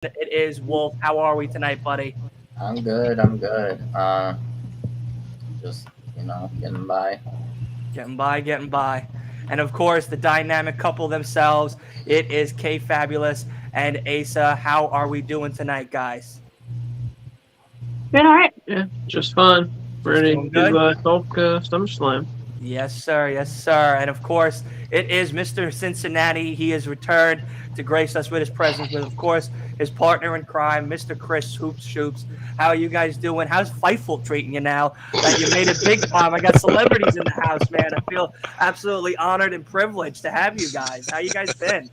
It is Wolf. How are we tonight, buddy? I'm good. I'm good. Just getting by. Getting by, getting by. And of course, the dynamic couple themselves. It is K Fabulous and Asa. How are we doing tonight, guys? Been all right. Yeah, just fine. Ready Doing good? to talk SummerSlam. Yes, sir. Yes, sir. And of course, it is Mr. Cincinnati. He has returned to grace us with his presence, with, of course, his partner in crime, Mr. Chris Hoops Shoops. How are you guys doing? How's Fightful treating you now that you made it big time? I got celebrities in the house, man. I feel absolutely honored and privileged to have you guys. How you guys been?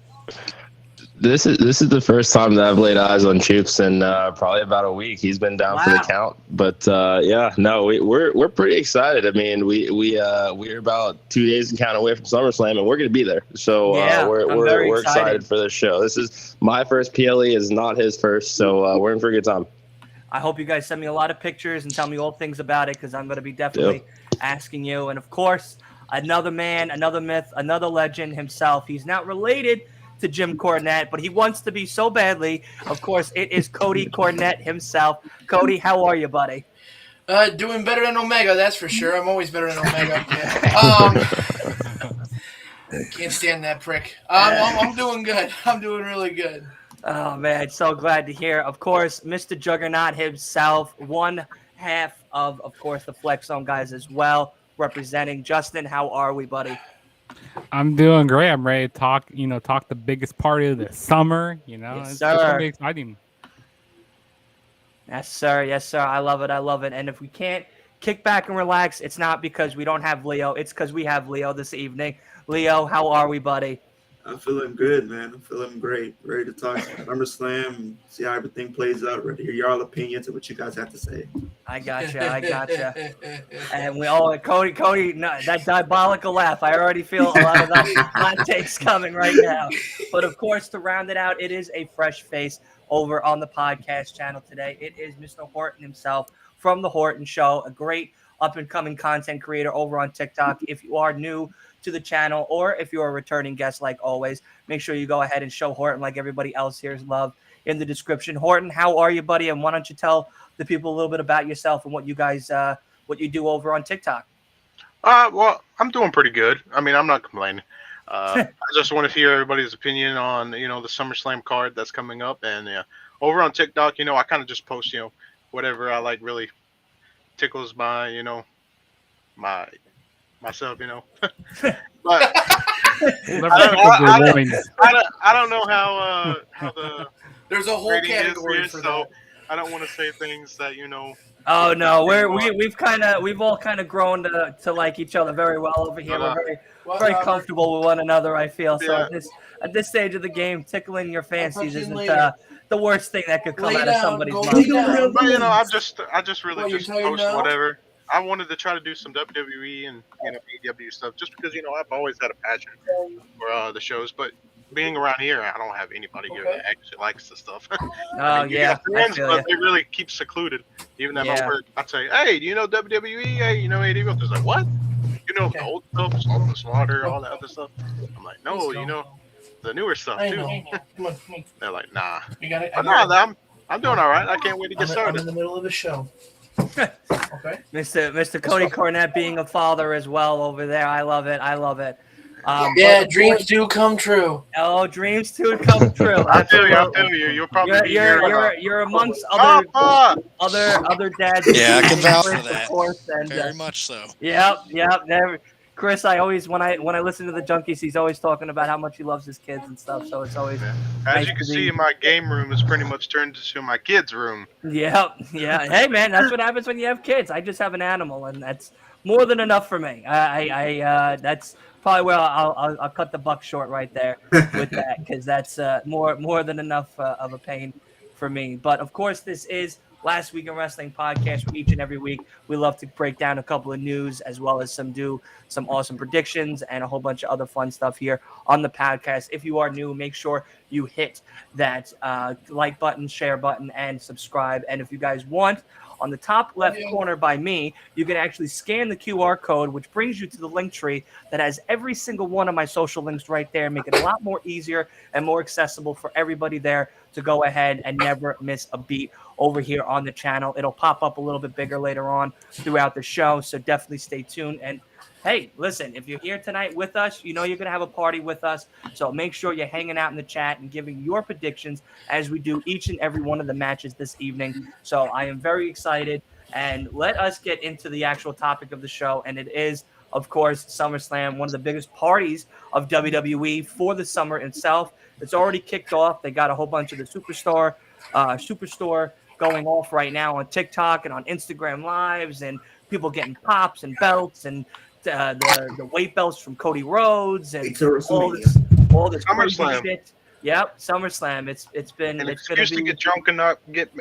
This is the first time that I've laid eyes on Choops in probably about a week. He's been down for the count, but yeah, no, we're pretty excited. I mean, we're about 2 days and count away from SummerSlam, and we're going to be there. So we're excited for this show. This is my first PLE, is not his first, so we're in for a good time. I hope you guys send me a lot of pictures and tell me all things about it, because I'm going to be definitely asking you. And of course, another man, another myth, another legend himself. He's not related to Jim Cornette, but he wants to be so badly. Of course, it is Cody Cornett himself. Cody, how are you, buddy? Doing better than Omega, that's for sure. I'm always better than Omega. Can't stand that prick. I'm doing good. I'm doing really good. Oh, man, so glad to hear. Of course, Mr. Juggernaut himself, one half of course, the Flex Zone guys as well, representing. Justin, how are we, buddy? I'm doing great. I'm ready to talk the biggest party of the summer. Yes, it's sir. gonna be exciting. Yes, sir. Yes, sir. I love it. I love it. And if we can't kick back and relax, it's not because we don't have Leo. It's because we have Leo this evening. Leo, how are we, buddy? I'm feeling good, man. I'm feeling great. Ready to talk SummerSlam and see how everything plays out. Ready to hear your all opinions and what you guys have to say. I gotcha. I gotcha. And we all, Cody, no, that diabolical laugh. I already feel a lot of that hot takes coming right now. But of course, to round it out, it is a fresh face over on the podcast channel today. It is Mr. Horton himself from The Horton Show, a great up-and-coming content creator over on TikTok. If you are new to the channel, or if you're a returning guest, like always, make sure you go ahead and show Horton, like everybody else here's love, in the description. Horton, how are you, buddy? And why don't you tell the people a little bit about yourself and what you guys, what you do over on TikTok? Well, I'm doing pretty good. I mean, I'm not complaining. I just want to hear everybody's opinion on, the SummerSlam card that's coming up. And over on TikTok, I kind of just post, whatever I like really tickles my, myself, but I don't know how the there's a whole category for so that. I don't want to say things that Oh no, we've all kind of grown to like each other very well over here. We're very comfortable with one another, I feel. So at this stage of the game, tickling your fancies isn't the worst thing that could come out of somebody's mouth. But I just really just post whatever. I wanted to try to do some WWE and AEW stuff just because I've always had a passion for the shows, but being around here, I don't have anybody here that actually likes the stuff. Oh yeah, friends, but they really keep secluded. Even at my work, I'd say, "Hey, do you know WWE? Hey, you know AEW?" They're like, "What? The old stuff, Salt and Slaughter, all that other stuff?" I'm like, "No, the newer stuff too." They're like, "Nah." I'm doing all right. I can't wait to get started. I'm in the middle of the show. Okay. Mr. Cody Cornett being a father as well over there. I love it. I love it. Dreams do come true. Oh, dreams do come true. I feel you. You'll probably you're amongst other dads. Yeah, I can vouch for that. Of course, and, very much so. Yep. Chris, I always when I listen to the Junkies, he's always talking about how much he loves his kids and stuff. So it's always as you can see, my game room is pretty much turned into my kids' room. Yeah. Hey man, that's what happens when you have kids. I just have an animal, and that's more than enough for me. That's probably where I'll cut the buck short right there with that, because that's more than enough of a pain for me. But of course, this is Last Week in Wrestling podcast. For each and every week, we love to break down a couple of news as well as some awesome predictions and a whole bunch of other fun stuff here on the podcast. If you are new, make sure you hit that like button, share button, and subscribe. And if you guys want, on the top left corner by me, you can actually scan the QR code, which brings you to the link tree that has every single one of my social links right there, make it a lot more easier and more accessible for everybody there to go ahead and never miss a beat over here on the channel. It'll pop up a little bit bigger later on throughout the show, so definitely stay tuned. And hey, listen, if you're here tonight with us, you know you're going to have a party with us. So make sure you're hanging out in the chat and giving your predictions as we do each and every one of the matches this evening. So I am very excited. And let us get into the actual topic of the show. And it is, of course, SummerSlam, one of the biggest parties of WWE for the summer itself. It's already kicked off. They got a whole bunch of the Superstore going off right now on TikTok and on Instagram Lives, and people getting pops and belts and the weight belts from Cody Rhodes and all this crazy shit. Yep, SummerSlam. It's been an it's excuse to get drunk and not get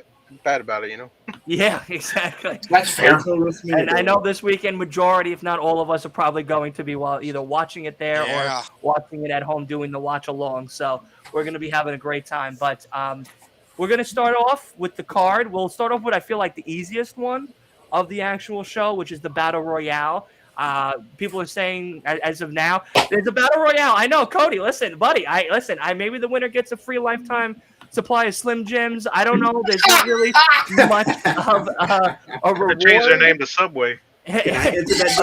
bad about it, you know. Yeah, exactly. That's fair. And I know this weekend, majority, if not all of us, are probably going to be either watching it there or watching it at home, doing the watch along. So we're going to be having a great time. But we're going to start off with the card. We'll start off with, I feel like, the easiest one of the actual show, which is the Battle Royale. People are saying, as of now, there's a Battle Royale. I know, Cody, listen, buddy. Maybe the winner gets a free lifetime supply of Slim Jims. I don't know. There's not really much of a reward. They changed their name to Subway. It's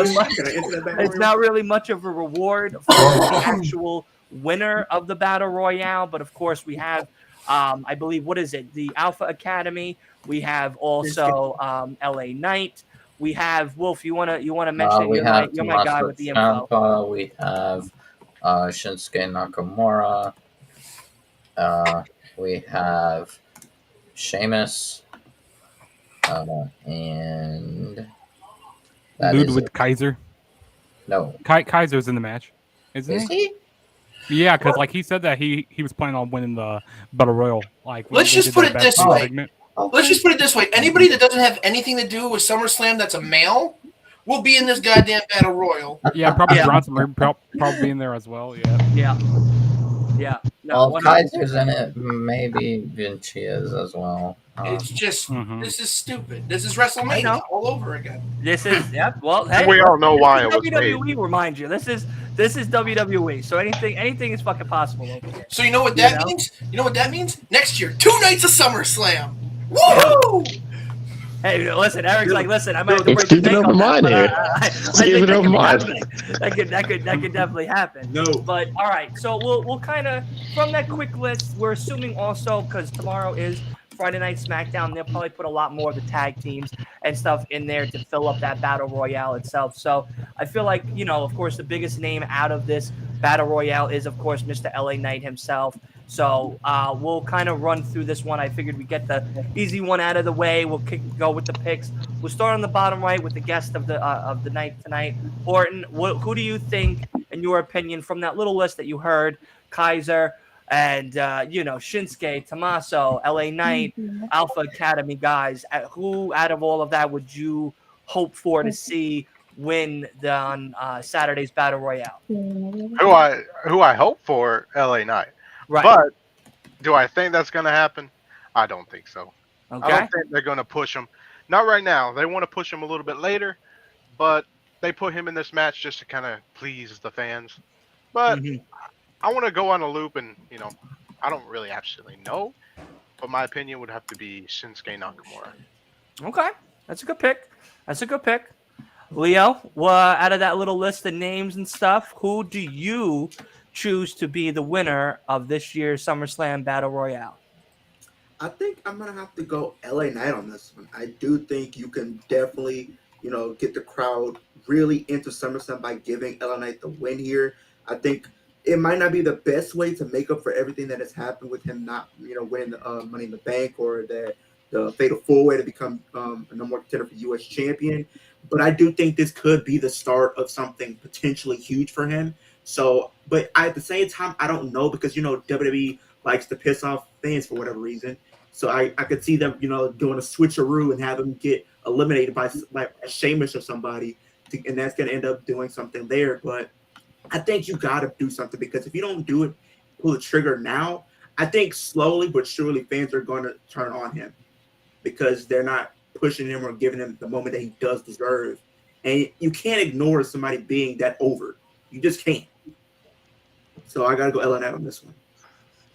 not really much of a reward for the actual winner of the Battle Royale, but of course we have, I believe, what is it? The Alpha Academy. We have also LA Knight. We have Wolf. You wanna mention? You're my guy with the info. We have Shinsuke Nakamura. We have Sheamus, and Ludwig Kaiser. No, Kaiser's in the match, isn't he? Yeah, because like he said that he was planning on winning the Battle Royal. Like, let's just put it this way. Let's just put it this way. Anybody that doesn't have anything to do with SummerSlam that's a male will be in this goddamn Battle Royal. Yeah, probably Bronson probably in there as well. Yeah. No, well, Kaiser's in it. Maybe Vinci is as well. It's just this is stupid. This is WrestleMania all over again. This is Well, hey, we all know why it was WWE. made. Remind you, this is WWE. So anything is fucking possible over here. So you know what that means? You know what that means? Next year, 2 nights of SummerSlam. Woo! Hey, listen, Eric's like, listen, I might have to break keep the an bank open on mind that, here. I Keep think an open mind. that could definitely happen. No. But all right, so we'll kind of, from that quick list, we're assuming also, because tomorrow is Friday Night SmackDown, they'll probably put a lot more of the tag teams and stuff in there to fill up that Battle Royale itself. So I feel like, of course, the biggest name out of this Battle Royale is, of course, Mr. LA Knight himself. So we'll kind of run through this one. I figured we'd get the easy one out of the way. We'll go with the picks. We'll start on the bottom right with the guest of the night tonight, Orton. Who do you think, in your opinion, from that little list that you heard, Kaiser and Shinsuke, Tommaso, LA Knight, Alpha Academy guys, who out of all of that would you hope for to see win on Saturday's Battle Royale? Who I hope for, LA Knight. Right. But do I think that's going to happen? I don't think so. Okay. I don't think they're going to push him. Not right now. They want to push him a little bit later, but they put him in this match just to kind of please the fans. But I want to go on a loop, and I don't really actually know, but my opinion would have to be Shinsuke Nakamura. Okay, that's a good pick. Leo, out of that little list of names and stuff, who do you choose to be the winner of this year's SummerSlam Battle Royale? I think I'm gonna have to go LA Knight on this one. I do think you can definitely, get the crowd really into SummerSlam by giving LA Knight the win here. I think it might not be the best way to make up for everything that has happened with him not, winning the Money in the Bank or the Fatal 4-Way to become a number one contender for U.S. champion. But I do think this could be the start of something potentially huge for him. So, but at the same time, I don't know because, WWE likes to piss off fans for whatever reason. So I could see them, doing a switcheroo and have him get eliminated by like Sheamus or somebody. And that's going to end up doing something there. But I think you got to do something because if you don't do it, pull the trigger now, I think slowly but surely fans are going to turn on him because they're not pushing him or giving him the moment that he does deserve. And you can't ignore somebody being that over. You just can't. So I got to go LA Knight on this one.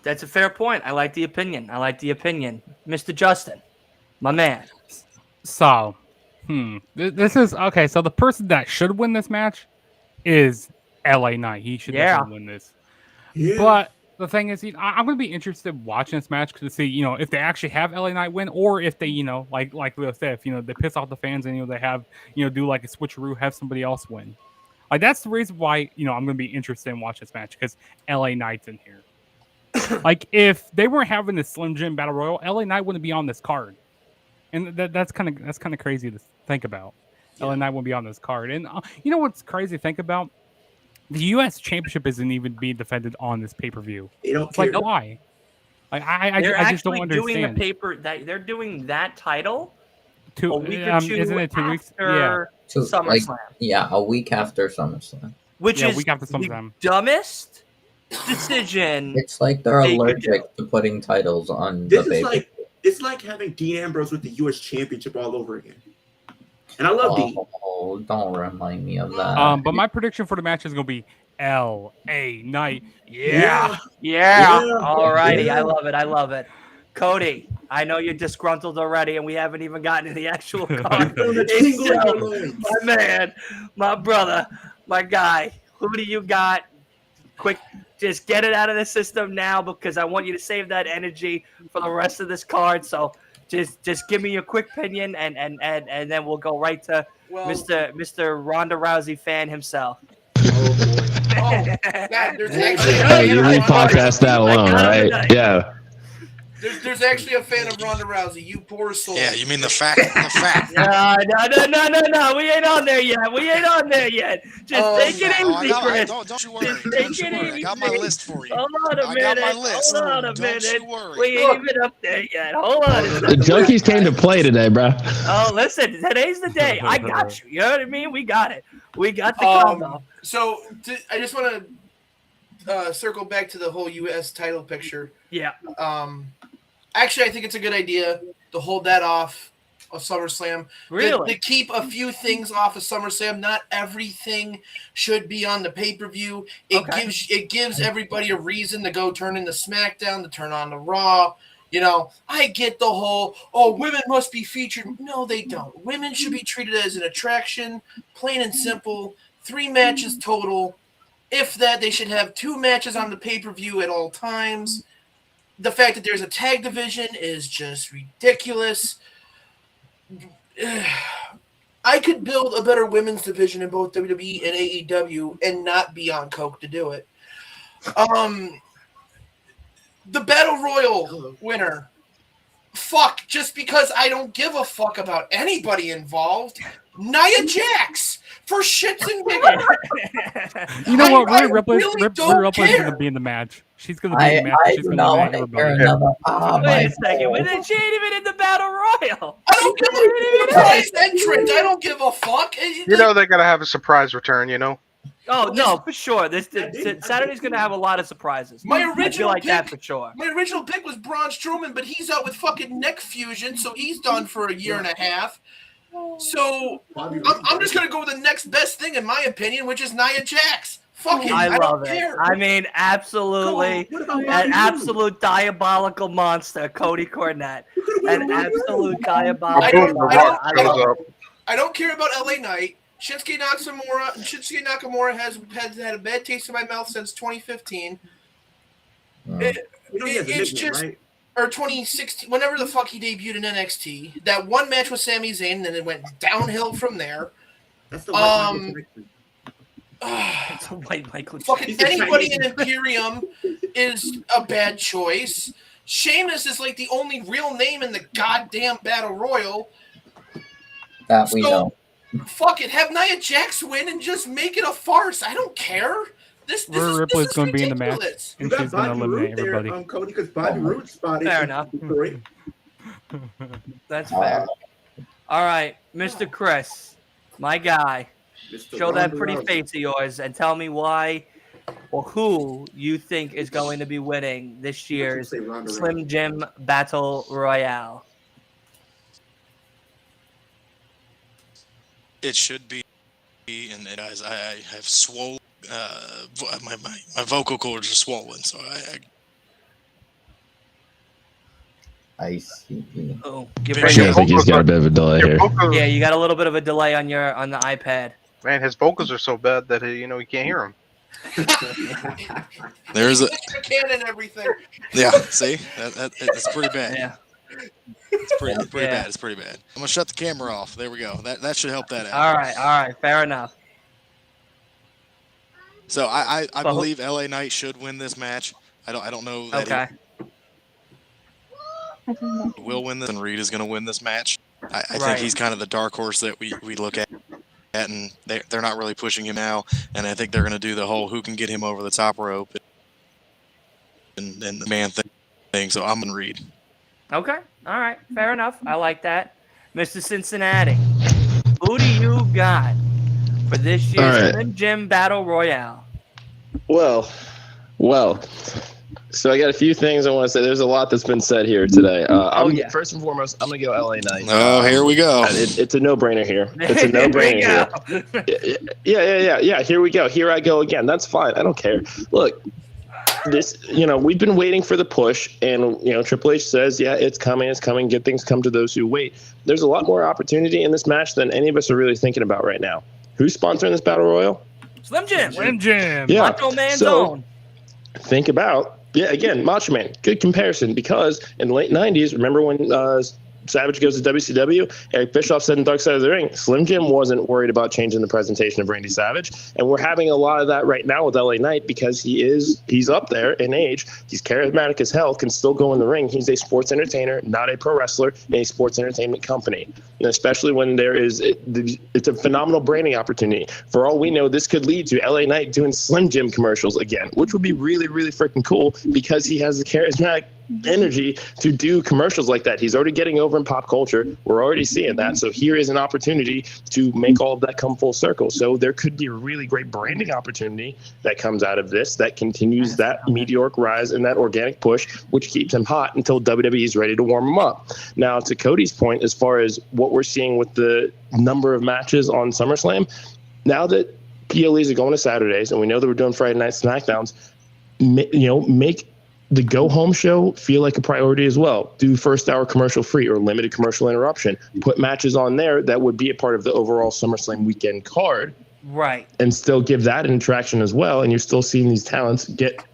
That's a fair point. I like the opinion. Mr. Justin, my man. So, this is okay. So the person that should win this match is LA Knight. He should definitely win this. Yeah. But the thing is, I'm going to be interested in watching this match to see, if they actually have LA Knight win, or if they, like Leo said, if they piss off the fans and they have, do like a switcheroo, have somebody else win. Like that's the reason why I'm going to be interested in watching this match, because LA Knight's in here. Like if they weren't having this Slim Jim Battle Royal, LA Knight wouldn't be on this card, and that's kind of crazy to think about. Yeah. LA Knight wouldn't be on this card, and you know what's crazy to think about? The U.S. Championship isn't even being defended on this pay-per-view. It's like, why? Like, I just don't understand. They're doing that title a week or two isn't it 2 weeks? Yeah. SummerSlam. A week after SummerSlam. Which is a week after SummerSlam. The dumbest decision. It's like they're allergic to putting titles on the baby. It's like having Dean Ambrose with the U.S. Championship all over again. And I love Dean. Oh, don't remind me of that. But my prediction for the match is going to be L.A. Knight. Yeah. All righty. Yeah. I love it. Cody, I know you're disgruntled already, and we haven't even gotten to the actual card. My man, my brother, my guy. Who do you got? Quick, just get it out of the system now, because I want you to save that energy for the rest of this card. So just give me your quick opinion, and then we'll go right to Mr. Ronda Rousey fan himself. Hey, you leave podcast that alone, right? Yeah. There's actually a fan of Ronda Rousey. You poor soul. Yeah, you mean the fact? No. We ain't on there yet. Just take it easy, Chris. Don't you worry. I got my list for you. Hold on a minute. Don't you worry. We ain't even up there yet. Hold on. The Junkies came to play today, bro. Oh, listen. Today's the day. I got you. You know what I mean? We got it. We got the combo. So I just want to circle back to the whole U.S. title picture. Yeah. Actually, I think it's a good idea to hold that off of SummerSlam. Really? To keep a few things off of SummerSlam. Not everything should be on the pay-per-view. It gives everybody a reason to go turn into SmackDown, to turn on the Raw. I get the whole, women must be featured. No, they don't. Women should be treated as an attraction, plain and simple. 3 matches total. If that, they should have 2 matches on the pay-per-view at all times. The fact that there's a tag division is just ridiculous. I could build a better women's division in both WWE and AEW and not be on coke to do it. The Battle Royal winner. Fuck, just because I don't give a fuck about anybody involved. Nia Jax, for shits and giggles. You know what? Rhea Ripley's going to be in the match. She's going to be in the match. She's going to be Wait a second. But she ain't even in the Battle Royal. I don't give a surprise entrant. I don't give a fuck. They're going to have a surprise return, Oh, no, for sure. Saturday's going to have a lot of surprise. My original pick, that for sure. My original pick was Braun Strowman, but he's out with fucking neck fusion, so he's done for a year and a half. So I'm just going to go with the next best thing, in my opinion, which is Nia Jax. Fuck it. I love it. Care. I mean, absolutely. An absolute diabolical monster, Cody Cornett. An absolute diabolical monster. I don't care about LA Knight. Shinsuke Nakamura has had a bad taste in my mouth since 2015. It's just, or 2016, whenever the fuck he debuted in NXT. That one match with Sami Zayn, and then it went downhill from there. That's the white Michael Jackson. Fucking anybody in Imperium is a bad choice. Sheamus is like the only real name in the goddamn Battle Royal. That we know. Fuck it, have Nia Jax win and just make it a farce. I don't care. This Ripley's is going to be in the match, and she's going to eliminate everybody. Cody, because Bobby Roode's spot is fair enough. That's fair. All right, Mr. Chris, my guy, show that pretty face of yours and tell me why or who you think is going to be winning this year's Slim Jim Battle Royale. It should be, and guys, I have swollen. My vocal cords are swollen, so ICE. Oh, I think he's got a bit of a delay here. Yeah, you got a little bit of a delay on the iPad. Man, his vocals are so bad that you can't hear him. There's a cannon everything. Yeah, see, that's pretty bad. Yeah, it's pretty bad. It's pretty bad. I'm gonna shut the camera off. There we go. That should help that out. All right, fair enough. So I believe LA Knight should win this match. I don't know that he will win this, and Reed is going to win this match. I think he's kind of the dark horse that we look at, and they're not really pushing him now. And I think they're going to do the whole who can get him over the top rope and the man thing. So I'm going to Reed. Okay, all right, fair enough. I like that, Mr. Cincinnati. Who do you got for this year's Slim Jim Battle Royale? Well. So I got a few things I want to say. There's a lot that's been said here today. First and foremost, I'm going to go LA Knight. Oh, here we go. It's a no-brainer here. It's a no-brainer here. Yeah, here we go. Here I go again. That's fine. I don't care. Look, we've been waiting for the push, and, Triple H says, yeah, it's coming. Good things come to those who wait. There's a lot more opportunity in this match than any of us are really thinking about right now. Who's sponsoring this Battle Royal? Slim Jim. Yeah. Macho Man's own. Think about, again, Macho Man. Good comparison, because in the late 90s, remember when Savage goes to WCW, Eric Bischoff said in Dark Side of the Ring, Slim Jim wasn't worried about changing the presentation of Randy Savage. And we're having a lot of that right now with LA Knight, because he's up there in age. He's charismatic as hell, can still go in the ring. He's a sports entertainer, not a pro wrestler, in a sports entertainment company. And especially when it's a phenomenal branding opportunity. For all we know, this could lead to LA Knight doing Slim Jim commercials again, which would be really, really freaking cool, because he has the charismatic energy to do commercials like that. He's already getting over in pop culture. We're already seeing that. So here is an opportunity to make all of that come full circle. So there could be a really great branding opportunity that comes out of this, that continues that meteoric rise and that organic push, which keeps him hot until WWE is ready to warm him up. Now, to Cody's point, as far as what we're seeing with the number of matches on SummerSlam, now that PLEs are going to Saturdays, and we know that we're doing Friday night SmackDowns, make the go-home show feel like a priority as well. Do first hour commercial free or limited commercial interruption. Put matches on there that would be a part of the overall SummerSlam weekend card. Right. And still give that an attraction as well. And you're still seeing these talents get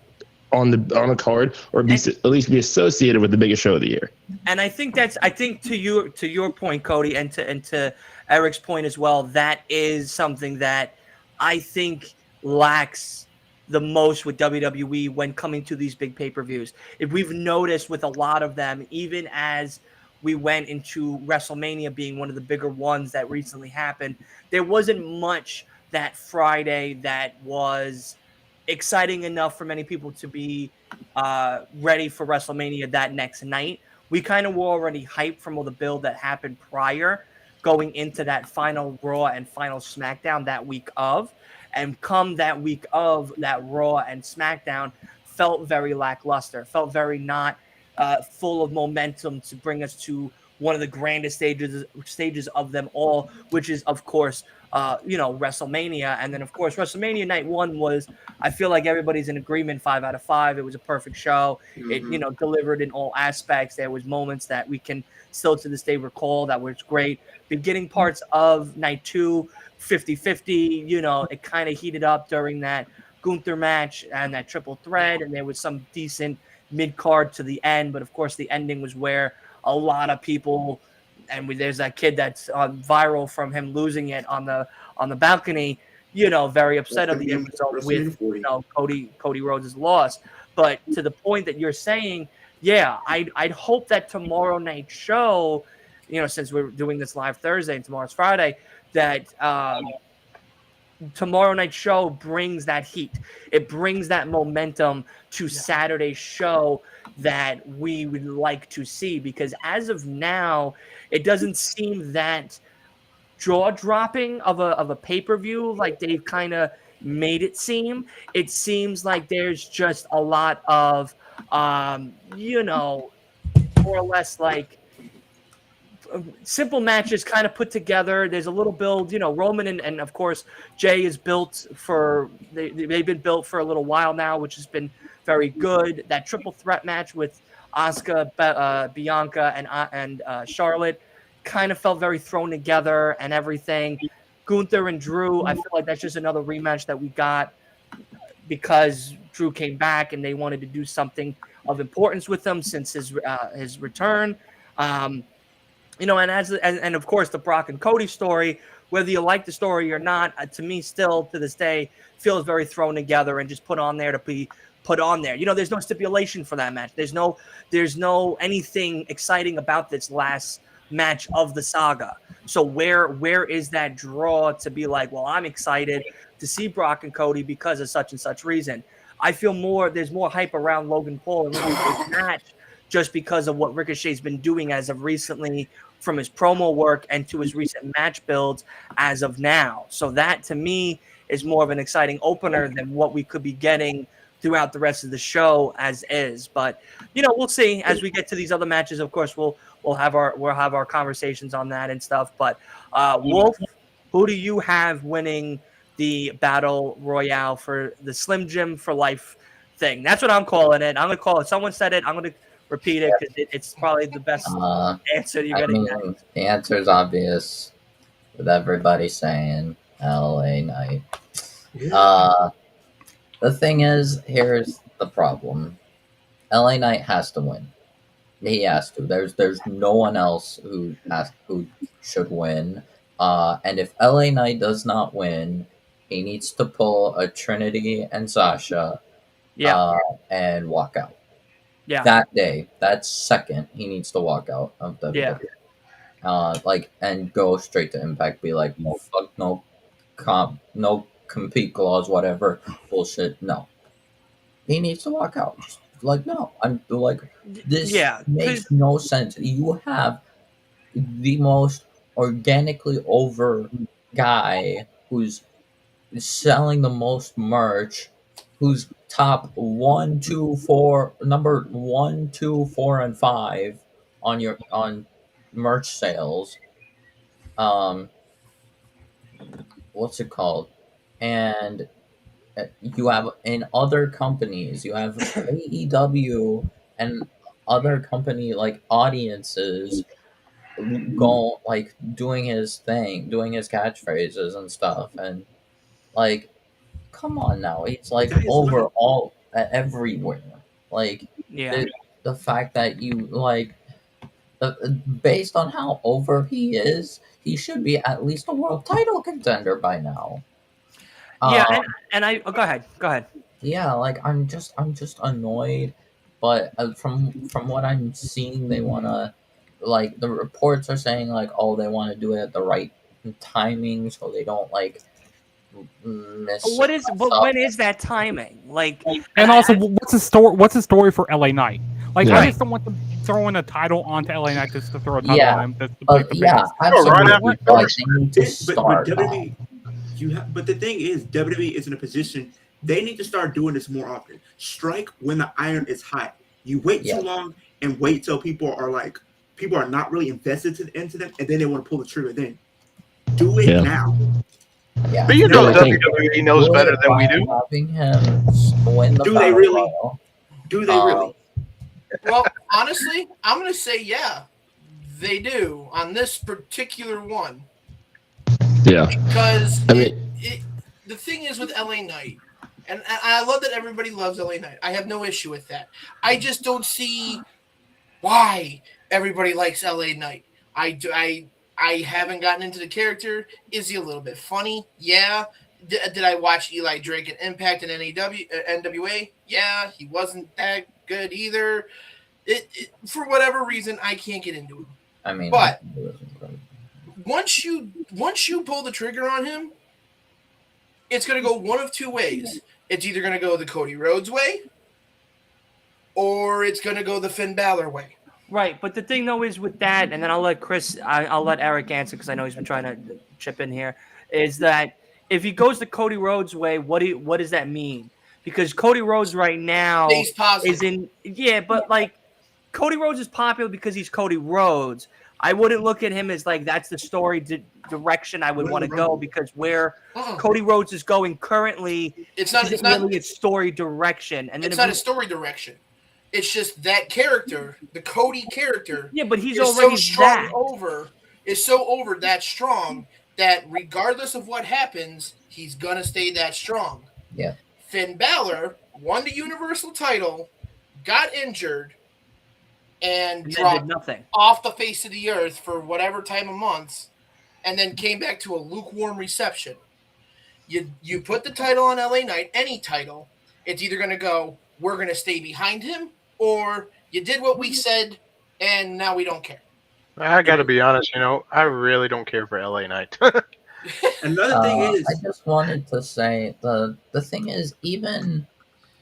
on a card, or at least be associated with the biggest show of the year. And I think to your point, Cody, and to Eric's point as well, that is something that I think lacks the most with WWE when coming to these big pay-per-views. If we've noticed with a lot of them, even as we went into WrestleMania being one of the bigger ones that recently happened, there wasn't much that Friday that was exciting enough for many people to be ready for WrestleMania that next night. We kind of were already hyped from all the build that happened prior, going into that final Raw and final SmackDown that week of. And come that week of that Raw and SmackDown, felt very lackluster, felt very not full of momentum to bring us to one of the grandest stages of them all, which is, of course, WrestleMania. And then, of course, WrestleMania Night 1 was, I feel like everybody's in agreement, 5 out of 5. It was a perfect show. It, delivered in all aspects. There was moments that we can still to this day recall that was great. Beginning parts of Night 2, 50-50, it kind of heated up during that Gunther match and that triple threat, and there was some decent mid-card to the end, but of course the ending was where a lot of people, and there's that kid that's viral from him losing it on the balcony, very upset of the end result with Cody Rhodes' loss. But to the point that you're saying, yeah, I'd hope that tomorrow night show, since we're doing this live Thursday and tomorrow's Friday, that tomorrow night show brings that heat. It brings that momentum to Saturday's show that we would like to see, because as of now, it doesn't seem that jaw-dropping of a pay-per-view like they've kind of made it seem. It seems like there's just a lot of, more or less like simple matches kind of put together. There's a little build, Roman and of course Jay is built for, they've been built for a little while now, which has been very good. That triple threat match with Asuka, Bianca, and Charlotte kind of felt very thrown together and everything. Gunther and Drew, I feel like that's just another rematch that we got because Drew came back and they wanted to do something of importance with him since his return. You know, and of course the Brock and Cody story, whether you like the story or not, to me still to this day feels very thrown together and just put on there to be put on there. You know, there's no stipulation for that match. There's no anything exciting about this last match of the saga. So where is that draw to be like, well, I'm excited to see Brock and Cody because of such and such reason. I feel there's more hype around Logan Paul and Ricochet's match just because of what Ricochet's been doing as of recently, from his promo work and to his recent match builds as of now. So that to me is more of an exciting opener than what we could be getting throughout the rest of the show as is. But you know, we'll see as we get to these other matches. Of course, we'll have our conversations on that and stuff. But Wolf, who do you have winning the Battle Royale for the Slim Jim for Life thing? That's what I'm calling it. I'm gonna call it. Someone said it. I'm gonna repeat it because it's probably the best answer you're gonna get. The answer is obvious, with everybody saying LA Knight. The thing is, here's the problem: LA Knight has to win. He has to. There's no one else who should win. And if LA Knight does not win, he needs to pull a Trinity and Sasha, and walk out. Yeah. That day, that second, he needs to walk out of WWE. And go straight to Impact. Be like, no, fuck, no compete clause, whatever bullshit. No, he needs to walk out. Just like, no, I'm like, this makes no sense. You have the most organically over guy who's selling the most merch, who's top 1, 2, 4, number 1, 2, 4, and 5 on merch sales. What's it called? And you have in other companies, you have AEW and other company like audiences go like doing his thing, doing his catchphrases and stuff, and like, come on now, it's like overall everywhere. Like, the fact that you like, based on how over he is, he should be at least a world title contender by now. Yeah, and I go ahead. Yeah, like I'm just annoyed, but from what I'm seeing, they wanna, like, the reports are saying like, oh, they want to do it at the right timing so they don't like miss. When is that timing? Like, and also, what's the story? What's the story for LA Knight? Like, I just don't want them throwing a title onto LA Knight just to throw a title on him. Absolutely. Like, they need to start. But the thing is, WWE is in a position they need to start doing this more often. Strike when the iron is hot. You wait too long and wait till people are not really invested into them, and then they want to pull the trigger. Then do it now. Yeah. But you know, WWE knows better than we do. Having him win the do they really? Do they really? Well, honestly, I'm going to say they do on this particular one. Yeah. Because the thing is with LA Knight, and I love that everybody loves LA Knight. I have no issue with that. I just don't see why everybody likes LA Knight. I haven't gotten into the character. Is he a little bit funny? Yeah. Did I watch Eli Drake and Impact and NWA? Yeah. He wasn't that good either. For whatever reason, I can't get into him. I mean, but once you pull the trigger on him, it's going to go one of two ways. It's either going to go the Cody Rhodes way, or it's going to go the Finn Balor way. Right, but the thing though is with that, and then I'll let I'll let Eric answer because I know he's been trying to chip in here. Is that if he goes the Cody Rhodes way, what does that mean? Because Cody Rhodes right now is in but like Cody Rhodes is popular because he's Cody Rhodes. I wouldn't look at him as like that's the story direction I would want to go, because where Cody Rhodes is going currently, it's not really a story direction, and then it's not a story direction. It's just that character, the Cody character. Yeah, but he's is already so strong that. Is so over that strong that regardless of what happens, he's gonna stay that strong. Yeah. Finn Balor won the Universal title, got injured, and dropped nothing off the face of the earth for whatever time of months, and then came back to a lukewarm reception. You put the title on LA Knight, any title, it's either going to go, we're going to stay behind him, or you did what we said, and now we don't care. I got to be honest, I really don't care for LA Knight. Another thing is, I just wanted to say the thing is, even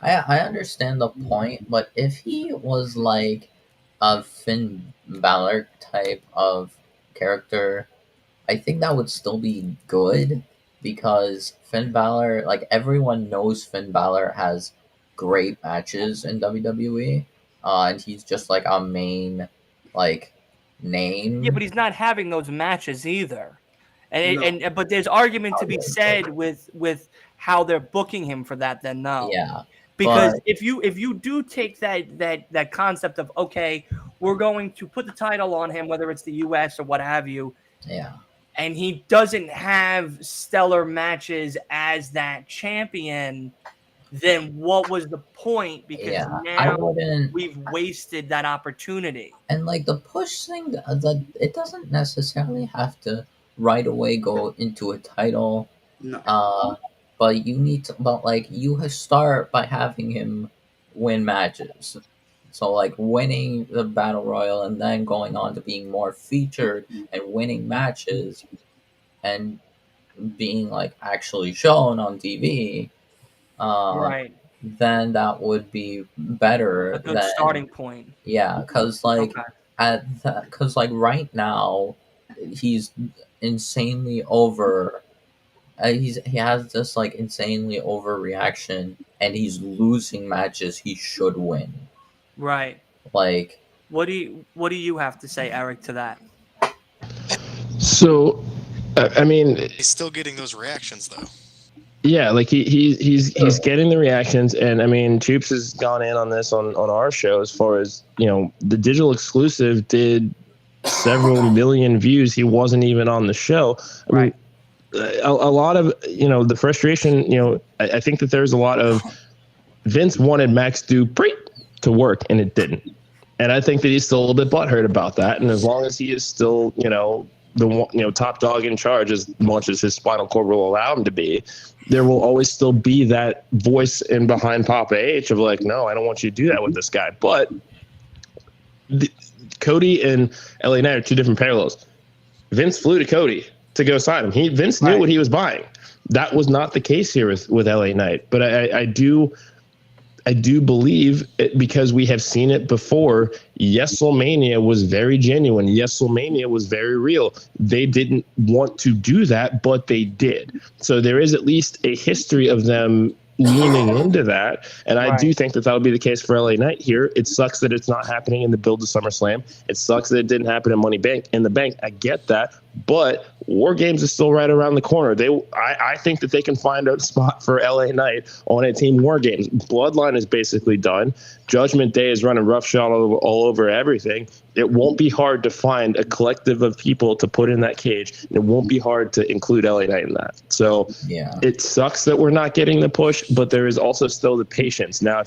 I understand the point, but if he was like a Finn Balor type of character, I think that would still be good, because Finn Balor, like, everyone knows Finn Balor has great matches in WWE, and he's just like a main like name. Yeah, but he's not having those matches either. But there's argument to be said with how they're booking him for that. Then no, Yeah, because if you do take that concept of, okay, we're going to put the title on him, whether it's the U.S. or what have you, yeah, and he doesn't have stellar matches as that champion, then what was the point? Because now we've wasted that opportunity. And like the push thing, it doesn't necessarily have to right away go into a title. No. But you need to, you start by having him win matches. So like winning the Battle Royal and then going on to being more featured and winning matches and being like actually shown on TV. Right. Then that would be better. A good starting point. Yeah, because like right now he's insanely over. He has this like insanely overreaction, and he's losing matches he should win. Right. Like, what do you have to say, Eric, to that? So, I mean, he's still getting those reactions though. Yeah, like he's getting the reactions, and I mean, Choops has gone in on this on our show as far as, the digital exclusive did several million views. He wasn't even on the show. I mean, a lot of the frustration. I think that there's a lot of Vince wanted Max Dupree to work, and it didn't, and I think that he's still a little bit butthurt about that. And as long as he is still the top dog in charge, as much as his spinal cord will allow him to be, there will always still be that voice in behind Papa H of like, no, I don't want you to do that with this guy. But Cody and LA Knight are two different parallels. Vince flew to Cody to go sign him. Vince knew what he was buying. That was not the case here with LA Knight. But I do believe it, because we have seen it before. Yeselmania was very genuine. Yeselmania was very real. They didn't want to do that, but they did. So there is at least a history of them leaning into that. And I do think that that'll be the case for LA Knight here. It sucks that it's not happening in the build to SummerSlam. It sucks that it didn't happen in Money in the Bank. I get that. But War Games is still right around the corner. I think that they can find a spot for LA Knight on a Team War Games. Bloodline is basically done. Judgment Day is running roughshod all over everything. It won't be hard to find a collective of people to put in that cage. And it won't be hard to include LA Knight in that. So it sucks that we're not getting the push, but there is also still the patience. Now,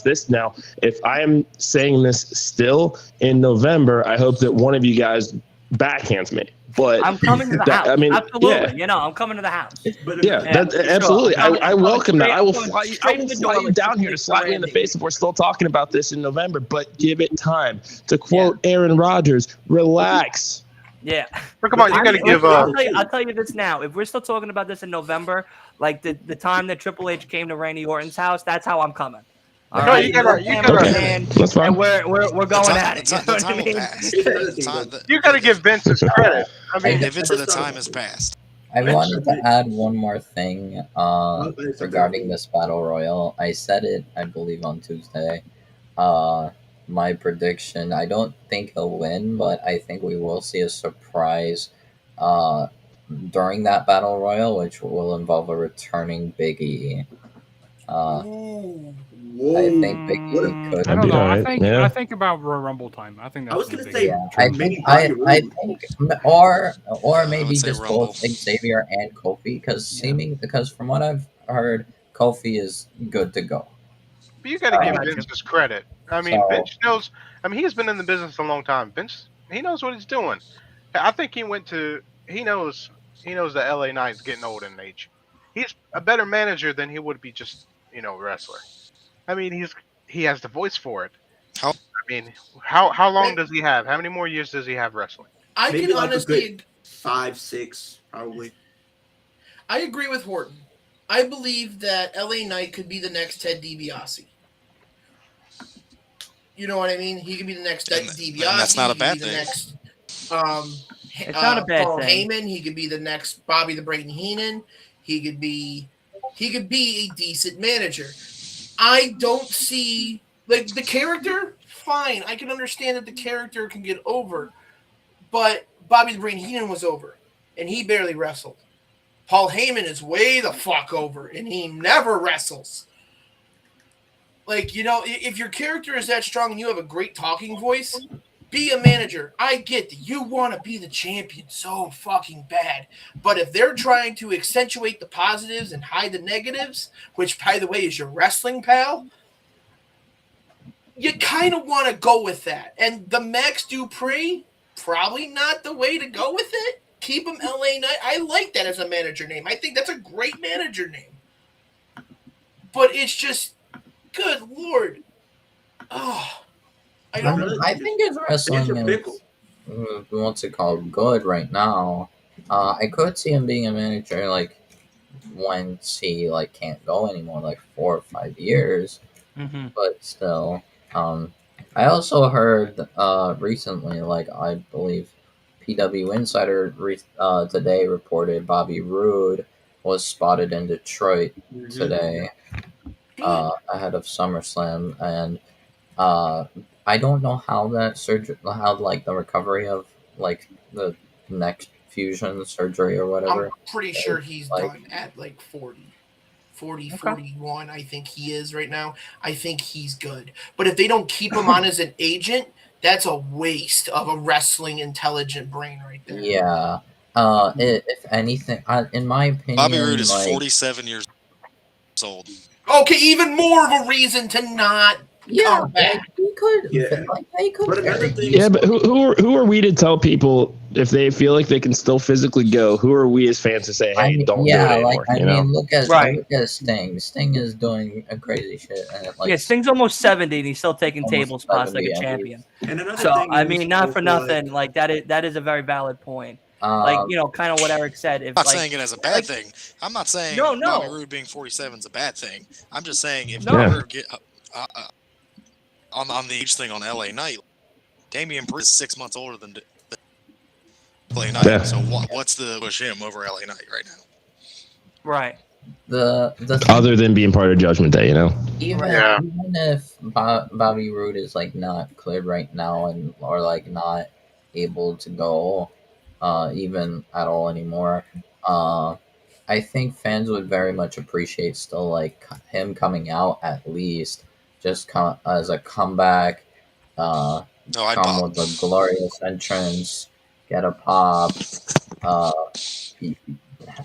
if I am saying this still in November, I hope that one of you guys backhands me. But I'm coming to the house. I mean, absolutely. I'm coming to the house. Absolutely. I welcome that. I will fly you down here to slap me in the face if we're still talking about this in November. But give it time. To quote Aaron Rodgers, relax. Yeah. Come on, you got to give. I'll tell you this now. If we're still talking about this in November, like the time that Triple H came to Randy Orton's house, that's how I'm coming. All right, you gotta, that's fine. And we're going at it. You got to give Vince his credit. I mean, if it's the time has passed. I wanted to add one more thing regarding this Battle Royal. I said it, I believe, on Tuesday. My prediction, I don't think he'll win, but I think we will see a surprise during that Battle Royal, which will involve a returning Big E. Whoa. I think Big E could. I don't know. Alright, I think about Royal Rumble time. I think that's I was when gonna Big say E- Yeah, I mini think Bobby I Roode. think or I maybe would say just Rumble. both Xavier and Kofi Yeah. because from what I've heard, Kofi is good to go. But you got to I give got Vince you. his credit. I mean, So- Vince knows. I mean, he has been in the business a long time. Vince, he knows what he's doing. I think he knows that LA Knight's getting old in age. He's a better manager than he would be just wrestler. I mean, he has the voice for it. How- I mean, how long does he have? How many more years does he have wrestling? I Maybe can like a honestly, good 5, 6, probably. I agree with Horton. I believe that LA Knight could be the next Ted DiBiase. You know what I mean? He could be the next Ted And DiBiase. that's not a He could bad be the thing. next, It's not a bad Paul thing. Heyman. He could be the next Bobby the Brain Heenan. He could be a decent manager. I don't see like the character. Fine, I can understand that the character can get over, but Bobby the Brain Heenan was over, and he barely wrestled. Paul Heyman is way the fuck over, and he never wrestles. Like, if your character is that strong and you have a great talking voice, be a manager. I get that you want to be the champion so fucking bad. But if they're trying to accentuate the positives and hide the negatives, which, by the way, is your wrestling pal, you kind of want to go with that. And the Max Dupree, probably not the way to go with it. Keep him LA Knight. I like that as a manager name. I think that's a great manager name. But it's just, good Lord. Oh, I don't. I think his wrestling is what's it called? Good right now. I could see him being a manager like once he can't go anymore, like 4 or 5 years. Mm-hmm. But still, I also heard recently, I believe PW Insider today reported Bobby Roode was spotted in Detroit today ahead of SummerSlam, and I don't know how that surgery, how the recovery of the neck fusion surgery or whatever. I'm pretty sure he's done at 40, 41. I think he is right now. I think he's good. But if they don't keep him on as an agent, that's a waste of a wrestling intelligent brain right there. Yeah. If anything, in my opinion, Bobby Roode is 47 years old. Okay, even more of a reason to not come back. He could. Yeah. They could. But another thing, Yeah, but who are we to tell people if they feel like they can still physically go? Who are we as fans to say, hey, don't do it anymore? Look at Sting. Sting is doing a crazy shit. And Sting's almost 70 and he's still taking Almost table spots 70, like a yeah. champion. and another So thing I is mean, not for also, nothing. That is a very valid point. Um, Kind of what Eric said. If I'm not saying it as a bad thing. I'm not saying No. Bobby Roode being 47 is a bad thing. I'm just saying if No. you ever get on the age thing on LA Knight, Damian Priest is 6 months older than LA Knight. Yeah. So what's the push him over LA Knight right now? right. the Other than being part of Judgment Day, even Yeah. even if Bobby Roode is not cleared right now or not able to go even at all anymore, I think fans would very much appreciate still him coming out at least just as a comeback. No, I'd Come pop. with a glorious entrance, get a pop.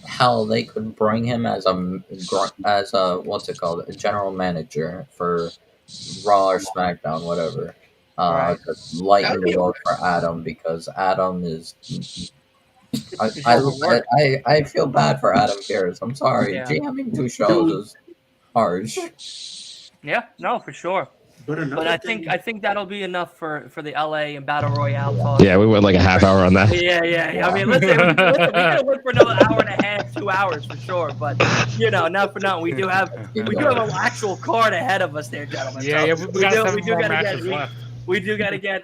Hell, they could bring him as a what's it called, a general manager for Raw or SmackDown, whatever. Right. To lighten the load for Adam because Adam is. I feel bad for Adam Pearce. I'm sorry. Yeah. GMing 2 shows is harsh. Yeah, no, for sure. But I think that'll be enough for the LA and Battle Royale talk. Yeah, we went a half hour on that. Yeah. I mean, listen, we gotta wait for another hour and a half, 2 hours for sure. But not for nothing. We do have an actual card ahead of us there, gentlemen. Yeah, So we got 7 more matches we left. do gotta get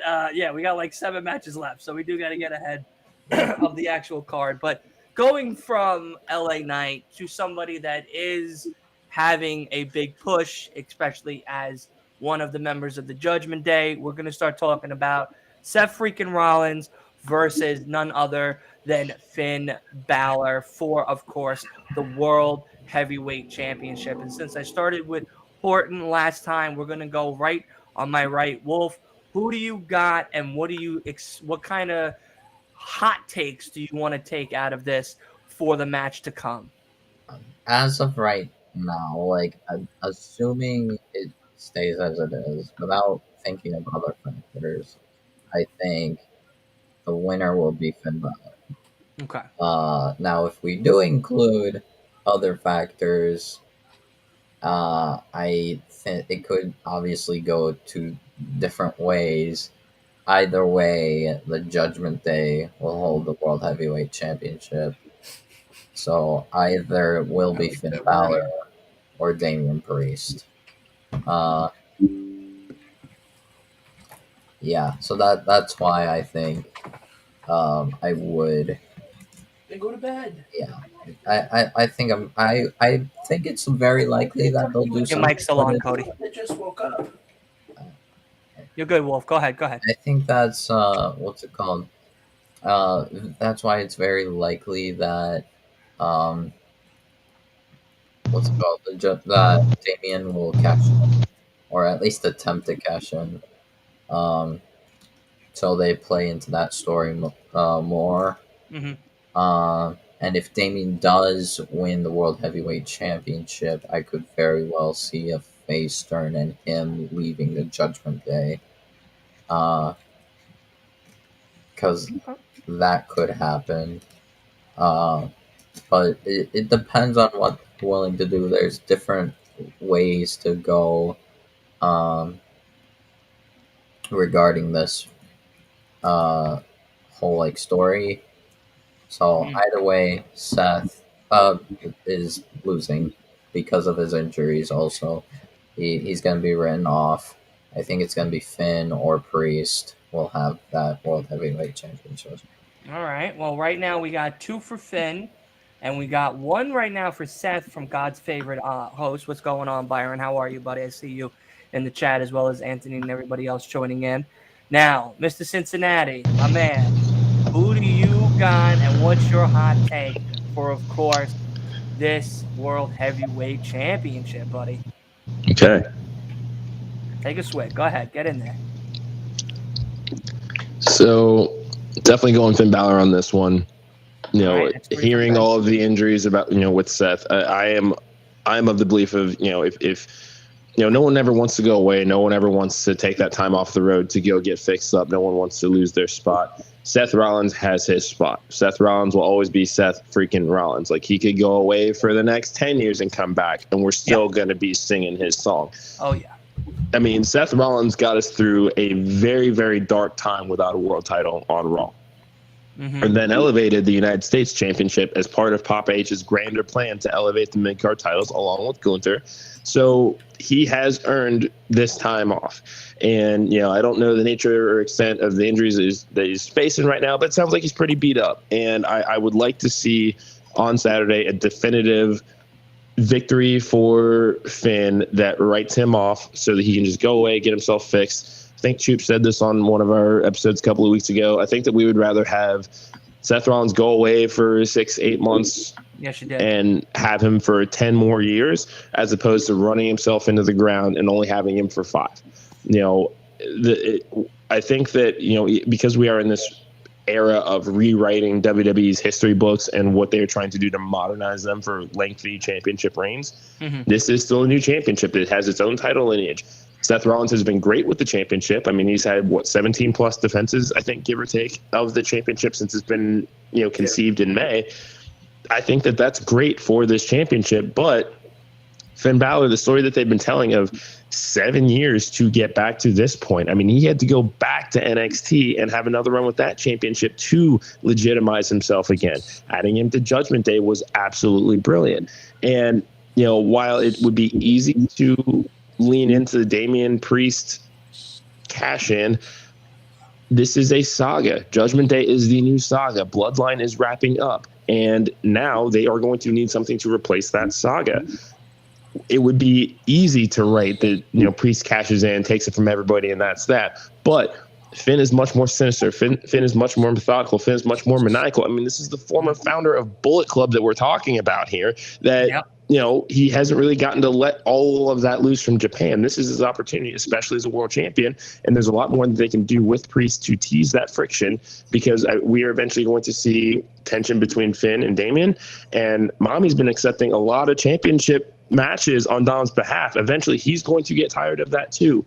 we got 7 matches left, so we do gotta get ahead of the actual card. But going from LA Knight to somebody that is having a big push, especially as one of the members of the Judgment Day, we're going to start talking about Seth freaking Rollins versus none other than Finn Balor for, of course, the World Heavyweight Championship. And since I started with important last time. We're gonna go right on my right. Wolf, who do you got, and what kind of hot takes do you want to take out of this for the match to come? As of right now, like assuming it stays as it is, without thinking of other factors, I think the winner will be Finn Balor. Okay. Now if we do include other factors, I think it could obviously go two different ways. Either way, the Judgment Day will hold the World Heavyweight Championship. So either it will be Finn Balor or Damian Priest. Yeah, so that's why I think I would. Then go to bed. Yeah, I think I think it's very likely that they'll do Your something. mic's still on, Cody. I just woke up. You're good, Wolf. Go ahead. Go ahead. I think that's what's it called? That's why it's very likely that what's it called? That Damian will cash in, or at least attempt to cash in. So they play into that story more. Mm-hmm. And if Damian does win the World Heavyweight Championship, I could very well see a face turn and him leaving the Judgment Day. Because that could happen. But it depends on what they're willing to do. There's different ways to go regarding this whole like story. So either way, Seth is losing because of his injuries. Also, he's going to be written off. I think it's going to be Finn or Priest will have that World Heavyweight Championship. All right. Well, right now we got 2 for Finn, and we got 1 right now for Seth from God's favorite host. What's going on, Byron? How are you, buddy? I see you in the chat as well as Anthony and everybody else joining in. Now, Mr. Cincinnati, my man, who do you got, and what's your hot take for, of course, this World Heavyweight Championship, buddy? Okay. Take a swig. Go ahead. Get in there. So definitely going Finn Balor on this one. You know, right, hearing all of the injuries about, with Seth, I am of the belief of, if no one ever wants to go away. No one ever wants to take that time off the road to go get fixed up. No one wants to lose their spot. Seth Rollins has his spot. Seth Rollins will always be Seth freaking Rollins. Like, he could go away for the next 10 years and come back, and we're still going to be singing his song. Oh, yeah. I mean, Seth Rollins got us through a very, very dark time without a world title on Raw. Mm-hmm. And then elevated the United States Championship as part of Papa H's grander plan to elevate the mid-card titles along with Gunther. So he has earned this time off. And, I don't know the nature or extent of the injuries that he's facing right now, but it sounds like he's pretty beat up. And I would like to see on Saturday a definitive victory for Finn that writes him off so that he can just go away, get himself fixed. I think Choop said this on one of our episodes a couple of weeks ago. I think that we would rather have Seth Rollins go away for 6-8 months Yes, you did. and have him for 10 more years as opposed to running himself into the ground and only having him for 5. I think that, because we are in this era of rewriting WWE's history books and what they're trying to do to modernize them for lengthy championship reigns, this is still a new championship that has its own title lineage. Seth Rollins has been great with the championship. I mean, he's had 17 plus defenses, I think, give or take, of the championship since it's been, conceived in May. I think that that's great for this championship, but Finn Balor, the story that they've been telling of 7 years to get back to this point. I mean, he had to go back to NXT and have another run with that championship to legitimize himself again. Adding him to Judgment Day was absolutely brilliant. And, while it would be easy to lean into the Damian Priest cash in, this is a saga. Judgment Day is the new saga. Bloodline is wrapping up. And now they are going to need something to replace that saga. It would be easy to write that, Priest cashes in, takes it from everybody, and that's that. But Finn is much more sinister. Finn is much more methodical. Finn is much more maniacal. I mean, this is the former founder of Bullet Club that we're talking about here that he hasn't really gotten to let all of that loose from Japan. This is his opportunity, especially as a world champion. And there's a lot more that they can do with Priest to tease that friction, because we are eventually going to see tension between Finn and Damian. And Mommy's been accepting a lot of championship matches on Dom's behalf. Eventually, he's going to get tired of that too.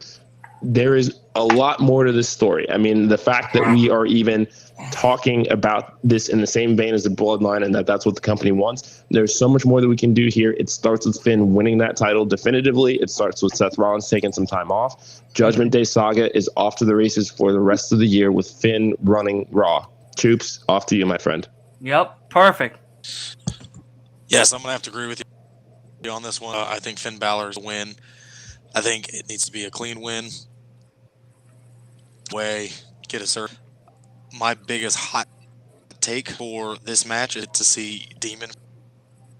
There is a lot more to this story. I mean, the fact that we are even talking about this in the same vein as the Bloodline, and that's what the company wants. There's so much more that we can do here. It starts with Finn winning that title definitively. It starts with Seth Rollins taking some time off. Judgment Day Saga is off to the races for the rest of the year with Finn running Raw. Troops, off to you, my friend. Yep, perfect. Yes, I'm gonna have to agree with you on this one. I think Finn Balor's a win. I think it needs to be a clean win. Get a serve. My biggest hot take for this match is to see Demon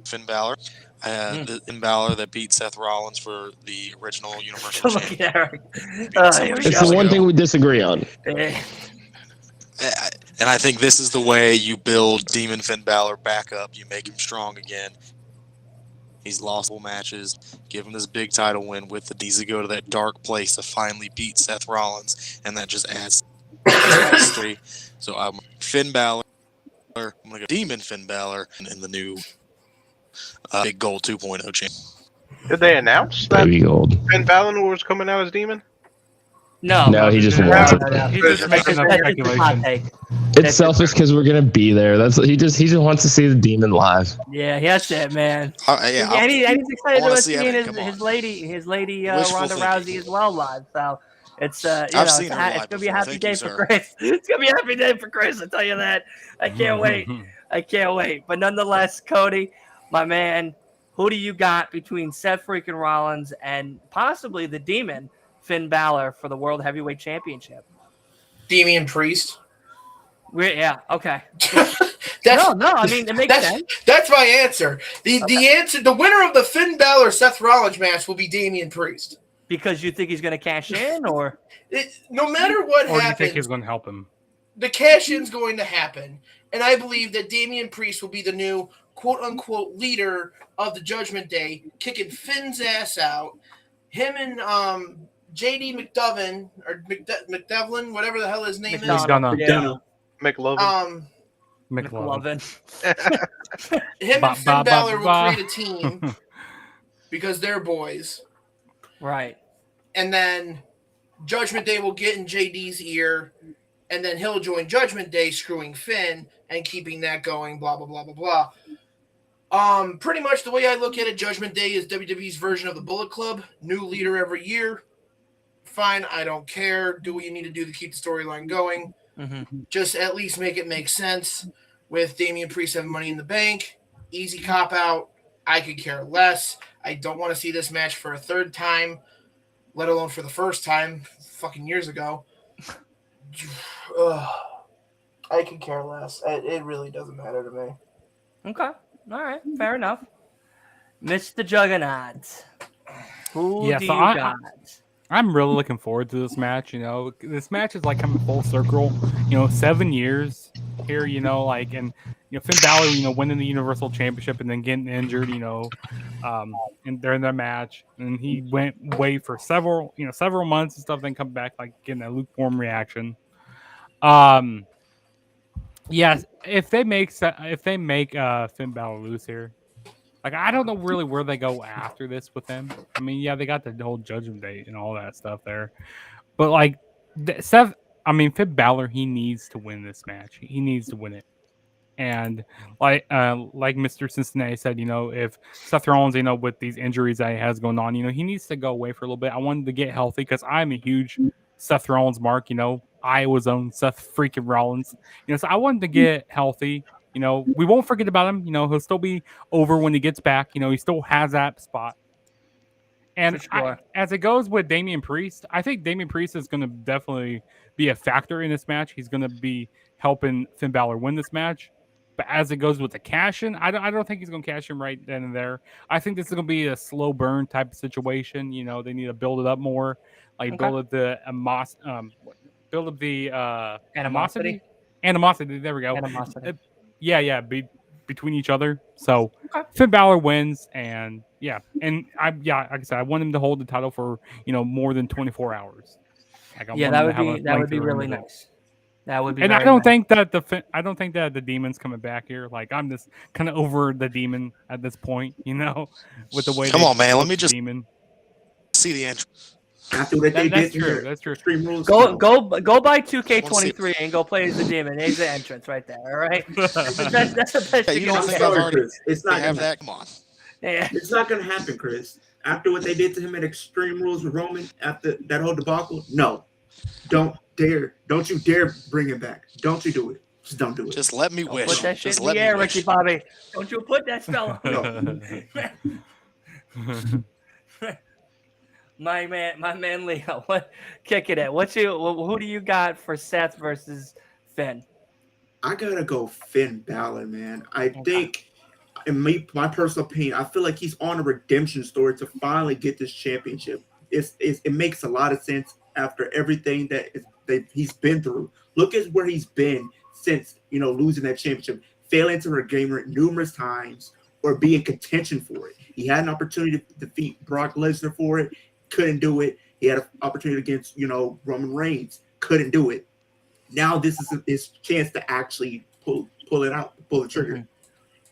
Finn Balor. The Finn Balor that beat Seth Rollins for the original Universal Championship. It's the one thing we disagree on. And I think this is the way you build Demon Finn Balor back up. You make him strong again. He's lost all matches. Give him this big title win with the needs to go to that dark place to finally beat Seth Rollins, and that just adds history. So I'm Finn Balor. I'm gonna go Demon Finn Balor in the new Big Gold 2.0 champ. Did they announce that Finn Balor was coming out as Demon? No, he just wants it. He's just making a speculation. It's selfish because we're gonna be there. He just wants to see the Demon live. Yeah, that's it, man. Yeah, and he's excited about see seeing it. his lady Wishful Ronda thinking. Rousey as well live. So it's I've seen her live it's gonna be a before. happy Thank day you, for sir. Chris. It's gonna be a happy day for Chris. I tell you that. I can't wait. I can't wait. But nonetheless, Cody, my man, who do you got between Seth freaking Rollins and possibly the Demon Finn Balor for the World Heavyweight Championship? Damian Priest. Yeah, okay. No, I mean, it makes sense. That's my answer. The answer, the winner of the Finn Balor Seth Rollins match will be Damian Priest. Because you think he's going to cash in, or no matter what or happens, do you think he's going to help him? The cash in's going to happen, and I believe that Damian Priest will be the new quote unquote leader of the Judgment Day, kicking Finn's ass out. Him and JD McDovin or McDevlin, whatever the hell his name is. McDonough. McLovin. McLovin. Him and Finn Balor will create a team because they're boys. Right. And then Judgment Day will get in JD's ear, and then he'll join Judgment Day, screwing Finn and keeping that going, blah, blah, blah, blah, blah. Pretty much the way I look at it, Judgment Day is WWE's version of the Bullet Club. New leader every year. Fine, I don't care. Do what you need to do to keep the storyline going. Mm-hmm. Just at least make it make sense. With Damian Priest having Money in the Bank, easy cop out. I could care less. I don't want to see this match for a third time, let alone for the first time fucking years ago. I could care less. It really doesn't matter to me. Okay. All right. Fair enough. Mr. Juggernaut. Who do you got? I'm really looking forward to this match. You know, this match is like coming full circle. 7 years here. And Finn Balor, winning the Universal Championship and then getting injured. And during that match, and he went away for several months and stuff. Then come back like getting that lukewarm reaction. Yes, if they make Finn Balor lose here. Like, I don't know really where they go after this with him. I mean, yeah, they got the whole Judgment Day and all that stuff there. But, like, Finn Balor, he needs to win this match. He needs to win it. And, like Mr. Cincinnati said, if Seth Rollins, with these injuries that he has going on, he needs to go away for a little bit. I wanted to get healthy because I'm a huge Seth Rollins mark, Iowa's own Seth freaking Rollins. So I wanted to get healthy. We won't forget about him. He'll still be over when he gets back. He still has that spot. And sure. As it goes with Damian Priest, I think Damian Priest is going to definitely be a factor in this match. He's going to be helping Finn Balor win this match. But as it goes with the cash-in, I don't think he's going to cash in right then and there. I think this is going to be a slow burn type of situation. They need to build it up more, like build up the animosity. There we go. Animosity. Yeah. between each other. So Okay. Finn Balor wins, and like I said, I want him to hold the title for more than 24 hours. Like I want that him to would have be a that would be lengthier really end of it. nice. That would be. And very I don't nice. think that I don't think that the Demon's coming back here. Like I'm just kind of over the Demon at this point, with the way. Come on, man. Let me the just Demon. see the entrance. After what they That's did to true. her, That's true. Extreme Rules. Go buy 2K23 and go play as the Demon. There's the entrance right there. All right, that's the best Hey, you you can don't do. think I've already Chris. It's not have gonna that? Come on. Yeah. It's not gonna happen, Chris. After what they did to him at Extreme Rules with Roman, after that whole debacle, no, don't you dare bring him back. Don't you do it. Just don't do it. Just let me Don't wish. put that shit Just in let the me air, wish. Ricky Bobby. Don't you put that spell on. My man Leo, kick it at? Who do you got for Seth versus Finn? I gotta go Finn Balor, man. I think, in my personal opinion, I feel like he's on a redemption story to finally get this championship. It makes a lot of sense after everything that he's been through. Look at where he's been since losing that championship, failing to regain it numerous times or be in contention for it. He had an opportunity to defeat Brock Lesnar for it, couldn't do it. He had an opportunity against Roman Reigns, couldn't do it. Now this is his chance to actually pull the trigger. Mm-hmm.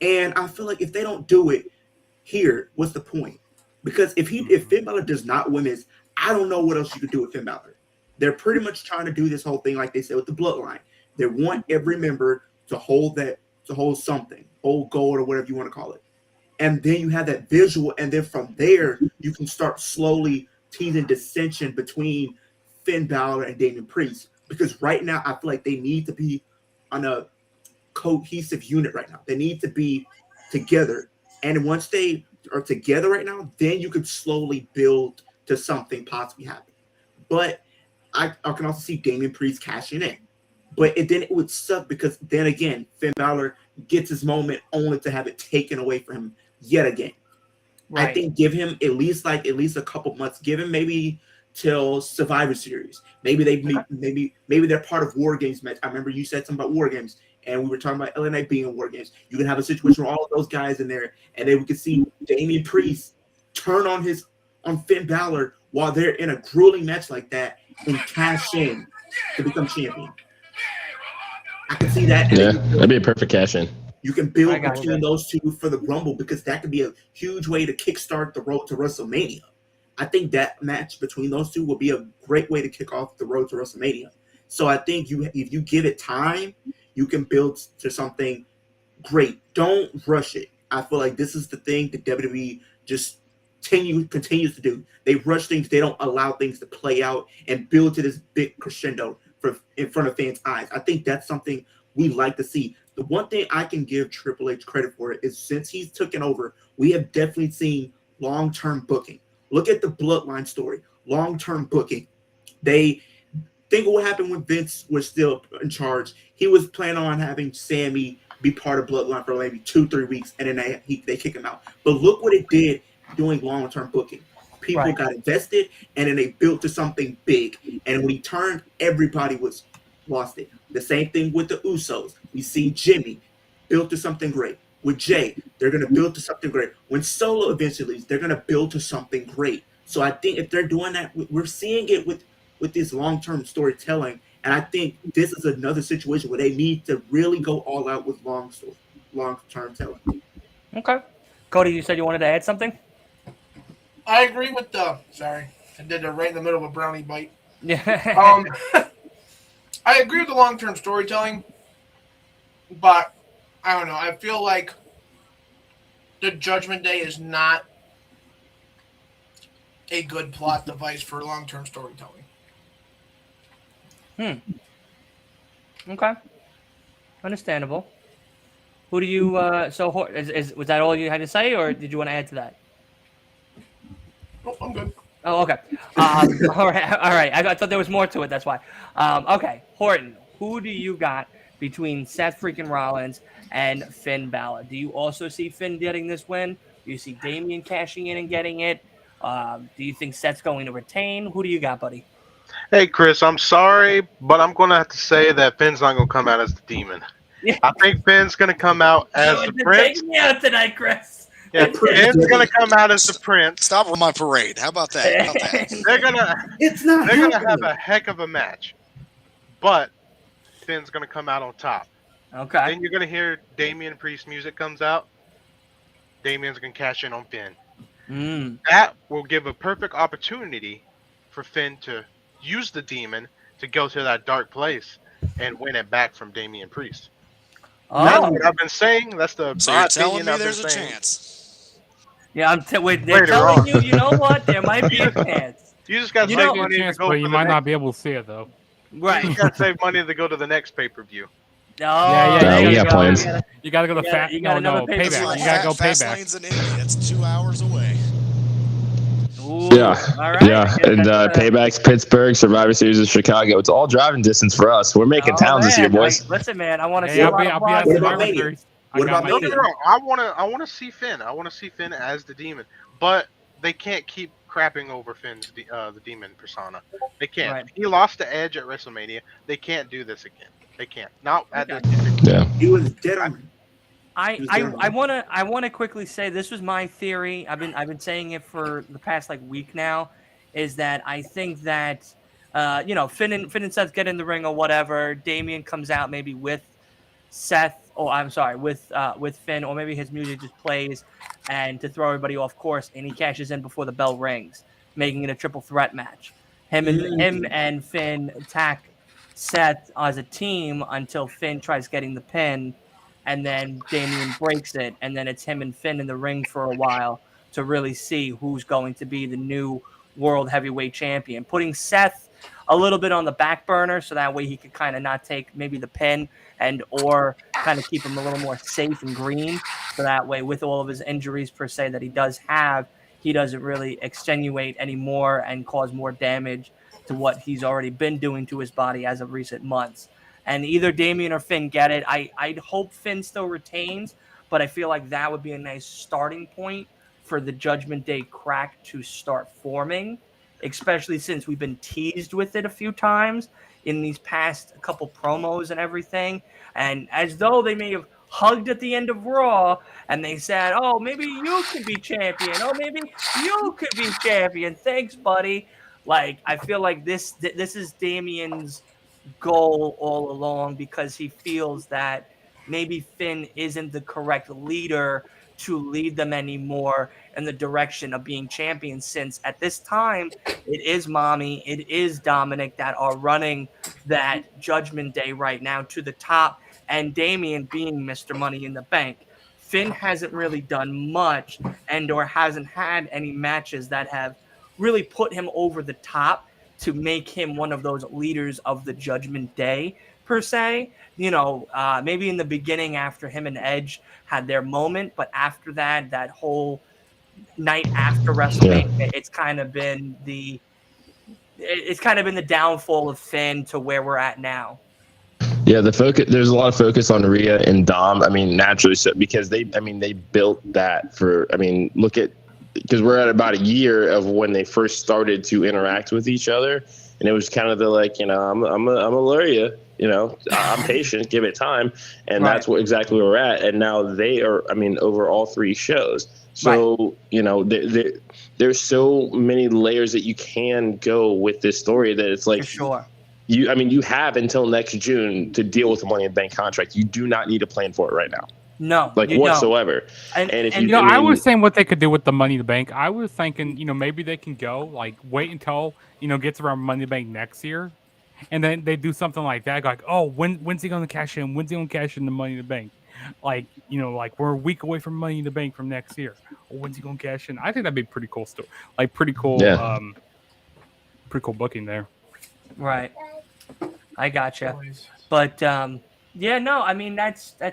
And I feel like if they don't do it here, what's the point? Because if Finn Balor does not win this, I don't know what else you could do with Finn Balor. They're pretty much trying to do this whole thing like they said with the bloodline. They want every member to hold something, hold gold or whatever you want to call it. And then you have that visual, and then from there you can start slowly teasing dissension between Finn Balor and Damian Priest. Because right now I feel like they need to be on a cohesive unit right now. They need to be together. And once they are together right now, then you can slowly build to something possibly happen. But I can also see Damian Priest cashing in. But then it would suck because then again, Finn Balor gets his moment only to have it taken away from him yet again. Right. I think give him at least a couple months. Give him maybe till Survivor Series. Maybe they're part of War Games match. I remember you said something about War Games, and we were talking about LA Knight being in War Games. You can have a situation where all of those guys in there, and then we can see Damian Priest turn on Finn Balor while they're in a grueling match like that and cash in to become champion. I can see that. Yeah, that'd be a perfect cash in. You can build between those two for the Rumble because that could be a huge way to kickstart the road to WrestleMania. I think that match between those two will be a great way to kick off the road to WrestleMania. So I think if you give it time, you can build to something great. Don't rush it. I feel like this is the thing that WWE just continues to do. They rush things. They don't allow things to play out and build to this big crescendo in front of fans' eyes. I think that's something we like to see. The one thing I can give Triple H credit for is since he's taken over, we have definitely seen long-term booking. Look at the Bloodline story. Long-term booking. They think of what happened when Vince was still in charge. He was planning on having Sammy be part of Bloodline for maybe 2-3 weeks, and then they kick him out. But look what it did doing long-term booking. People got invested, and then they built to something big. And when he turned, everybody lost it. The same thing with the Usos. We see Jimmy built to something great. With Jay, they're going to build to something great. When Solo eventually leaves, they're going to build to something great. So I think if they're doing that, we're seeing it with this long-term storytelling. And I think this is another situation where they need to really go all out with long-term telling. Okay. Cody, you said you wanted to add something? I agree with sorry, I did it right in the middle of a brownie bite. Yeah. I agree with the long-term storytelling, but I don't know. I feel like the Judgment Day is not a good plot device for long-term storytelling. Okay. Understandable. Who do you? Was that all you had to say, or did you want to add to that? Oh, I'm good. Oh, okay. All right. I thought there was more to it. That's why. Okay, Horton. Who do you got between Seth freaking Rollins and Finn Balor? Do you also see Finn getting this win? Do you see Damian cashing in and getting it? Do you think Seth's going to retain? Who do you got, buddy? Hey, Chris, I'm sorry, but I'm going to have to say that Finn's not going to come out as the Demon. I think Finn's gonna come out as the prince. Take me out tonight, Chris. Yeah, Finn's gonna come out as the prince. Stop on my parade. How about that? How about that? They're gonna have a heck of a match, but Finn's gonna come out on top. Okay. Then you're gonna hear Damian Priest music comes out. Damian's gonna cash in on Finn. That will give a perfect opportunity for Finn to use the demon to go to that dark place and win it back from Damian Priest. That's what I've been saying. That's the So you're telling me there's a chance? Yeah, they're telling you. You know what? There might be a chance. You just got to save money to go. But you might not be able to see it though. Right. You got to save money to go to the next pay-per-view. Yeah, we got plans. You got to go to Payback. You got to go Payback. Lane's in Indy. That's 2 hours away. Ooh, Yeah, all right. yeah, and Payback's Pittsburgh, Survivor Series is Chicago. It's all driving distance for us. We're making towns this year, boys. Listen, man, I want to see. I'll be at Survivor Mania? Series. What about Don't Mania? get me wrong. I want to see Finn. I want to see Finn as the demon, but they can't keep crapping over Finn's the demon persona. They can't. Right. He lost the edge at WrestleMania. They can't do this again. They can't. Not at this. Yeah. He was dead on. I want to quickly say this was my theory. I've been saying it for the past week now. Is that I think that Finn and Seth get in the ring or whatever. Damian comes out maybe with Seth. Oh, I'm sorry, with Finn, or maybe his music just plays, and to throw everybody off course, and he cashes in before the bell rings, making it a triple threat match. Him and Finn attack Seth as a team until Finn tries getting the pin, and then Damian breaks it, and then it's him and Finn in the ring for a while to really see who's going to be the new World Heavyweight Champion. Putting Seth a little bit on the back burner so that way he could kind of not take maybe the pin and or kind of keep him a little more safe and green. So that way, with all of his injuries per se that he does have, he doesn't really extenuate anymore and cause more damage to what he's already been doing to his body as of recent months. And either Damian or Finn get it. I'd hope Finn still retains, but I feel like that would be a nice starting point for the Judgment Day crack to start forming, especially since we've been teased with it a few times in these past couple promos and everything. And as though they may have hugged at the end of Raw and they said, oh, maybe you could be champion. Oh, maybe you could be champion. Thanks, buddy. I feel like this is Damian's goal all along, because he feels that maybe Finn isn't the correct leader to lead them anymore in the direction of being champion, since at this time it is Mommy, it is Dominic that are running that Judgment Day right now to the top, and Damian being Mr. Money in the Bank. Finn hasn't really done much and or hasn't had any matches that have really put him over the top to make him one of those leaders of the Judgment Day per se. Maybe in the beginning after him and Edge had their moment, but after that whole night after WrestleMania, it's kind of been the downfall of Finn to where we're at now. Yeah, there's a lot of focus on Rhea and Dom. I mean, naturally, so because they built that for. Look at, because we're at about a year of when they first started to interact with each other, and it was kind of the I'm gonna lure you. I'm patient, give it time, and Right. that's exactly where we're at. And now they are. Over all three shows. So there's so many layers that you can go with this story that it's For sure. You have until next June to deal with the Money in the Bank contract. You do not need to plan for it right now. No, whatsoever. And if I was saying what they could do with the Money in the Bank. I was thinking, maybe they can go wait until gets around Money in the Bank next year, and then they do something like that. Oh, when's he going to cash in? When's he going to cash in the Money in the Bank? We're a week away from Money in the Bank from next year. Or when's he going to cash in? I think that'd be pretty cool. Still, pretty cool. Yeah. Pretty cool booking there. Right. I gotcha. But that's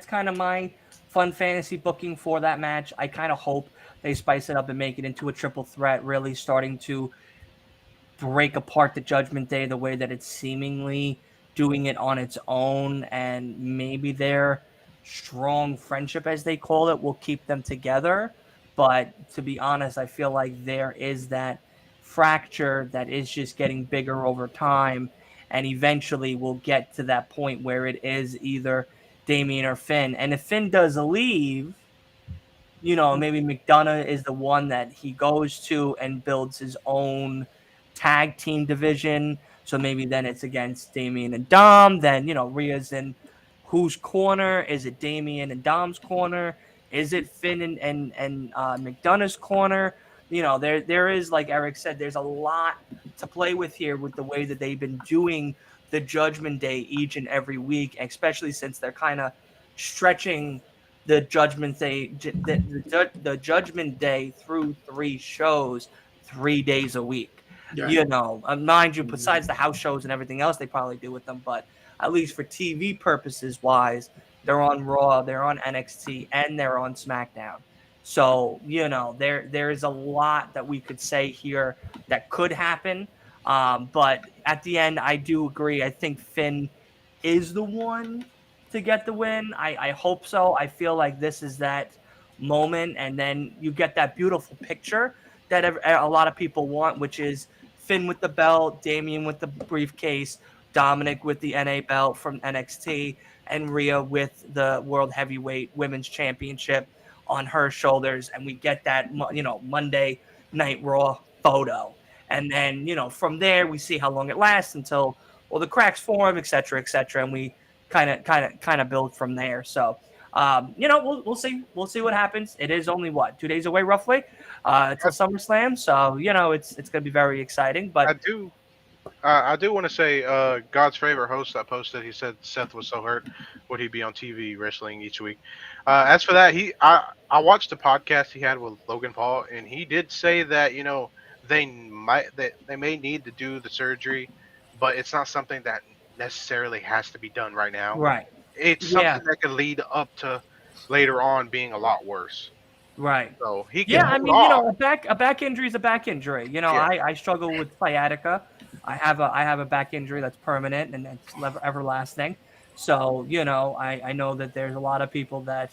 kind of my fun fantasy booking for that match. I kind of hope they spice it up and make it into a triple threat, really starting to break apart the Judgment Day the way that it's seemingly doing it on its own, and maybe their strong friendship, as they call it, will keep them together. But to be honest, I feel like there is that fracture that is just getting bigger over time, and eventually we'll get to that point where it is either Damian or Finn. And if Finn does leave, maybe McDonough is the one that he goes to and builds his own tag team division. So maybe then it's against Damian and Dom. Then, Rhea's in whose corner? Is it Damian and Dom's corner? Is it Finn and McDonough's corner? There is, like Eric said, there's a lot to play with here with the way that they've been doing the Judgment Day each and every week, especially since they're kind of stretching the Judgment Day, the Judgment Day through 3 shows, 3 days a week. Yeah. Mind you, besides the house shows and everything else they probably do with them, but at least for TV purposes wise, they're on Raw, they're on NXT, and they're on SmackDown. So, there is a lot that we could say here that could happen. But at the end, I do agree. I think Finn is the one to get the win. I hope so. I feel like this is that moment, and then you get that beautiful picture that a lot of people want, which is Finn with the belt, Damian with the briefcase, Dominic with the NA belt from NXT, and Rhea with the World Heavyweight Women's Championship on her shoulders, and we get that Monday Night Raw photo. And then, from there we see how long it lasts until the cracks form, et cetera, and we kind of build from there. So, we'll see what happens. It is only 2 days away roughly till SummerSlam. So, it's going to be very exciting. But I do want to say God's favorite host that posted, he said Seth was so hurt would he be on TV wrestling each week. As for that, I watched the podcast he had with Logan Paul, and he did say that they may need to do the surgery, but it's not something that necessarily has to be done right now. Right. It's something that could lead up to later on being a lot worse. Right. So he can a back injury is a back injury. I struggle with sciatica. I have a back injury that's permanent and it's everlasting. So, I know that there's a lot of people that,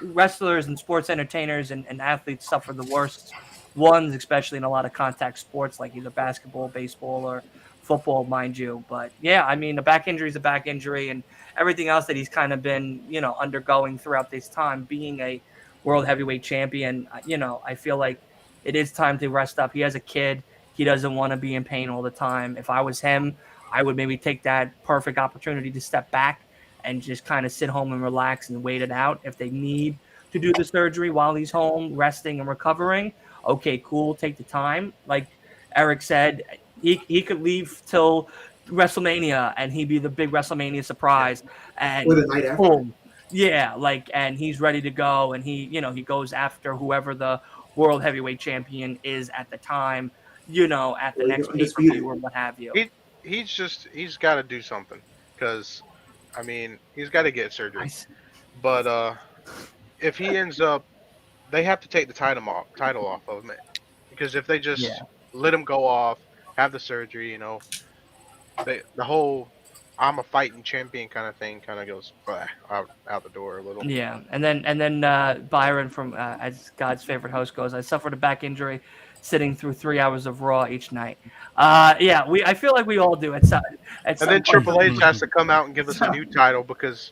wrestlers and sports entertainers and athletes suffer the worst ones, especially in a lot of contact sports like either basketball, baseball, or football, mind you. But yeah, a back injury is a back injury, and everything else that he's kind of been, undergoing throughout this time, being a world heavyweight champion, I feel like it is time to rest up. He has a kid. He doesn't want to be in pain all the time. If I was him, I would maybe take that perfect opportunity to step back and just kind of sit home and relax and wait it out. If they need to do the surgery while he's home, resting and recovering, okay, cool, take the time. Like Eric said, he could leave till WrestleMania and he'd be the big WrestleMania surprise. And or the night after. Boom. Yeah, and he's ready to go, and he goes after whoever the world heavyweight champion is at the time, at the next pay-per-view or what have you. He's got to do something, because he's got to get surgery. But if he ends up, they have to take the title off of him, because if they just let him go off, have the surgery, the whole I'm a fighting champion kind of thing kind of goes out the door a little. Yeah, and then Byron from as God's favorite host goes, I suffered a back injury sitting through 3 hours of Raw each night. I feel like we all do at some and then Triple H has to come out and give us a new title because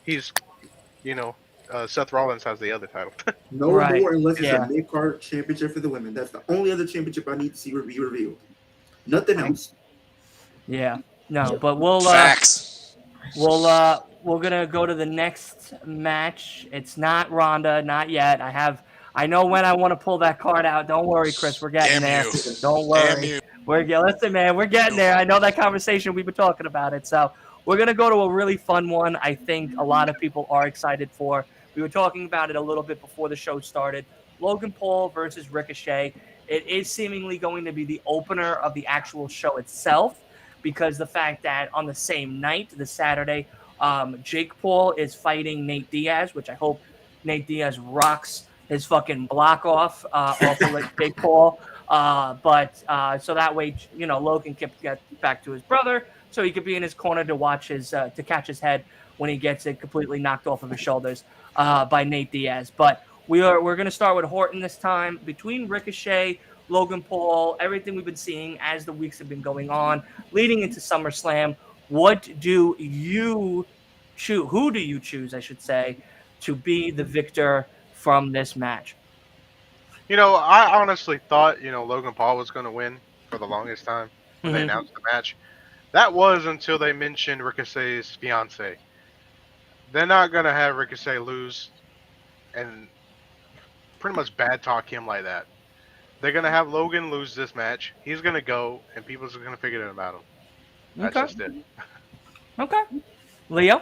he's Seth Rollins has the other title. No more unless it's a mid-card championship for the women. That's the only other championship I need to see revealed. Nothing else. Yeah. No, but we'll Facts. we're gonna go to the next match. It's not Ronda, not yet. I know when I want to pull that card out. Don't worry, Chris. We're getting there. Don't worry. Listen, man, we're getting there. I know that conversation we've been talking about it. So we're gonna go to a really fun one. I think a lot of people are excited for. We were talking about it a little bit before the show started. Logan Paul versus Ricochet. It is seemingly going to be the opener of the actual show itself, because the fact that on the same night, the Saturday, Jake Paul is fighting Nate Diaz, which I hope Nate Diaz rocks his fucking block off of Jake Paul. So that way, Logan can get back to his brother, so he could be in his corner to watch to catch his head when he gets it completely knocked off of his shoulders by Nate Diaz. But we're going to start with Horton this time. Between Ricochet, Logan Paul, everything we've been seeing as the weeks have been going on, leading into SummerSlam, what do you choose? Who do you choose, I should say, to be the victor from this match? I honestly thought, Logan Paul was going to win for the longest time when they Mhm. announced the match. That was until they mentioned Ricochet's fiance. They're not going to have Ricochet lose and pretty much bad talk him like that. They're going to have Logan lose this match. He's going to go, and people's going to figure it about him. That's Okay. just it. Okay. Leo?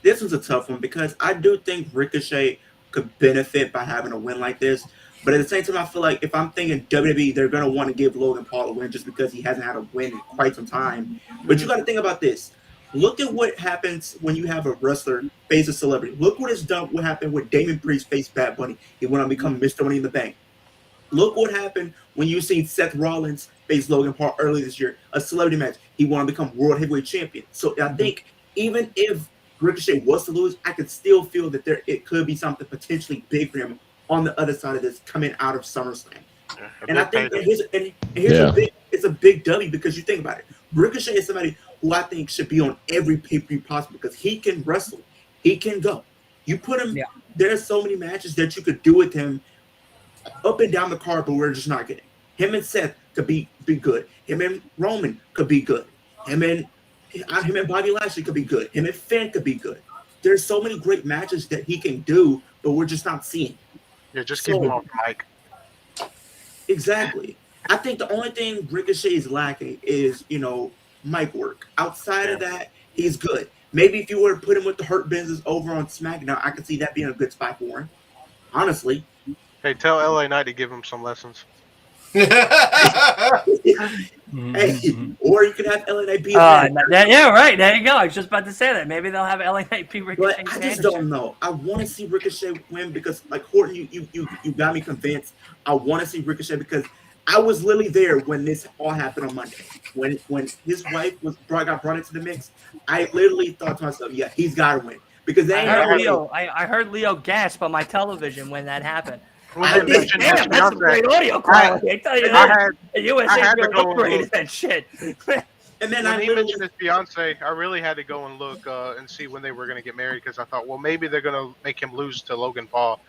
This was a tough one because I do think Ricochet could benefit by having a win like this. But at the same time, I feel like if I'm thinking WWE, they're going to want to give Logan Paul a win just because he hasn't had a win in quite some time. But you got to think about this. Look at what happens when you have a wrestler face a celebrity. Look what what happened with Damon Priest face Bad Bunny. He went on to become Mr. Money in the Bank. Look what happened when you seen Seth Rollins face Logan Paul earlier this year, a celebrity match. He wanted to become World Heavyweight Champion. So I think even if Ricochet was to lose, I could still feel that it could be something potentially big for him on the other side of this coming out of SummerSlam. And I think it's a big W because you think about it. Ricochet is somebody who I think should be on every pay-per-view possible because he can wrestle. He can go. You put him, there's so many matches that you could do with him up and down the card, but we're just not getting. Him and Seth could be good. Him and Roman could be good. Him and Bobby Lashley could be good. Him and Finn could be good. There's so many great matches that he can do, but we're just not seeing. Yeah, just keep him off the mic. Exactly. I think the only thing Ricochet is lacking is, mic work. Outside of that, he's good. Maybe if you were to put him with the Hurt Business over on SmackDown, I could see that being a good spot for him. Honestly. Hey, tell LA Knight to give him some lessons. Hey, or you could have LA Knight be. Yeah, right. There you go. I was just about to say that. Maybe they'll have LA Knight be Ricochet. But I just don't know. I want to see Ricochet win because, like Horton, you got me convinced. I want to see Ricochet because I was literally there when this all happened on Monday. When his wife got brought into the mix, I literally thought to myself, yeah, he's got to win because they I heard Leo gasp on my television when that happened. That's some great audio quality. I tell you that. USA had to go upgraded that shit. And then when he mentioned his fiance, I really had to go and look and see when they were going to get married because I thought, well, maybe they're going to make him lose to Logan Paul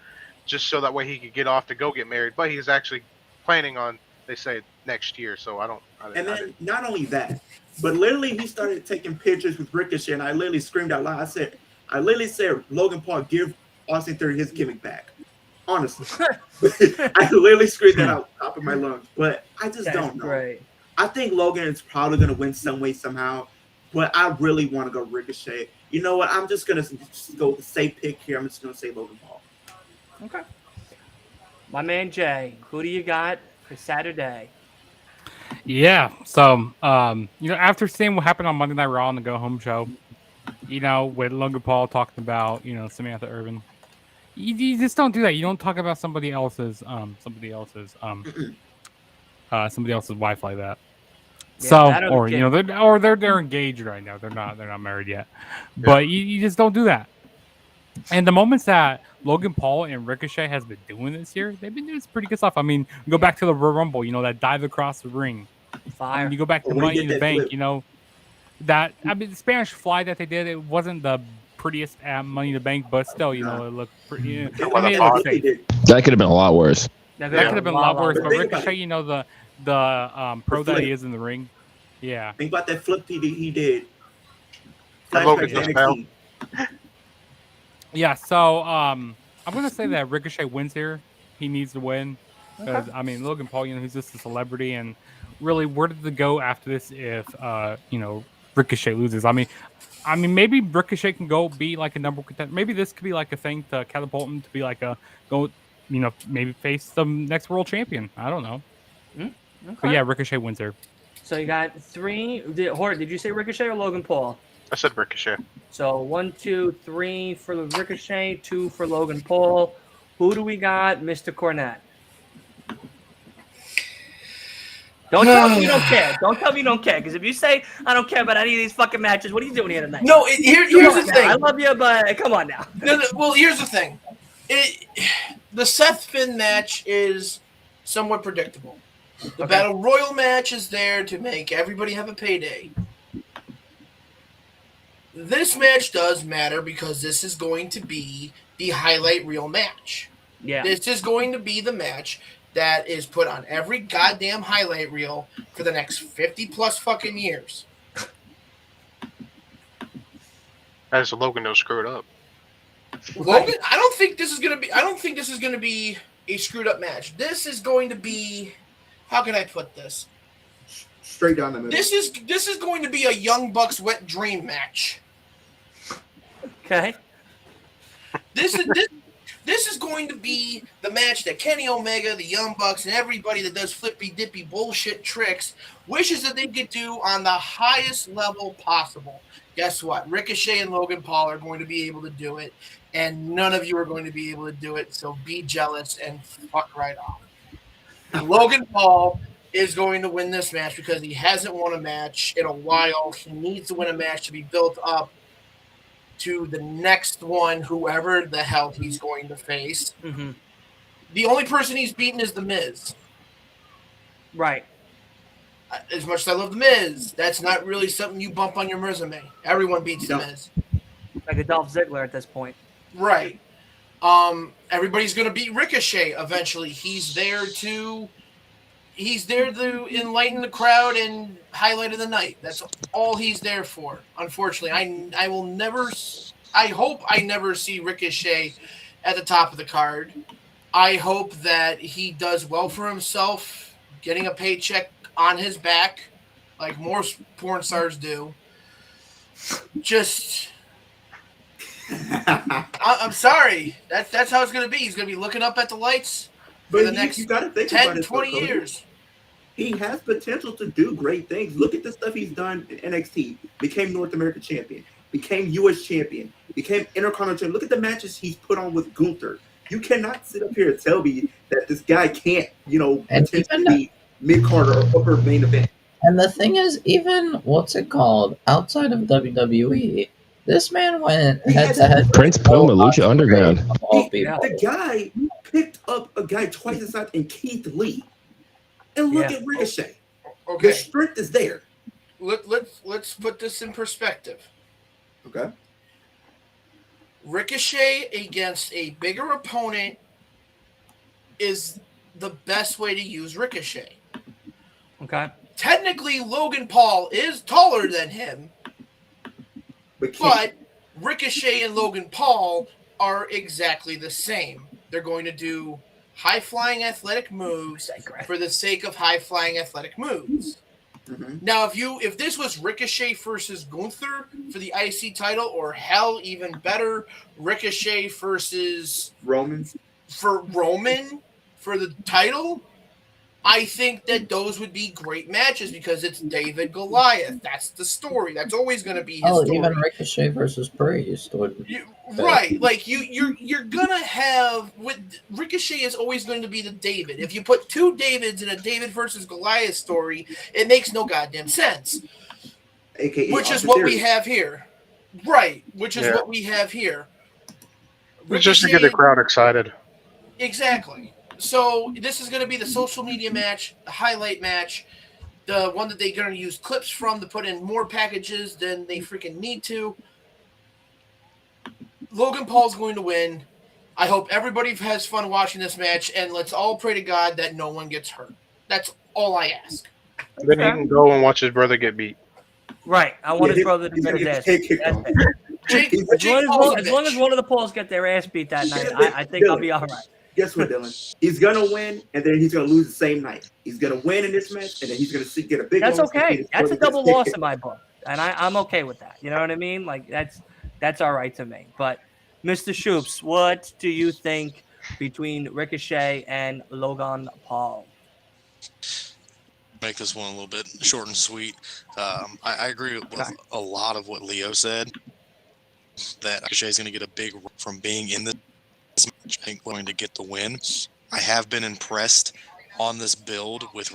just so that way he could get off to go get married. But he's actually planning on, they say, next year. So not only that, but literally he started taking pictures with Ricochet, and I literally screamed out loud. I literally said, Logan Paul, give Austin Theory his gimmick back. Honestly, I literally screamed that out top of my lungs, but I just don't know. Great. I think Logan is probably going to win some way, somehow, but I really want to go Ricochet. You know what? I'm just going to go with the safe pick here. I'm just going to say Logan Paul. Okay. My man Jay, who do you got for Saturday? Yeah. So, after seeing what happened on Monday Night Raw on the Go Home show, with Logan Paul talking about, Samantha Irvin. You just don't do that. You don't talk about somebody else's wife like that. Yeah, they're engaged right now. They're not married yet. Yeah. But you just don't do that. And the moments that Logan Paul and Ricochet has been doing this year, they've been doing some pretty good stuff. I mean, go back to the Rumble, that dive across the ring. Fire. You go back to Money in the Bank, the Spanish Fly that they did, it wasn't the prettiest at Money in the Bank, but still, it looked pretty. It looked safe. That could have been a lot worse. That could have been a lot worse. But Ricochet, the pro that he is in the ring. Yeah. Think about that flip he did. Yeah. So I'm gonna say that Ricochet wins here. He needs to win because Logan Paul, he's just a celebrity, and really, where did they go after this if Ricochet loses? I mean, maybe Ricochet can go be like a number contender. Maybe this could be like a thing to catapult him to be like maybe face the next world champion. I don't know. Okay. But yeah, Ricochet wins there. So you got three. Hort, did you say Ricochet or Logan Paul? I said Ricochet. So 1, 2, 3 for the Ricochet, 2 for Logan Paul. Who do we got, Mr. Cornette? Don't tell me you don't care. Don't tell me you don't care. Because if you say I don't care about any of these fucking matches, what are you doing here tonight? No, here's the thing. I love you, but come on now. Well, here's the thing. The Seth Finn match is somewhat predictable. The Battle Royal match is there to make everybody have a payday. This match does matter because this is going to be the highlight reel match. Yeah. This is going to be the match that is put on every goddamn highlight reel for the next 50 plus fucking years. As Logan no screwed up. Logan, I don't think this is gonna be a screwed up match. This is going to be, how can I put this? Straight down the middle. This is going to be a Young Bucks wet dream match. Okay. This is going to be the match that Kenny Omega, the Young Bucks, and everybody that does flippy dippy bullshit tricks wishes that they could do on the highest level possible. Guess what? Ricochet and Logan Paul are going to be able to do it, and none of you are going to be able to do it, so be jealous and fuck right off. Logan Paul is going to win this match because he hasn't won a match in a while. He needs to win a match to be built up to the next one, whoever the hell he's going to face. Mm-hmm. The only person he's beaten is The Miz. Right. As much as I love The Miz, that's not really something you bump on your resume. Everyone beats The Miz. Like a Dolph Ziggler at this point. Right. Everybody's going to beat Ricochet eventually. He's there to enlighten the crowd and highlight of the night. That's all he's there for. Unfortunately, I hope I never see Ricochet at the top of the card. I hope that he does well for himself, getting a paycheck on his back, like more porn stars do. Just, I'm sorry. That's how it's going to be. He's going to be looking up at the lights for the next 10, 20 years. He has potential to do great things. Look at the stuff he's done in NXT. Became North American champion. Became U.S. champion. Became Intercontinental champion. Look at the matches he's put on with Gunther. You cannot sit up here and tell me that this guy can't, potentially be mid-card or upper main event. And the thing is, even, outside of WWE, this man went head-to-head. Prince Puma, Lucha Underground. The guy picked up a guy twice as size in Keith Lee. And look at Ricochet. Okay. The strength is there. Let's put this in perspective. Okay. Ricochet against a bigger opponent is the best way to use Ricochet. Okay. Technically, Logan Paul is taller than him, but Ricochet and Logan Paul are exactly the same. They're going to do high-flying athletic moves for the sake of high-flying athletic moves. Mm-hmm. Now, if this was Ricochet versus Gunther for the IC title, or hell, even better, Ricochet versus Roman for the title, I think that those would be great matches because it's David Goliath. That's the story. That's always going to be his story. Even Ricochet versus Priest would right. Like you're gonna have Ricochet is always going to be the David. If you put two Davids in a David versus Goliath story, it makes no goddamn sense. AKA which is what we have here. Right. Which is what we have here. It's just to get the crowd excited. Exactly. So this is going to be the social media match, the highlight match, the one that they're going to use clips from to put in more packages than they freaking need to. Logan Paul's going to win. I hope everybody has fun watching this match, and let's all pray to God that no one gets hurt. That's all I ask. Then he can go and watch his brother get beat. Right. I want his brother to get his ass beat. As long as one of the Pauls get their ass beat that night, I think I'll be all right. Guess what, Dylan? He's gonna win, and then he's gonna lose the same night. He's gonna win in this match, and then he's gonna get a big. That's okay. That's a double loss in my book, and I'm okay with that. You know what I mean? Like that's all right to me. But Mr. Shoops, what do you think between Ricochet and Logan Paul? Make this one a little bit short and sweet. I agree with a lot of what Leo said. That Ricochet is going to get a big from being in this match. I think going to get the win. I have been impressed on this build with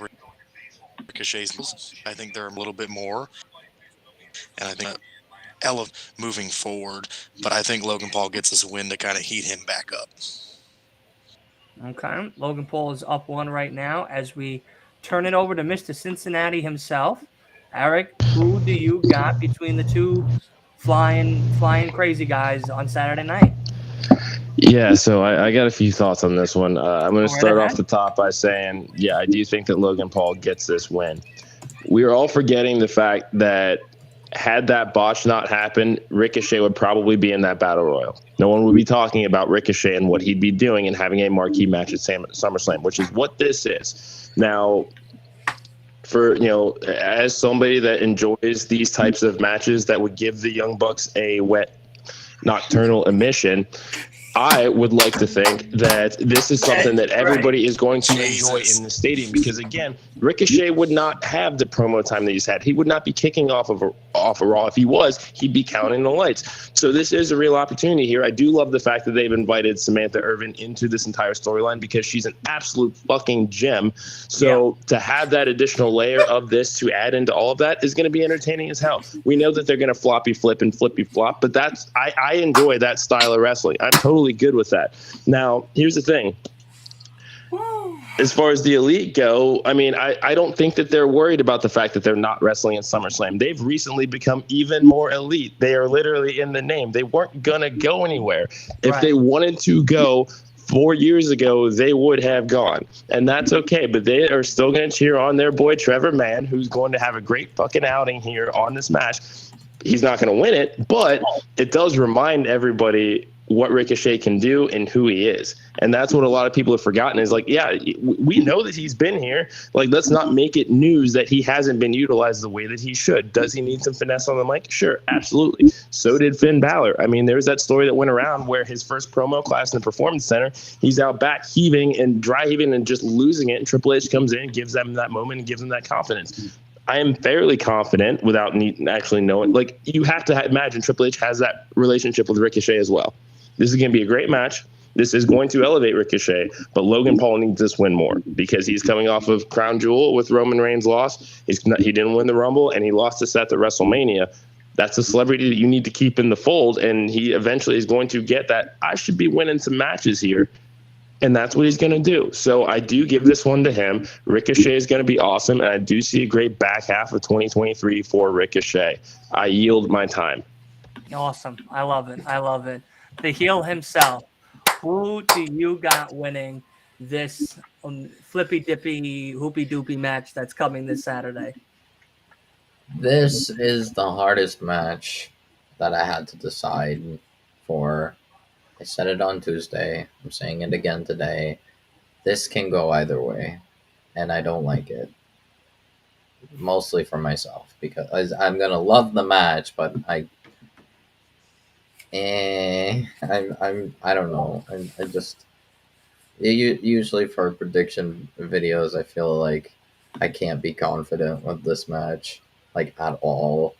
Ricochet's. I think they're a little bit more, and I think moving forward. But I think Logan Paul gets this win to kind of heat him back up. Okay, Logan Paul is up 1 right now as we turn it over to Mr. Cincinnati himself. Eric, who do you got between the two flying crazy guys on Saturday night. Yeah, so I got a few thoughts on this one. I'm going to Go right start ahead. off the top by saying, yeah, I do think that Logan Paul gets this win. We are all forgetting the fact that had that botch not happened, Ricochet would probably be in that battle royal. No one would be talking about Ricochet and what he'd be doing and having a marquee match at SummerSlam, which is what this is. Now, for, as somebody that enjoys these types of matches that would give the Young Bucks a wet nocturnal emission, I would like to think that this is something that everybody is going to enjoy in the stadium because, again, Ricochet would not have the promo time that he's had. He would not be kicking off a Raw. If he was, he'd be counting the lights. So this is a real opportunity here. I do love the fact that they've invited Samantha Irvin into this entire storyline because she's an absolute fucking gem. So to have that additional layer of this to add into all of that is going to be entertaining as hell. We know that they're going to floppy flip and flippy flop, but I enjoy that style of wrestling. I'm totally good with that. Now, here's the thing. As far as the Elite go, I mean, I don't think that they're worried about the fact that they're not wrestling at SummerSlam. They've recently become even more elite. They are literally in the name. They weren't going to go anywhere. If they wanted to go 4 years ago, they would have gone. And that's okay. But they are still going to cheer on their boy, Trevor Mann, who's going to have a great fucking outing here on this match. He's not going to win it, but it does remind everybody what Ricochet can do and who he is. And that's what a lot of people have forgotten is like, yeah, we know that he's been here. Like, let's not make it news that he hasn't been utilized the way that he should. Does he need some finesse on the mic? Sure, absolutely. So did Finn Balor. I mean, there's that story that went around where his first promo class in the Performance Center, he's out back heaving and dry heaving and just losing it. And Triple H comes in, gives them that moment and gives them that confidence. I am fairly confident without actually knowing. Like, you have to imagine Triple H has that relationship with Ricochet as well. This is going to be a great match. This is going to elevate Ricochet, but Logan Paul needs this win more because he's coming off of Crown Jewel with Roman Reigns' loss. He didn't win the Rumble, and he lost to Seth at WrestleMania. That's a celebrity that you need to keep in the fold, and he eventually is going to get that. I should be winning some matches here, and that's what he's going to do. So I do give this one to him. Ricochet is going to be awesome, and I do see a great back half of 2023 for Ricochet. I yield my time. Awesome. I love it. I love it. The heel himself. Who do you got winning this flippy dippy hoopy doopy match that's coming this Saturday? This is the hardest match that I had to decide for. I said it on Tuesday. I'm saying it again today. This can go either way, and I don't like it. Mostly for myself because I'm gonna love the match, but I don't know. I just usually for prediction videos, I feel like I can't be confident with this match like at all.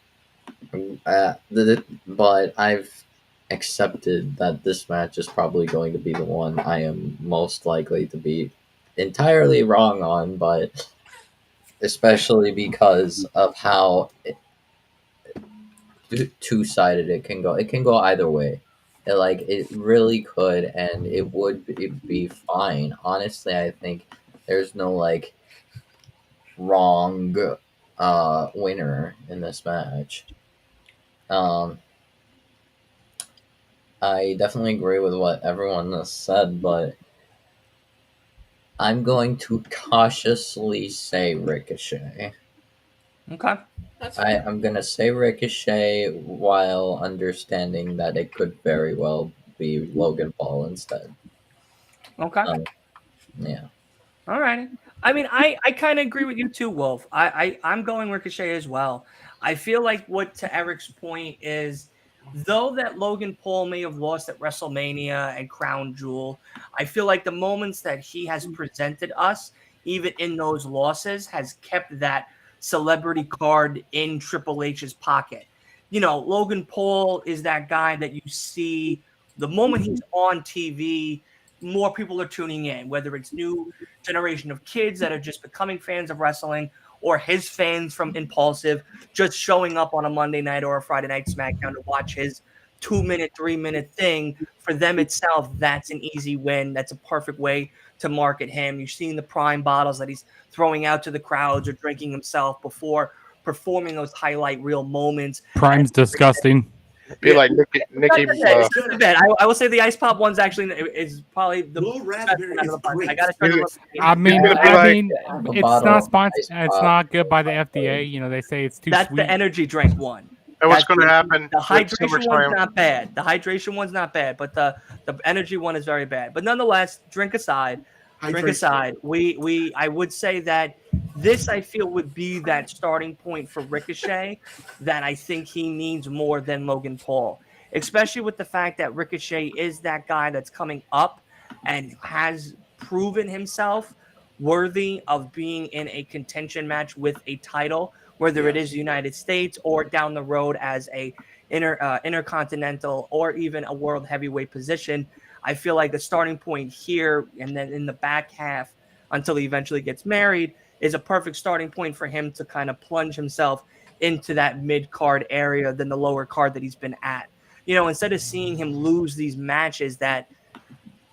But I've accepted that this match is probably going to be the one I am most likely to be entirely wrong on, but especially because of how two-sided it can go. It can go either way. It really could, and it would be fine. Honestly, I think there's no wrong winner in this match. I definitely agree with what everyone has said, but I'm going to cautiously say Ricochet. Okay. I'm going to say Ricochet while understanding that it could very well be Logan Paul instead. Okay. Yeah. All right. I mean, I kind of agree with you too, Wolf. I'm going Ricochet as well. I feel like what to Eric's point is, though that Logan Paul may have lost at WrestleMania and Crown Jewel, I feel like the moments that he has presented us, even in those losses, has kept that celebrity card in Triple H's pocket. You know, Logan Paul is that guy that you see the moment he's on TV, more people are tuning in, whether it's new generation of kids that are just becoming fans of wrestling or his fans from Impulsive just showing up on a Monday night or a Friday night SmackDown to watch his 2-minute, 3-minute thing. For them itself, that's an easy win. That's a perfect way to market him. You're seeing the prime bottles that he's throwing out to the crowds or drinking himself before performing those highlight reel moments. Prime's disgusting. Be like Nikki. It's just a bit. I will say the ice pop one's actually is probably the Blue raspberry is great. I gotta try to look. I mean, A it's bottle not of sponsored. ice It's pop. not good by the FDA. You know, they say it's too That's sweet. the energy drink one. And what's That's going to happen? The with hydration one's SummerSlam? not bad. The hydration one's not bad, but the energy one is very bad. But nonetheless, drink aside, I would say that this I feel would be that starting point for Ricochet that I think he needs more than Logan Paul, especially with the fact that Ricochet is that guy that's coming up and has proven himself worthy of being in a contention match with a title, whether it is United States or down the road as a intercontinental or even a world heavyweight position. I feel like the starting point here and then in the back half until he eventually gets married is a perfect starting point for him to kind of plunge himself into that mid-card area than the lower card that he's been at. You know, instead of seeing him lose these matches that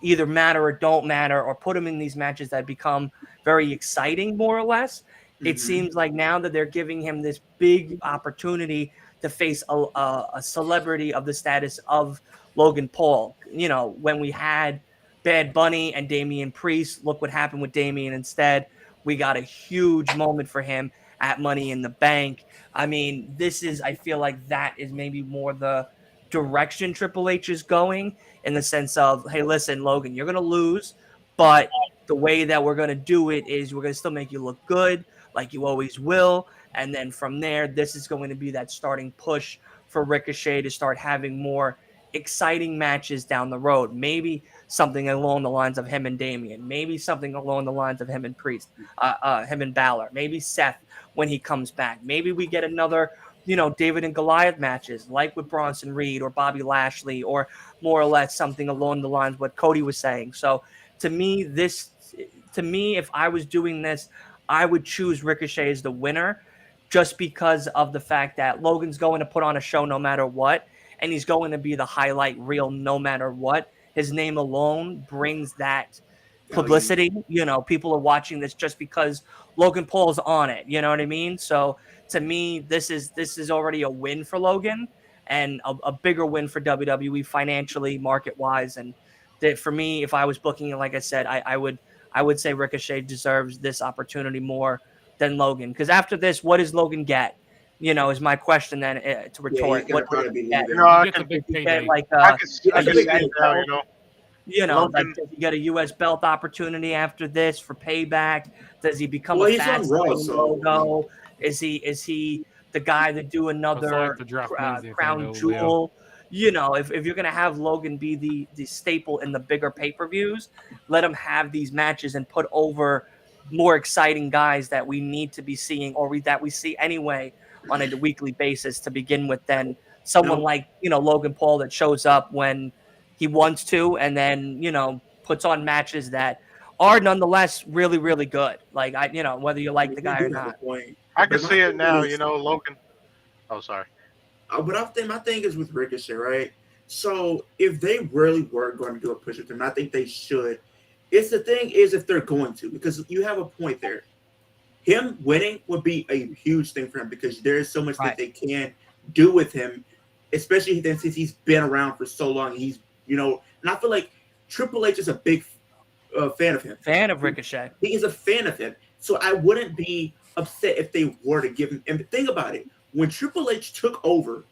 either matter or don't matter, or put him in these matches that become very exciting, more or less, it seems like now that they're giving him this big opportunity to face a celebrity of the status of Logan Paul. You know, when we had Bad Bunny and Damian Priest, look what happened with Damian instead. We got a huge moment for him at Money in the Bank. I mean, I feel like that is maybe more the direction Triple H is going, in the sense of, hey, listen, Logan, you're going to lose, but the way that we're going to do it is we're going to still make you look good like you always will. And then from there, this is going to be that starting push for Ricochet to start having more exciting matches down the road. Maybe something along the lines of him and Damian. Maybe something along the lines of him and Priest, him and Balor. Maybe Seth when he comes back. Maybe we get another, David and Goliath matches like with Bronson Reed or Bobby Lashley, or more or less something along the lines of what Cody was saying. So to me, if I was doing this, I would choose Ricochet as the winner, just because of the fact that Logan's going to put on a show no matter what, and he's going to be the highlight reel no matter what. His name alone brings that publicity. People are watching this just because Logan Paul's on it. You know what I mean? So to me, this is already a win for Logan, and a bigger win for WWE financially, market-wise. And for me, if I was booking it, like I said, I would say Ricochet deserves this opportunity more than Logan. Because after this, what does Logan get? Is my question then to retort. Yeah, What does he get? I Gets a big Does he payday. get like can see a it now, like, Logan- does he get a U.S. belt opportunity after this for payback? Does he become Well, a he's on fast Raw, logo? Is he the guy to do another the draft Wednesday if I crown know, jewel? If you're gonna have Logan be the staple in the bigger pay-per-views, let him have these matches and put over more exciting guys that we need to be seeing, or that we see anyway on a weekly basis to begin with, than someone like Logan Paul that shows up when he wants to, and then puts on matches that are nonetheless really, really good. Like whether you like the guy or not. I can see it now, Logan. Oh, sorry. But my thing is with Ricochet, right? So if they really were going to do a push with him, I think they should. The thing is if they're going to, because you have a point there. Him winning would be a huge thing for him, because there is so much that they can do with him, especially then since he's been around for so long. He's, and I feel like Triple H is a big fan of him. Fan of Ricochet. He is a fan of him. So I wouldn't be upset if they were to give him. And think about it. When Triple H took over,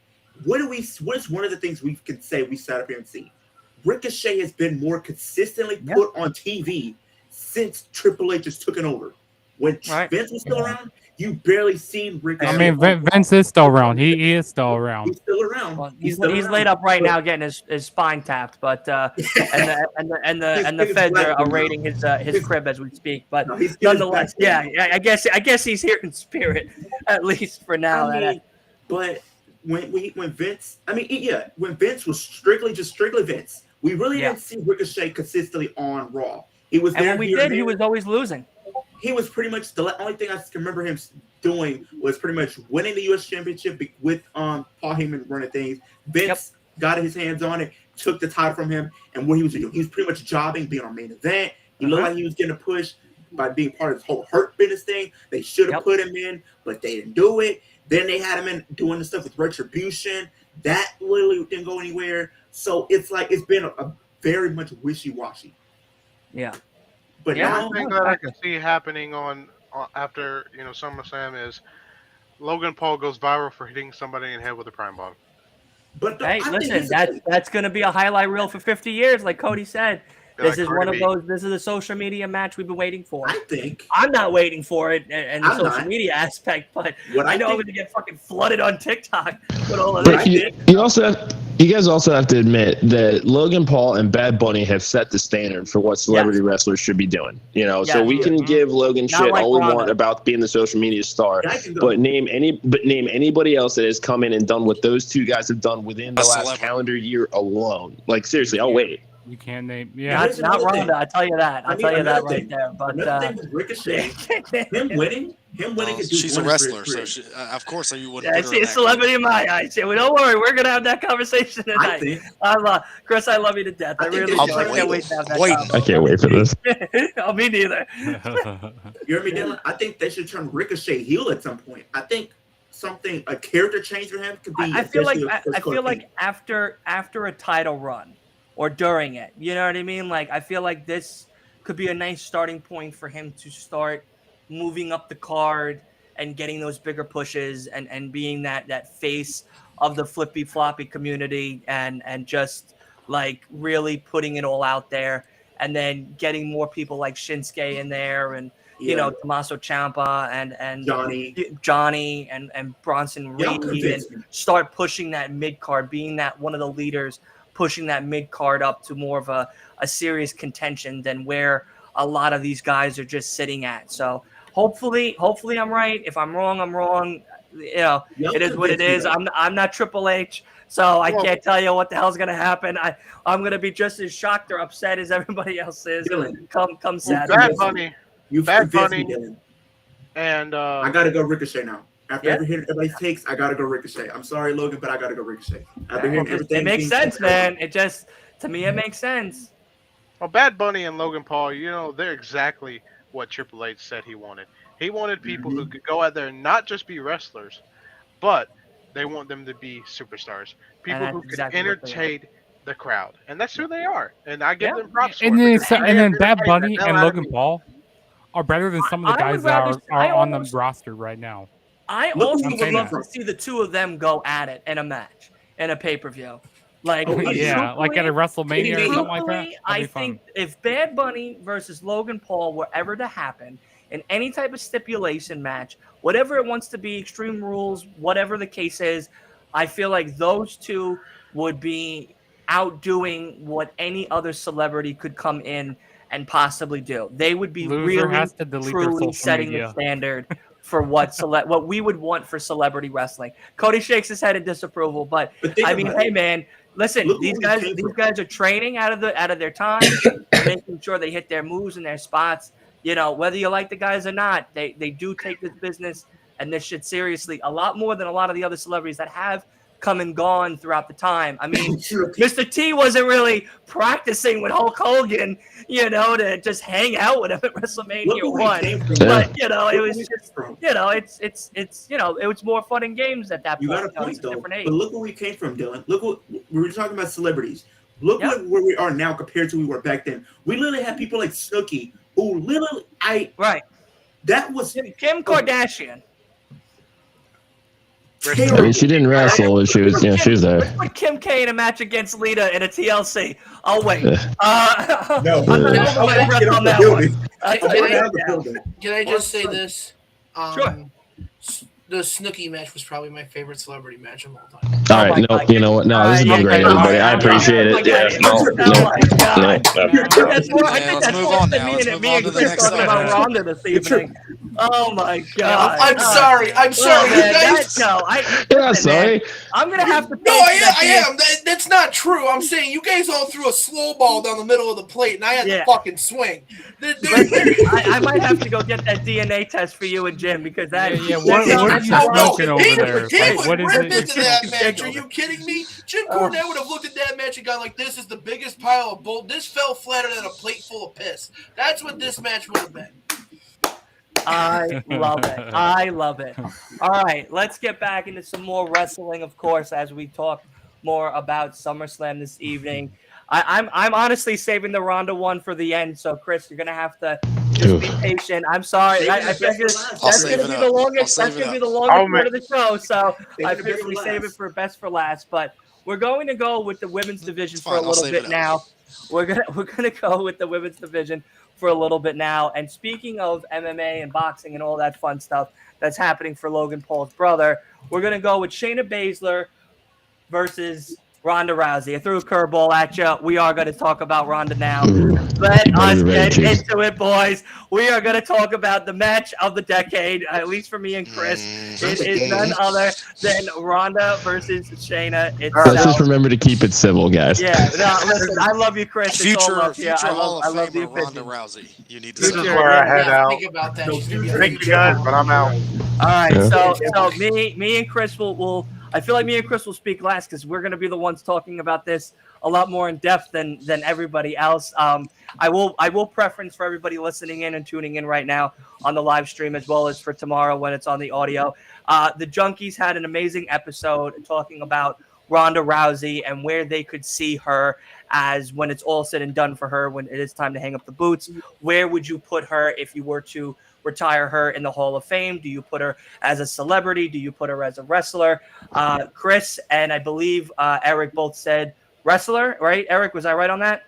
what is one of the things we can say we sat up here and see? Ricochet has been more consistently put on TV since Triple H has taken over. When Vince was still around, you barely seen Ricochet. I mean, Vince is still around. He is still around. He's still around. Well, he's laid up right now getting his spine tapped, but and the feds are raiding his crib as we speak. But nonetheless, I guess he's here in spirit, at least for now. But when Vince, when Vince was strictly Vince, we really didn't see Ricochet consistently on Raw. He was, and when we did, he was always losing. He was pretty much the only thing I can remember him doing was pretty much winning the U.S. Championship with Paul Heyman running things. Vince got his hands on it, took the title from him, and what he was doing, he was pretty much jobbing, being on main event. He looked like he was getting a push by being part of this whole Hurt Business thing. They should have put him in, but they didn't do it. Then they had him in doing the stuff with Retribution. That literally didn't go anywhere. So it's like it's been a very much wishy-washy. Yeah. But The now, only thing that I can see happening on after SummerSlam is Logan Paul goes viral for hitting somebody in the head with a prime bomb. but Hey, listen, that's going to be a highlight reel for 50 years, like Cody said. This is one of those. This is a social media match we've been waiting for. I think I'm not waiting for it in the I'm social not. media aspect, but What I I know I'm think- going to get fucking flooded on TikTok with all of But this. you guys also have to admit that Logan Paul and Bad Bunny have set the standard for what celebrity wrestlers should be doing. So we can give Logan Not shit like all we Ronda. want about being the social media star, Yeah, I can go. but name anybody else that has come in and done what those two guys have done within the A last celebrity. calendar year alone. Like seriously, I'll wait. You can name, Not Ronda, thing. I'll tell you that. I'll tell you that right there. But Another thing with Ricochet, him winning Well, could do she's a wonders for wrestler, his so career. of course you wouldn't yeah, put her in she's a that celebrity in my eyes. Well, don't worry, we're gonna have that conversation I tonight. think Chris, I love you to death. I I think really they do. should I can't wait. wait to have that Wait. I can't wait for this. conversation. Oh, me neither. you hear me, Dylan. I think they should turn Ricochet heel at some point. I think a character change for him could be. I feel like especially I for feel Cody. like after a title run or during it, you know what I mean? Like I feel like this could be a nice starting point for him to start moving up the card and getting those bigger pushes and being that face of the flippy floppy community and just like really putting it all out there and then getting more people like Shinsuke in there and Tommaso Ciampa and Johnny and Bronson Reed and start pushing that mid card, being that one of the leaders, pushing that mid card up to more of a serious contention than where a lot of these guys are just sitting at. So hopefully I'm right. If I'm wrong, I'm wrong. It is what it is. I'm not Triple H, so I can't tell you what the hell's gonna happen. I'm gonna be just as shocked or upset as everybody else is. Dylan, come Saturday. Bad Bunny. You've Bad convinced me, Bunny. Dylan. And I gotta go Ricochet now. After hearing everybody's takes, I gotta go Ricochet. I'm sorry, Logan, but I gotta go Ricochet. After hearing everything, It makes sense, man. To me, it makes sense. Well, Bad Bunny and Logan Paul, they're exactly what Triple H said he wanted. He wanted people who could go out there and not just be wrestlers, but they want them to be superstars. People who could entertain the crowd. And that's who they are. And I give them props for And it. then Bad Bunny and Logan Paul are better than some of the I would guys that rather- are on the roster right now. I also would love to see the two of them go at it in a match, in a pay-per-view. Like, Yeah, like at a WrestleMania or something like that. truthfully, I think if Bad Bunny versus Logan Paul were ever to happen in any type of stipulation match, whatever it wants to be, Extreme Rules, whatever the case is, I feel like those two would be outdoing what any other celebrity could come in and possibly do. They would be really, has to delete their truly social setting media. the standard for what we would want for celebrity wrestling. Cody shakes his head in disapproval, but I mean, hey man, listen, these guys are training out of their time, making sure they hit their moves and their spots. Whether you like the guys or not, they do take this business and this shit seriously a lot more than a lot of the other celebrities that have come and gone throughout the time. I mean, Mr. T wasn't really practicing with Hulk Hogan, to just hang out with him at WrestleMania 1. But, it was just, it was more fun and games at that point. You got a point, it's a though. different age. But look where we came from, Dylan. Look what we were talking about celebrities. Look where we are now compared to who we were back then. We literally have people like Snooki, who literally that was Kim Kardashian. I mean, she didn't wrestle, but she was there. Let's put Kim K in a match against Lita in a TLC. I'll wait. No. I'm gonna hold my breath on that one. Can I just say this? Sure. The Snooki match was probably my favorite celebrity match of all time. All right, no, you know what? No, this has been great, everybody. I appreciate it. Yeah, Let's move on now. Let's move on to the next talking about segment. Ronda this evening. Oh my god! I'm sorry. You guys. Yeah, sorry. I'm gonna have to. No, I am. That's not true. I'm saying you guys all threw a slow ball down the middle of the plate, and I had to fucking swing. I might have to go get that DNA test for you and Jim because that. What are you smoking over there? He Like, what would is rip it? into that match. Are you kidding me? Jim Cornette would have looked at that match and gone like, "This is the biggest pile of bull. This fell flatter than a plate full of piss." That's what this match would have been. I love it. I love it. All right, let's get back into some more wrestling, of course, as we talk more about SummerSlam this evening. I'm honestly saving the Ronda one for the end. So, Chris, you're gonna have to just be patient. I'm sorry. I figured that's gonna be the longest. That's gonna be the longest part of the show. So I figured we save it for best for last. But we're going to go with the women's division for a little bit now. We're gonna go with the women's division for a little bit now. And speaking of MMA and boxing and all that fun stuff that's happening for Logan Paul's brother, we're gonna go with Shayna Baszler versus Ronda Rousey. I threw a curveball at you. We are going to talk about Ronda now. Let us get into it, boys. We are going to talk about the match of the decade, at least for me and Chris. It is none other than Ronda versus Shayna itself. Let's just remember to keep it civil, guys. Yeah, no, listen, I love you, Chris. Future I love the Ronda opinion. Rousey. You need to This is where I head out. Think about that. Thank you guys, but I'm out. All right, Yeah. so me and Chris will I feel like me and Chris will speak last because we're going to be the ones talking about this a lot more in depth than everybody else. I will preference for everybody listening in and tuning in right now on the live stream as well as for tomorrow when it's on the audio. The Junkies had an amazing episode talking about Ronda Rousey and where they could see her as when it's all said and done for her, when it is time to hang up the boots. Where would you put her if you were to retire her in the Hall of Fame? Do you put her as a celebrity? Do you put her as a wrestler? Chris and I believe Eric both said wrestler, right? Eric, was I right on that?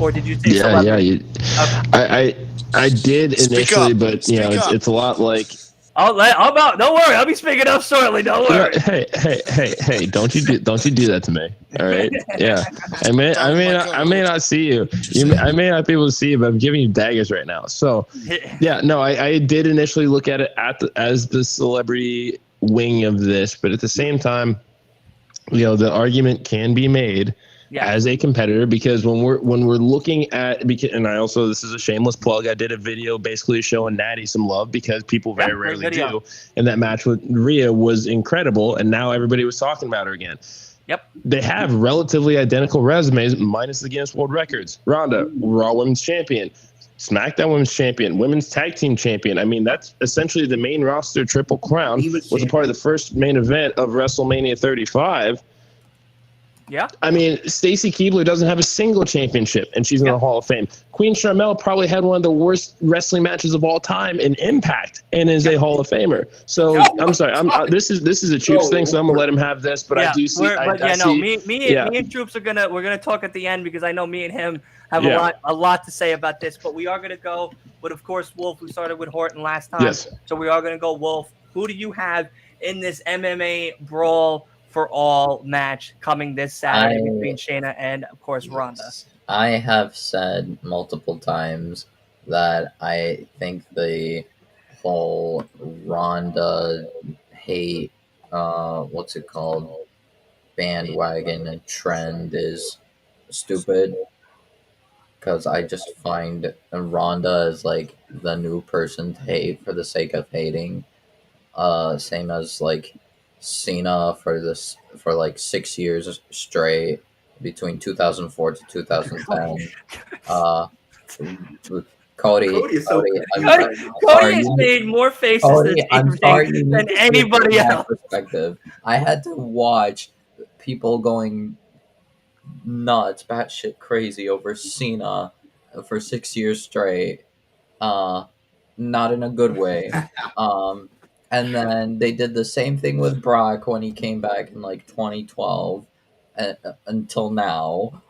Or did you say celebrity? Yeah. I did initially, but you know, it's a lot like. Don't worry, I'll be speaking up shortly. Don't worry. Hey! Don't you do that to me? All right? Yeah. I may not see you. I may not be able to see you, but I'm giving you daggers right now. So, yeah, no, I did initially look at it as the celebrity wing of this, but at the same time, you know, the argument can be made. Yeah. As a competitor, because when we're looking at, and I also, this is a shameless plug, I did a video basically showing Natty some love because people very rarely do, and that match with Rhea was incredible, and now everybody was talking about her again. Yep. They have relatively identical resumes minus the Guinness World Records. Ronda, Raw Women's Champion, SmackDown Women's Champion, Women's Tag Team Champion. I mean, that's essentially the main roster Triple Crown. Was a part of the first main event of WrestleMania 35. Yeah. I mean, Stacy Keibler doesn't have a single championship, and she's in the Hall of Fame. Queen Sharmell probably had one of the worst wrestling matches of all time in Impact, and is a Hall of Famer. So I'm sorry, this is a Troops thing, so I'm gonna let him have this. But I do see. Me and Troops we're gonna talk at the end because I know me and him have a lot to say about this. But we are gonna go with, of course, Wolf, who started with Horton last time. Yes. So we are gonna go Wolf. Who do you have in this MMA brawl for all match coming this Saturday between Shayna and, of course, Ronda? I have said multiple times that I think the whole Ronda hate, bandwagon and trend is stupid. Because I just find Ronda is like the new person to hate for the sake of hating. Same as like Cena for like 6 years straight between 2004 to 2010. Cody has made more faces than anybody else. Perspective. I had to watch people going nuts, batshit crazy over Cena for 6 years straight. Not in a good way. And then they did the same thing with Brock when he came back in like 2012 until now,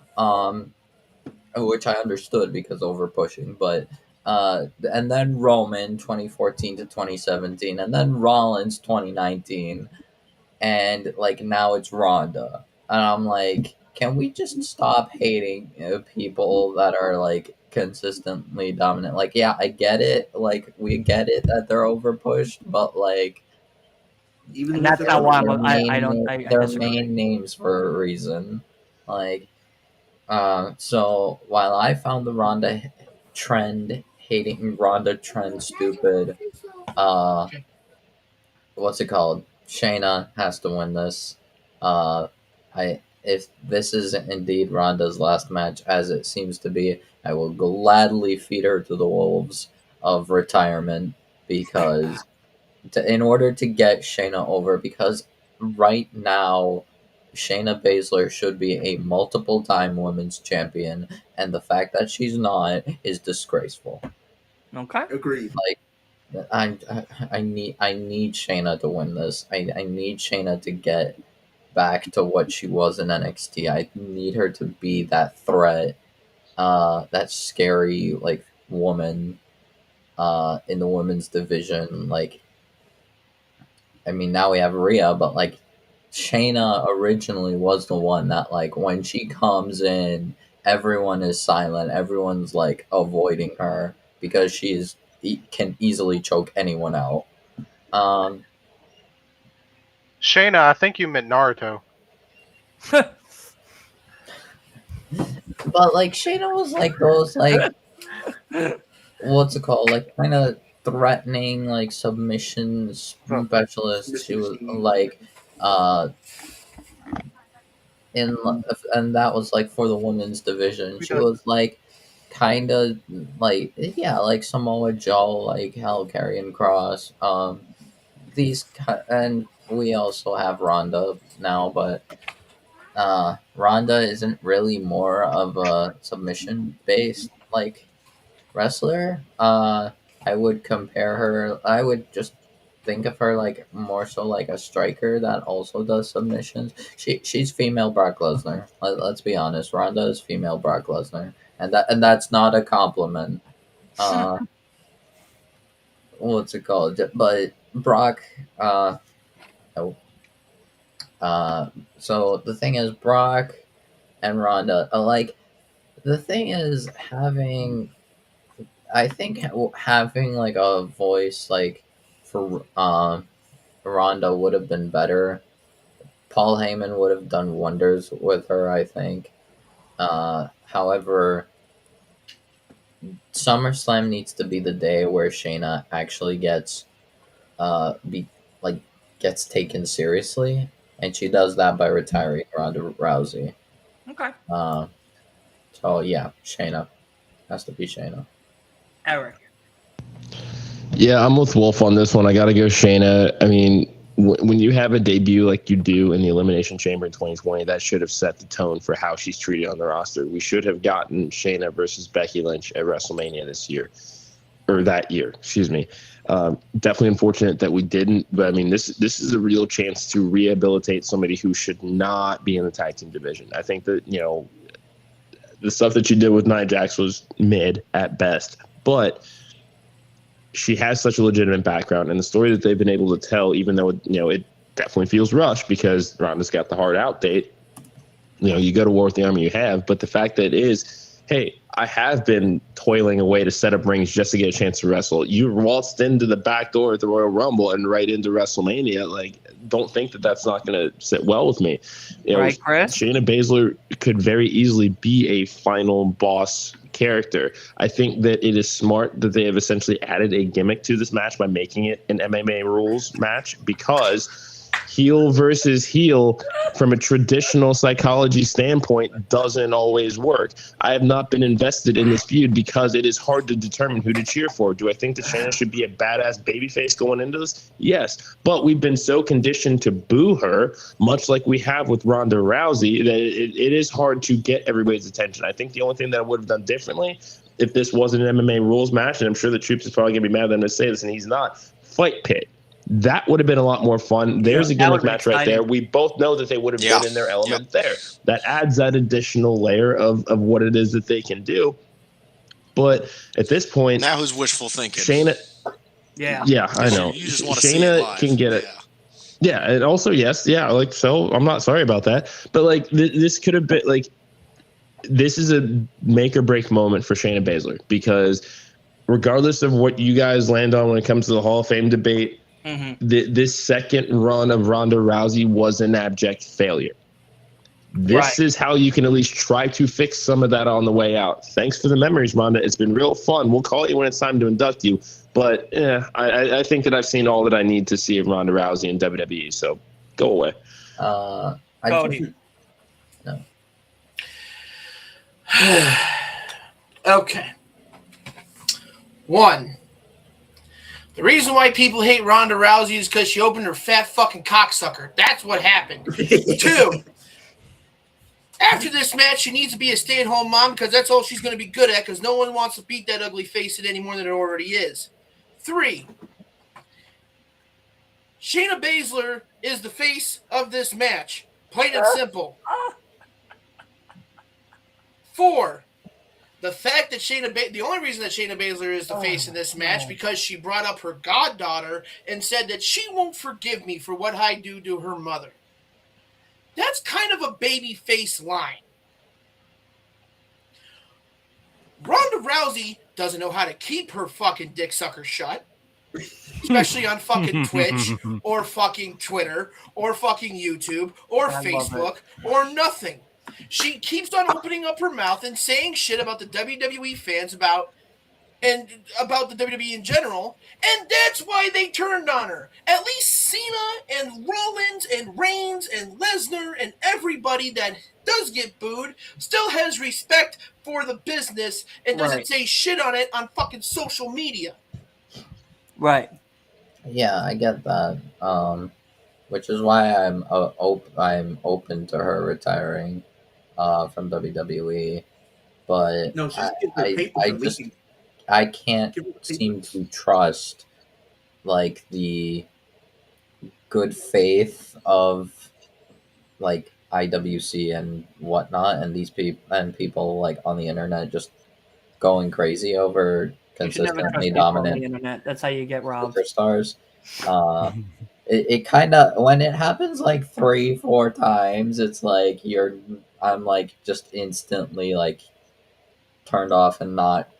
which I understood because over pushing. But and then Roman 2014 to 2017, and then Rollins 2019, and like now it's Ronda, and I'm like, can we just stop hating people that are like consistently dominant? Like, yeah, I get it. Like, we get it that they're overpushed, but like, even that's not why they're main names for a reason. Like, so while I found the Ronda trend stupid, what's it called? Shayna has to win this. If this is indeed Ronda's last match, as it seems to be, I will gladly feed her to the wolves. of retirement because in order to get Shayna over, because right now Shayna Baszler should be a multiple-time women's champion, and the fact that she's not is disgraceful. Okay. Agreed. Like, I need Shayna to win this. I need Shayna to get back to what she was in NXT. I need her to be that threat, that scary like woman, in the women's division. Like, I mean, now we have Rhea, but like Shayna originally was the one that like when she comes in, everyone is silent. Everyone's like avoiding her because she's can easily choke anyone out. Shayna, I think you meant Naruto. But like Shayna was like those like what's it called, like kind of threatening like submission specialist. She was like in and that was like for the women's division. She was like kind of like like Samoa Joe, like Hell Carrion Cross. And we also have Ronda now, but Ronda isn't really more of a submission based like wrestler. I would compare her. I would just think of her like more so like a striker that also does submissions. She's female Brock Lesnar. Let's be honest. Ronda is female Brock Lesnar, and that's not a compliment. What's it called? But Brock. So the thing is, Brock and Ronda, like, the thing is I think having like a voice like for Ronda would have been better. Paul Heyman would have done wonders with her, I think. However, SummerSlam needs to be the day where Shayna actually gets gets taken seriously, and she does that by retiring Ronda Rousey. Okay. So yeah, Shayna has to be Shayna. Eric. Yeah, I'm with Wolf on this one. I got to go Shayna. I mean, when you have a debut like you do in the Elimination Chamber in 2020, that should have set the tone for how she's treated on the roster. We should have gotten Shayna versus Becky Lynch at WrestleMania this year, or that year, excuse me. Definitely unfortunate that we didn't, but I mean, this is a real chance to rehabilitate somebody who should not be in the tag team division. I think that, you know, the stuff that you did with Nia Jax was mid at best, but she has such a legitimate background, and the story that they've been able to tell, even though it definitely feels rushed because Ronda's got the hard out date. You know, you go to war with the army you have, but the fact that it is, hey, I have been toiling away to set up rings just to get a chance to wrestle. You waltzed into the back door at the Royal Rumble and right into WrestleMania. Like, don't think that that's not going to sit well with me. You know, right, Chris? Shayna Baszler could very easily be a final boss character. I think that it is smart that they have essentially added a gimmick to this match by making it an MMA rules match, because heel versus heel from a traditional psychology standpoint doesn't always work. I have not been invested in this feud because it is hard to determine who to cheer for. Do I think that Shayna should be a badass babyface going into this? Yes, but we've been so conditioned to boo her, much like we have with Ronda Rousey, that it is hard to get everybody's attention. I think the only thing that I would have done differently if this wasn't an MMA rules match, and I'm sure the Troops is probably going to be mad at them to say this, and he's not, Fight Pit. That would have been a lot more fun. There's a gimmick match right there. We both know that they would have been in their element there. That adds that additional layer of what it is that they can do. But at this point, now who's wishful thinking? Shayna. Yeah, I know. You just want to see it live. Can get it. Yeah, and also like, so I'm not sorry about that. But like this could have been like, this is a make or break moment for Shayna Baszler, because regardless of what you guys land on when it comes to the Hall of Fame debate, this second run of Ronda Rousey was an abject failure. This is how you can at least try to fix some of that on the way out. Thanks for the memories, Ronda. It's been real fun. We'll call you when it's time to induct you. But I think that I've seen all that I need to see of Ronda Rousey in WWE. So go away. Cody. No. Okay. One, The reason why people hate Ronda Rousey is because she opened her fat fucking cocksucker. That's what happened. 2, after this match, she needs to be a stay-at-home mom because that's all she's going to be good at because no one wants to beat that ugly face any more than it already is. 3, Shayna Baszler is the face of this match. Plain and simple. 4, the fact that the only reason that Shayna Baszler is the face in this match because she brought up her goddaughter and said that she won't forgive me for what I do to her mother. That's kind of a baby face line. Ronda Rousey doesn't know how to keep her fucking dick sucker shut, especially on fucking Twitch or fucking Twitter or fucking YouTube or Facebook or nothing. She keeps on opening up her mouth and saying shit about the WWE fans about the WWE in general, and that's why they turned on her. At least Cena and Rollins and Reigns and Lesnar and everybody that does get booed still has respect for the business and doesn't say shit on it on fucking social media. Right. Yeah, I get that. Which is why I'm open to her retiring from WWE. But No, I can't seem to trust like the good faith of like IWC and whatnot, and these people like on the internet just going crazy over consistently dominant on the internet. That's how you get robbed. Superstars. It kind of, when it happens like 3-4 times, it's like I'm like just instantly like turned off and not.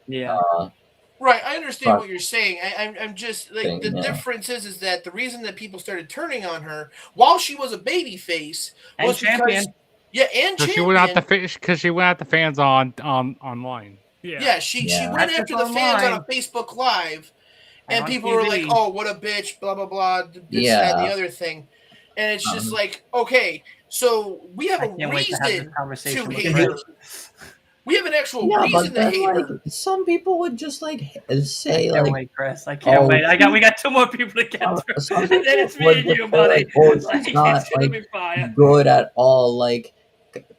Right, I understand what you're saying. I'm just like the difference is that the reason that people started turning on her while she was a baby face was because she went out the fans online. She went after the fans on a Facebook Live, and people were like, "Oh, what a bitch!" Blah blah blah. This, that, and the other thing, and it's just like, okay, so we have a reason to hate her. We have an actual reason to hate her. Some people would just like say, I can't wait, Chris. I can't wait. We got 2 more people to get through. And then it's me and you, buddy. She's not like good at all. Like,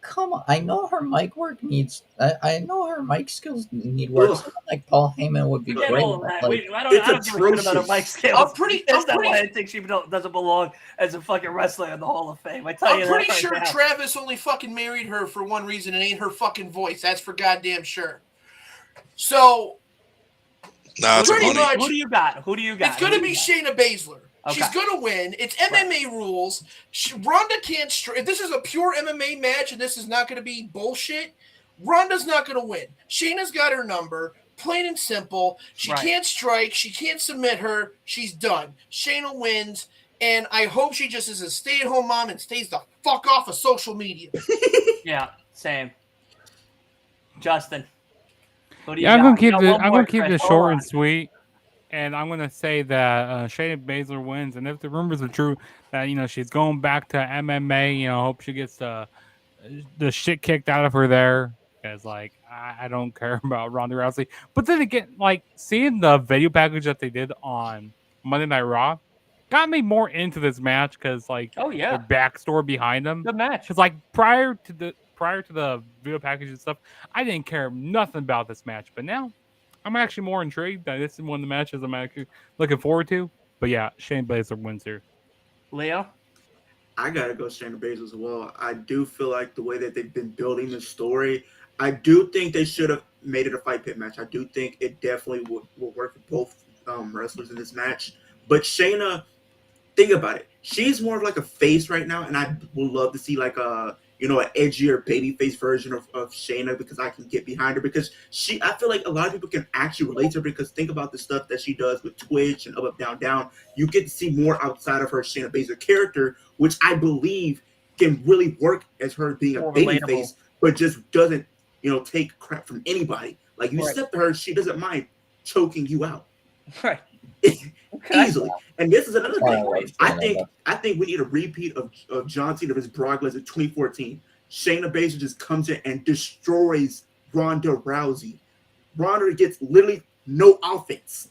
come on. I know her mic work needs. I know her mic skills need work. Someone like Paul Heyman would be great. I don't give a shit about her mic skills. That's not why I think she doesn't belong as a fucking wrestler in the Hall of Fame. I'm pretty sure Travis only fucking married her for one reason and ain't her fucking voice. That's for goddamn sure. So, pretty much, who do you got? It's going to be Shayna Baszler. Okay. She's going to win. It's MMA rules. Ronda can't if this is a pure MMA match and this is not going to be bullshit, Ronda's not going to win. Shayna's got her number. Plain and simple. She can't strike. She can't submit her. She's done. Shayna wins. And I hope she just is a stay-at-home mom and stays the fuck off of social media. Yeah, same. Justin. I'm gonna keep this short and sweet. And I'm going to say that Shayna Baszler wins. And if the rumors are true that, she's going back to MMA, hope she gets the shit kicked out of her there. Because, I don't care about Ronda Rousey. But then again, seeing the video package that they did on Monday Night Raw got me more into this match because, the backstory behind them. Good match. Because, prior to the video package and stuff, I didn't care nothing about this match. But now, I'm actually more intrigued. This is one of the matches I'm actually looking forward to. But yeah, Shayna Baszler wins here. Leo? I got to go Shayna Baszler as well. I do feel like the way that they've been building the story, I do think they should have made it a fight pit match. I do think it definitely will work for both wrestlers in this match. But Shayna, think about it. She's more of like a face right now, and I would love to see an edgier babyface version of Shayna because I can get behind her because I feel like a lot of people can actually relate to her because think about the stuff that she does with Twitch and up, down, down. You get to see more outside of her Shayna Baszler character, which I believe can really work as her being a babyface, but just doesn't, take crap from anybody. Like you step to her, she doesn't mind choking you out. Right. Easily. And this is another thing. I think we need a repeat of John Cena versus Brock Lesnar 2014. Shayna Baszler just comes in and destroys Ronda Rousey. Ronda gets literally no offense.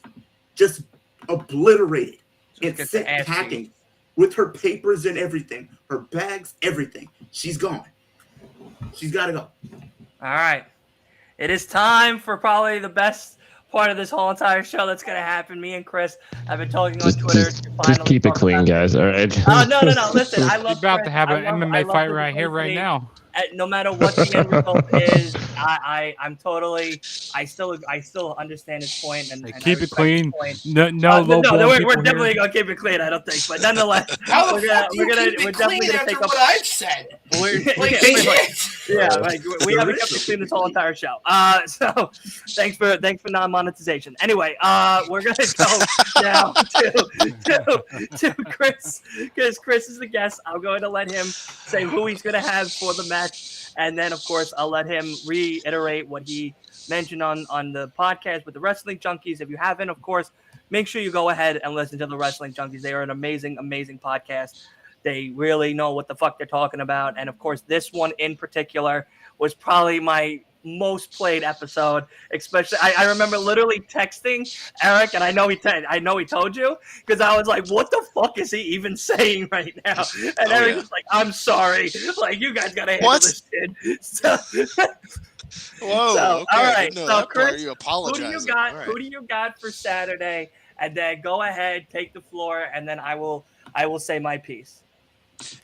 Just obliterated and Get sent the ass packing beat. with her papers and everything, her bags, everything. She's gone. She's got to go. All right. It is time for probably the best part of this whole entire show that's going to happen. Me and Chris have been talking on Twitter. Just keep it clean, guys. All right. Oh, no. Listen, I love You're about Chris. to have an I MMA love fight the right here, right diversity. now. No matter what the end result is, I'm totally. I still understand his point and I Keep it respect clean. his point. No, low blow we're people definitely here. gonna keep it clean. I don't think, but nonetheless, How the we're fuck do you gonna keep we're it definitely clean gonna after take up. what I've said? Like Legit. we haven't kept it clean this whole entire show. So thanks for non-monetization. Anyway, we're gonna go now to Chris, because Chris is the guest. I'm going to let him say who he's gonna have for the match, and then of course I'll let him reiterate what he mentioned on the podcast with the Wrestling Junkies. If you haven't, of course, make sure you go ahead and listen to the Wrestling Junkies. They are an amazing podcast. They really know what the fuck they're talking about. And of course, this one in particular was probably my most played episode. Especially, I remember literally texting Eric, and I know he told you, because I was like, "What the fuck is he even saying right now?" And Eric was like, "I'm sorry, like you guys gotta handle this shit." So, Whoa. so, Okay. all right. No, So, that Chris, part, you apologize. who do you got for Saturday? And then go ahead, take the floor, and then I will say my piece.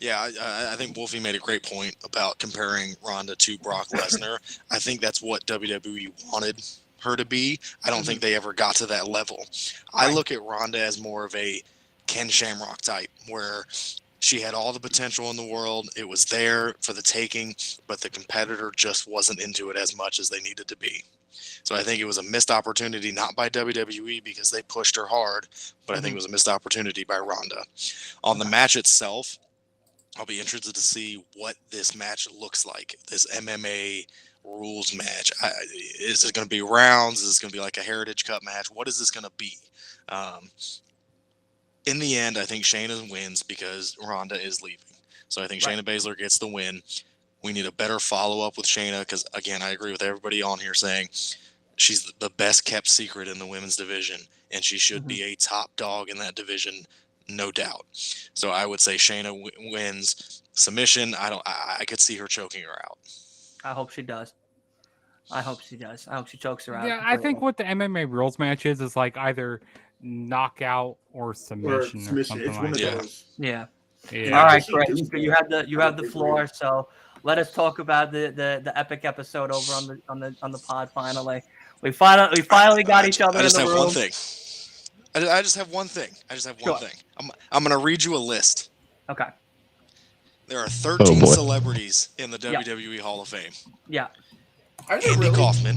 Yeah, I think Wolfie made a great point about comparing Ronda to Brock Lesnar. I think that's what WWE wanted her to be. I don't think they ever got to that level. I look at Ronda as more of a Ken Shamrock type, where she had all the potential in the world. It was there for the taking, but the competitor just wasn't into it as much as they needed to be. So I think it was a missed opportunity, not by WWE because they pushed her hard, but I think it was a missed opportunity by Ronda. On the match itself, I'll be interested to see what this match looks like, this MMA rules match. Is it going to be rounds? Is this going to be like a Heritage Cup match? What is this going to be? In the end, I think Shayna wins because Ronda is leaving. So I think Shayna Baszler gets the win. We need a better follow-up with Shayna because, again, I agree with everybody on here saying she's the best kept secret in the women's division, and she should be a top dog in that division, no doubt. So I would say Shayna wins submission. I could see her choking her out. I hope she does. I hope she chokes her out. Yeah, I think what the MMA rules match is like either knockout or submission or something It's like one of that. those. Yeah. Yeah. All right, Chris, you have the floor. So let us talk about the epic episode over on the pod. Finally, we finally got each other in the room. One thing. I just have one thing. I'm going to read you a list. Okay. There are 13 celebrities in the WWE Hall of Fame. Yeah. Andy Kaufman.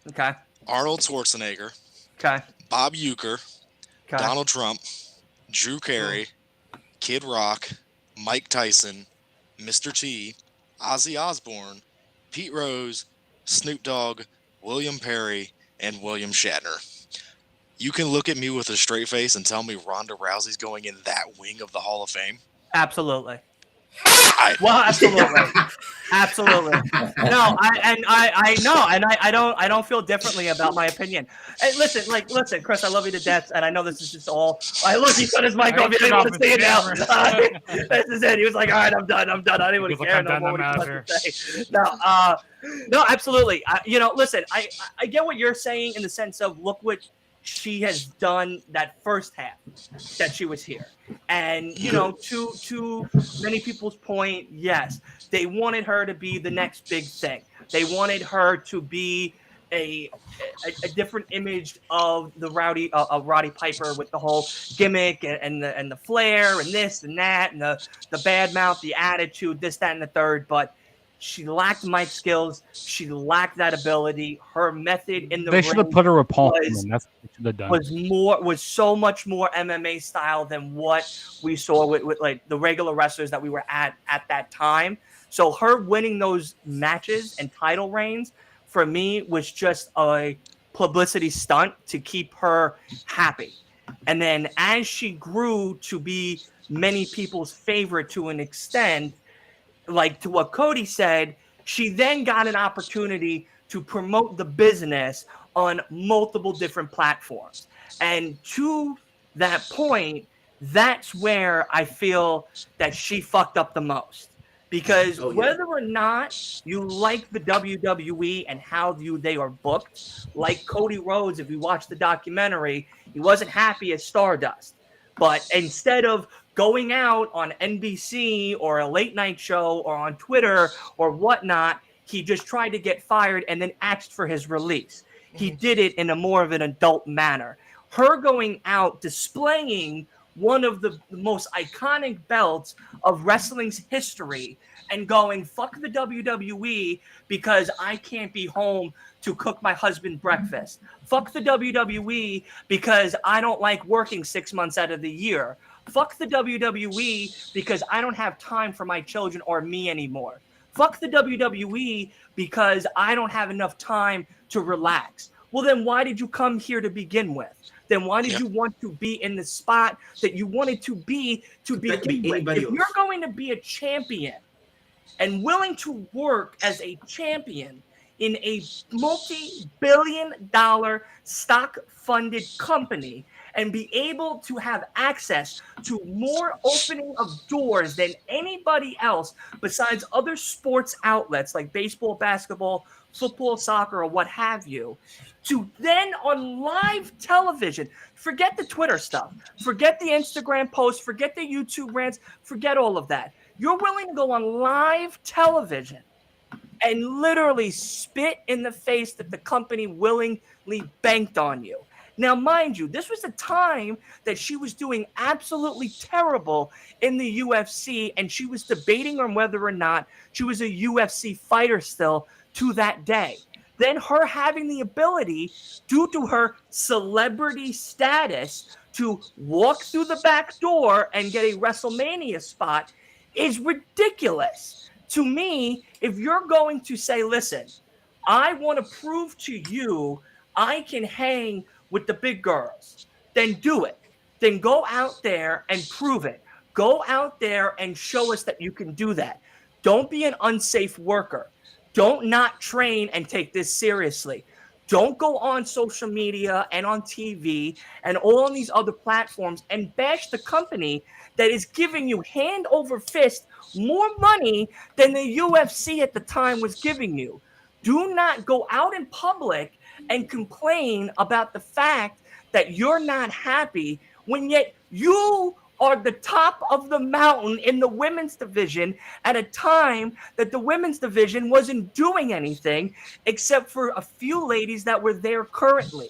Okay. Arnold Schwarzenegger. Okay. Bob Uecker. Okay. Donald Trump. Drew Carey. Kid Rock. Mike Tyson. Mr. T. Ozzy Osbourne. Pete Rose. Snoop Dogg. William Perry. And William Shatner. You can look at me with a straight face and tell me Ronda Rousey's going in that wing of the Hall of Fame? Absolutely. Well, absolutely, absolutely. No, I know, and I don't feel differently about my opinion. Hey, listen, Chris, I love you to death, and I know this is just all. Look, he cut his mic off. He didn't want to say it now. This is it. He was like, all right, I'm done. I didn't want to care no more what he was to say. No, absolutely. Listen, I get what you're saying in the sense of look what she has done that first half that she was here. And, to many people's point, yes, they wanted her to be the next big thing. They wanted her to be a different image of the Roddy Piper with the whole gimmick and the flair and this and that and the bad mouth, the attitude, this, that, and the third. But she lacked mic skills. She lacked that ability. Her method in the ring should have put her with Paul Heyman. That's what they should have done. Was so much more MMA style than what we saw with like the regular wrestlers that we were at that time. So her winning those matches and title reigns for me was just a publicity stunt to keep her happy. And then as she grew to be many people's favorite to an extent, like to what Cody said, She then got an opportunity to promote the business on multiple different platforms. And to that point, that's where I feel that she fucked up the most. Because whether or not you like the WWE and how they are booked, like Cody Rhodes, if you watch the documentary, he wasn't happy as Stardust. But instead of going out on NBC or a late night show or on Twitter or whatnot, he just tried to get fired and then asked for his release. He did it in a more of an adult manner. Her going out displaying one of the most iconic belts of wrestling's history and going, fuck the WWE because I can't be home to cook my husband breakfast. Fuck the WWE because I don't like working 6 months out of the year. Fuck the WWE because I don't have time for my children or me anymore. Fuck the WWE because I don't have enough time to relax. Well, then why did you come here to begin with? Then why did you want to be in the spot that you wanted to be begin with? If you're going to be a champion and willing to work as a champion in a multi-billion-dollar stock-funded company and be able to have access to more opening of doors than anybody else besides other sports outlets like baseball, basketball, football, soccer, or what have you, to then on live television, forget the Twitter stuff, forget the Instagram posts, forget the YouTube rants, forget all of that. You're willing to go on live television and literally spit in the face that the company willingly banked on you. Now, mind you, this was a time that she was doing absolutely terrible in the UFC, and she was debating on whether or not she was a UFC fighter still to that day. Then her having the ability, due to her celebrity status, to walk through the back door and get a WrestleMania spot is ridiculous. To me, if you're going to say, listen, I want to prove to you I can hang with the big girls, then do it. Then go out there and prove it. Go out there and show us that you can do that. Don't be an unsafe worker. Don't not train and take this seriously. Don't go on social media and on TV and all on these other platforms and bash the company that is giving you hand over fist more money than the UFC at the time was giving you. Do not go out in public and complain about the fact that you're not happy when yet you are the top of the mountain in the women's division at a time that the women's division wasn't doing anything except for a few ladies that were there currently.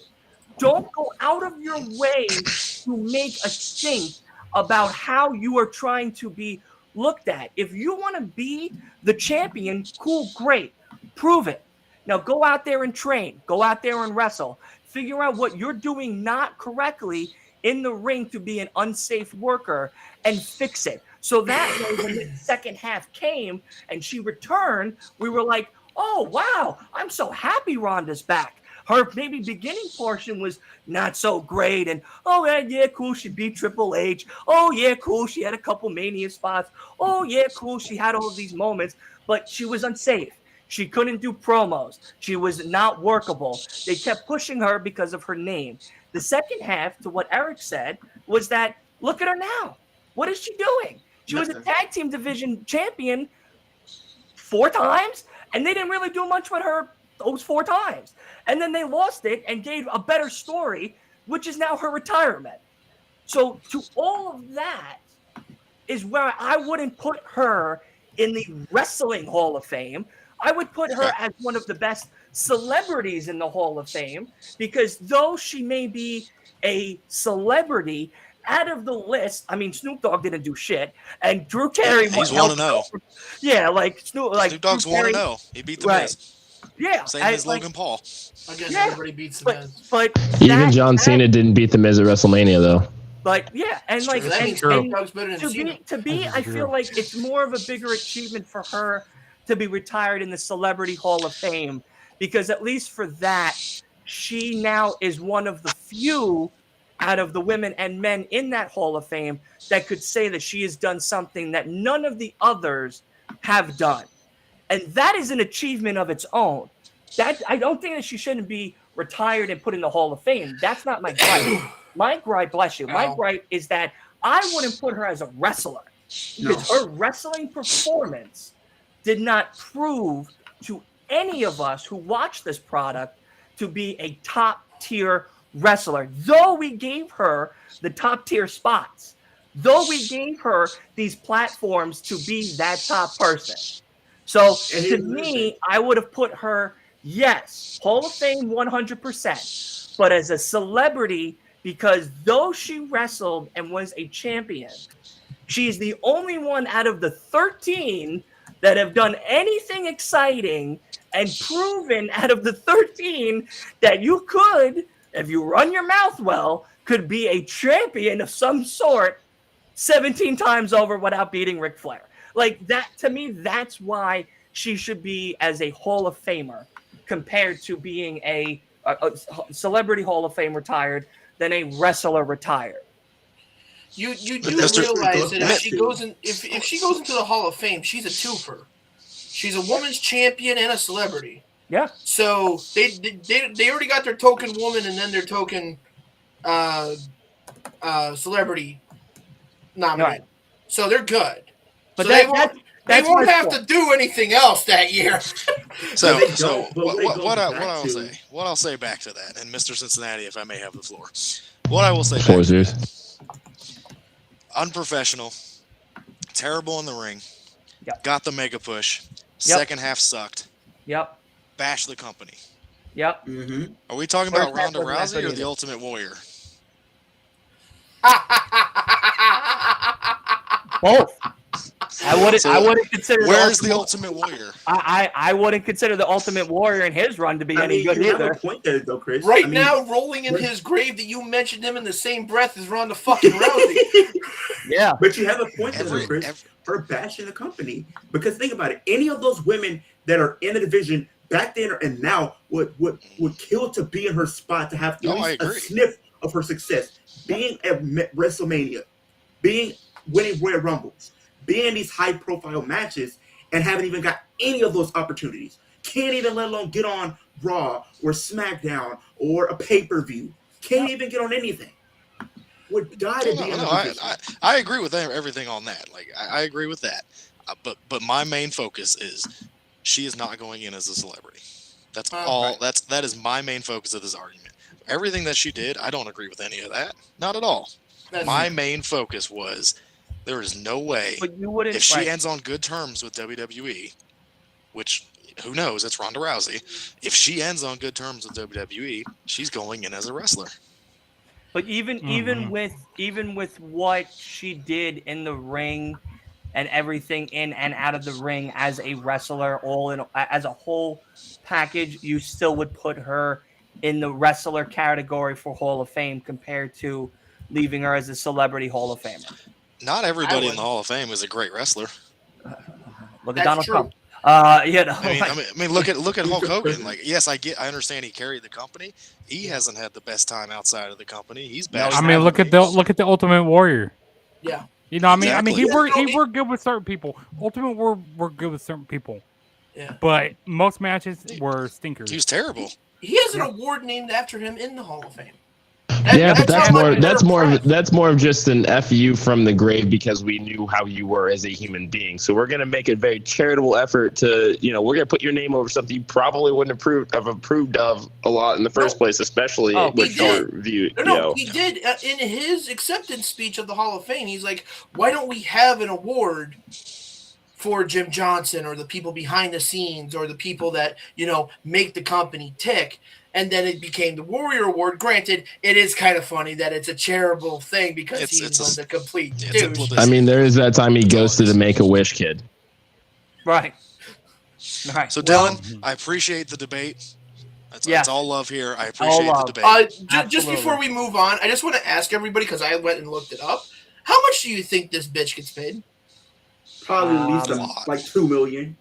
Don't go out of your way to make a stink about how you are trying to be looked at. If you want to be the champion, cool, great. Prove it. Now go out there and train. Go out there and wrestle. Figure out what you're doing not correctly in the ring to be an unsafe worker and fix it. So that way, when the second half came and she returned, we were like, oh, wow, I'm so happy Ronda's back. Her maybe beginning portion was not so great. And, oh, yeah, cool, she beat Triple H. Oh, yeah, cool, she had a couple Mania spots. Oh, yeah, cool, she had all of these moments. But she was unsafe. She couldn't do promos. She was not workable. They kept pushing her because of her name. The second half, to what Eric said, was that, look at her now. What is she doing? She was a tag team division champion 4 times, and they didn't really do much with her those 4 times. And then they lost it and gave a better story, which is now her retirement. So to all of that is where I wouldn't put her in the Wrestling Hall of Fame. I would put her as one of the best celebrities in the Hall of Fame, because though she may be a celebrity, out of the list, I mean, Snoop Dogg didn't do shit, and Drew Carey he's 1-0. Yeah, like Snoop Dogg's 1-0. He beat the Miz. Yeah, same as Logan Paul. I guess everybody beats the Miz. But even John Cena didn't beat the Miz at WrestleMania, though. But yeah, and like and to be, I feel like it's more of a bigger achievement for her to be retired in the Celebrity Hall of Fame, because at least for that, she now is one of the few out of the women and men in that Hall of Fame that could say that she has done something that none of the others have done. And that is an achievement of its own. That I don't think that she shouldn't be retired and put in the Hall of Fame. That's not my gripe. My gripe, bless you, my gripe is that I wouldn't put her as a wrestler because her wrestling performance did not prove to any of us who watched this product to be a top-tier wrestler, though we gave her the top-tier spots, though we gave her these platforms to be that top person. So to me, I would have put her, yes, Hall of Fame 100%, but as a celebrity, because though she wrestled and was a champion, she's the only one out of the 13 that have done anything exciting and proven out of the 13 that you could, if you run your mouth well, could be a champion of some sort 17 times over without beating Ric Flair. Like that, to me, that's why she should be as a Hall of Famer compared to being a celebrity Hall of Fame retired than a wrestler retired. You do realize that if she goes into the Hall of Fame, she's a twofer. She's a women's champion and a celebrity. Yeah. So they already got their token woman and then their token celebrity nominee. Right. So they're good. But so they won't have to do anything else that year. So what I'll say back to that, and Mr. Cincinnati, if I may have the floor. What I will say back to that, unprofessional, terrible in the ring, got the mega push, second half sucked. Yep. Bash the company. Yep. Mm-hmm. Are we talking about Ronda Rousey or the Ultimate Warrior? Both. I wouldn't consider. Where's the Ultimate Warrior? I wouldn't consider the Ultimate Warrior in his run to be any good either. Have a point there, though, Chris. Right now, rolling in his grave that you mentioned him in the same breath as Ronda fucking Rousey. Yeah, but you have a point there, Chris. For bashing the company, because think about it. Any of those women that are in the division back then and now would kill to be in her spot, to have a sniff of her success, being at WrestleMania, winning Royal Rumbles, being in these high-profile matches, and haven't even got any of those opportunities. Can't even let alone get on Raw or SmackDown or a pay-per-view. Can't even get on anything. Would die to be in I agree with everything on that. Like I agree with that. But my main focus is she is not going in as a celebrity. That's all. Right. That is my main focus of this argument. Everything that she did, I don't agree with any of that. Not at all. My main focus was there is no way if she ends on good terms with WWE, which who knows, it's Ronda Rousey. If she ends on good terms with WWE, she's going in as a wrestler. But even with what she did in the ring and everything in and out of the ring as a wrestler, all in as a whole package, you still would put her in the wrestler category for Hall of Fame compared to leaving her as a celebrity Hall of Famer. Not everybody in the Hall of Fame is a great wrestler. Look at Donald Trump. I mean, look at Hulk Hogan. Like, yes, I understand he carried the company. He hasn't had the best time outside of the company. He's bad. I mean, look at the Ultimate Warrior. Yeah. You know, exactly. I mean, he worked good with certain people. Ultimate Warrior worked good with certain people. Yeah. But most matches were stinkers. He was terrible. He has an award named after him in the Hall of Fame. But that's more of just an FU from the grave because we knew how you were as a human being. So we're gonna make a very charitable effort to, we're gonna put your name over something you probably wouldn't have approved of a lot in the first place, especially with your view. He did in his acceptance speech of the Hall of Fame. He's like, "Why don't we have an award for Jim Johnson or the people behind the scenes or the people that make the company tick?" And then it became the Warrior Award. Granted, it is kind of funny that it's a charitable thing because he was a complete douche. I mean, there is that time he ghosted a Make-A-Wish kid. Right. So, Dylan, I appreciate the debate. That's all love here. I appreciate the debate. Just before we move on, I just want to ask everybody, because I went and looked it up. How much do you think this bitch gets paid? Probably at least like $2 million.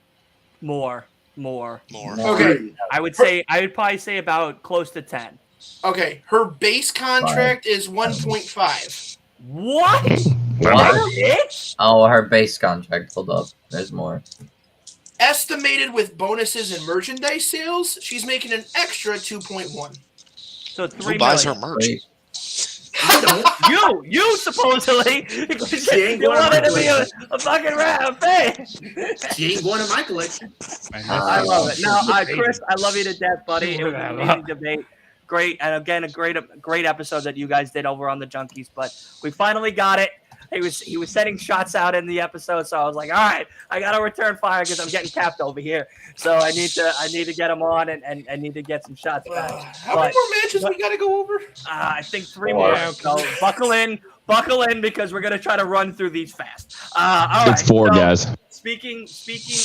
More. Okay. I would probably say about close to 10. Okay. Her base contract is 1.5. What? What? Oh, her base contract. Hold up. There's more. estimated with bonuses and merchandise sales, she's making an extra 2.1. So 3 Who buys her million. merch? You supposedly. She ain't You going to wanted my to be a fucking rap fan. She ain't going to my collection. I love it. Now, Chris, I love you to death, buddy. It was an amazing debate. Great, and again, a great episode that you guys did over on the Junkies. But we finally got it. He was setting shots out in the episode, so I was like, all right, I gotta return fire because I'm getting capped over here. So I need to get him on and need to get some shots back. How many more matches we gotta go over? I think 3 more. So buckle in because we're gonna try to run through these fast. All right. It's 4 guys. Speaking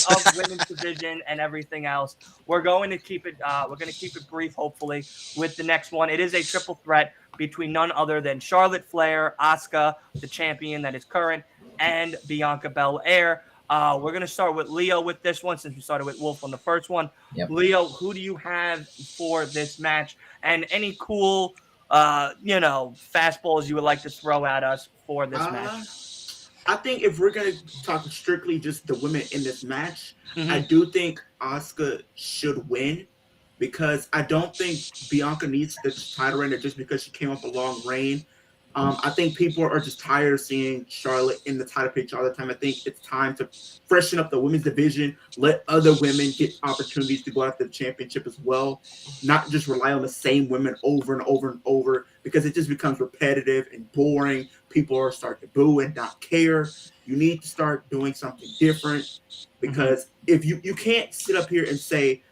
of women's division and everything else, we're going to keep it. We're going to keep it brief, hopefully, with the next one. It is a triple threat between none other than Charlotte Flair, Asuka, the champion that is current, and Bianca Belair. We're going to start with Leo with this one since we started with Wolf on the first one. Yep. Leo, who do you have for this match? And any cool, fastballs you would like to throw at us for this match? I think if we're going to talk strictly just the women in this match, I do think Asuka should win because I don't think Bianca needs the title reign just because she came up a long reign. I think people are just tired of seeing Charlotte in the title picture all the time. I think it's time to freshen up the women's division, let other women get opportunities to go after the championship as well, not just rely on the same women over and over and over because it just becomes repetitive and boring. People are starting to boo and not care. You need to start doing something different because if you can't sit up here and say,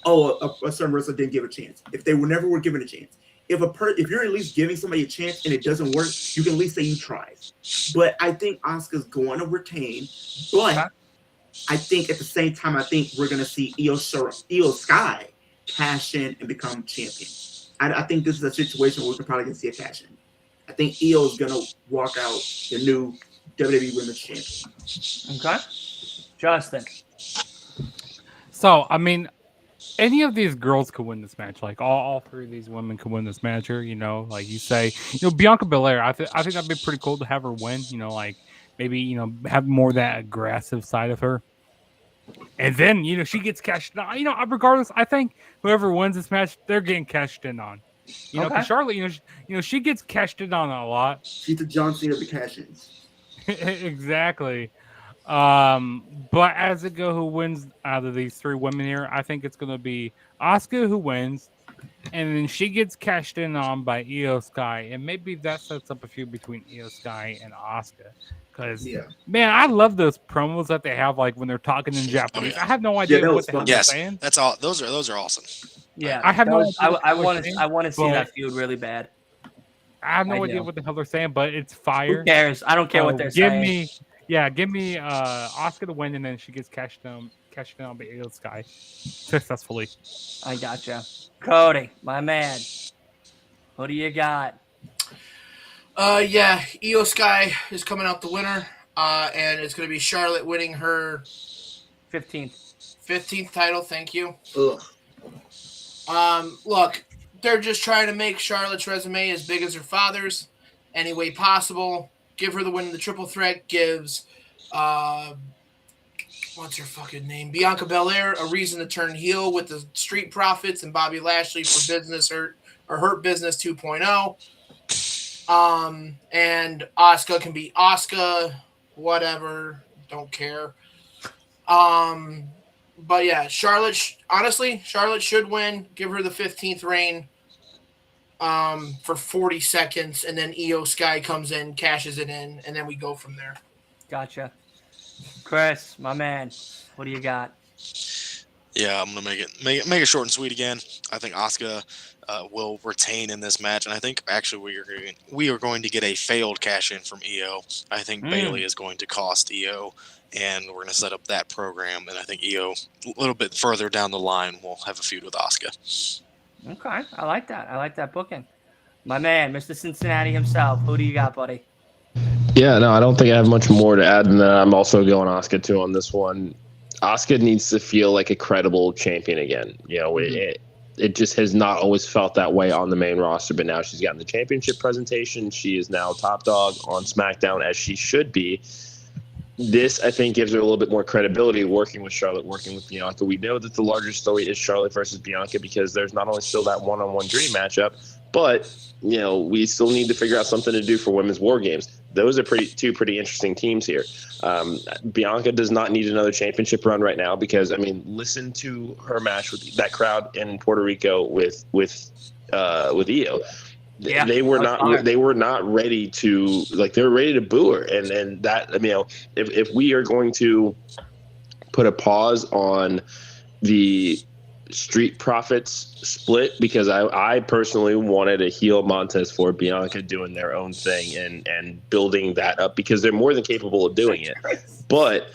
oh, a certain wrestler didn't give a chance. If they never were given a chance. If you're at least giving somebody a chance and it doesn't work, you can at least say you tried. But I think Asuka's going to retain. But I think at the same time, I think we're going to see Io Sky cash in and become champion. I think this is a situation where we can probably going to see a cash in. I think Io is going to walk out the new WWE Women's Champion. Okay. Justin. So, I mean, any of these girls could win this match. Like all 3 of these women could win this match. Or like you say, Bianca Belair. I think that'd be pretty cool to have her win. Like maybe have more of that aggressive side of her. And then she gets cashed on. Regardless, I think whoever wins this match, they're getting cashed in on. Because Charlotte, she gets cashed in on a lot. She's the John Cena of the cash-ins. Exactly. But as it go, who wins out of these 3 women here? I think it's going to be Asuka who wins, and then she gets cashed in on by Io Sky, and maybe that sets up a feud between Io Sky and Asuka. Because man, I love those promos that they have, like when they're talking in Japanese. I have no idea what the hell they're saying. That's all. Those are awesome. Yeah, I have no. I want to see that feud really bad. I have no idea what the hell they're saying, but it's fire. Who cares? I don't care what they're saying. Give me Asuka to win, and then she gets cashed in on by Io Sky successfully. I gotcha. Cody, my man, what do you got? Io Sky is coming out the winner, and it's going to be Charlotte winning her 15th title. Thank you. Look, they're just trying to make Charlotte's resume as big as her father's any way possible. Give her the win in the triple threat. Gives what's her fucking name? Bianca Belair a reason to turn heel with the Street Profits and Bobby Lashley for business Hurt Business 2.0. And Asuka can be Asuka, whatever, don't care. But yeah, Charlotte should win. Give her the 15th reign for 40 seconds, and then Io Sky comes in, cashes it in, and then we go from there. Gotcha. Chris, my man, what do you got? Yeah, I'm gonna make it short and sweet again. I think Asuka will retain in this match, and I think actually we are going to get a failed cash in from Io. I think Bayley is going to cost Io, and we're going to set up that program. And I think Io, a little bit further down the line, will have a feud with Asuka. Okay, I like that. I like that booking. My man, Mr. Cincinnati himself. Who do you got, buddy? Yeah, no, I don't think I have much more to add than that. I'm also going Asuka too on this one. Asuka needs to feel like a credible champion again. It just has not always felt that way on the main roster, but now she's gotten the championship presentation. She is now top dog on SmackDown, as she should be. this, I think, gives her a little bit more credibility working with Charlotte, working with Bianca. We know that the larger story is Charlotte versus Bianca because there's not only still that one-on-one dream matchup, but we still need to figure out something to do for women's war games. Those are two pretty interesting teams here. Bianca does not need another championship run right now because, listen to her match with that crowd in Puerto Rico with Io. Yeah, they were not ready to they were ready to boo her, and that if we are going to put a pause on the Street Profits split, because I personally wanted a heel Montez for Bianca doing their own thing and building that up because they're more than capable of doing it, but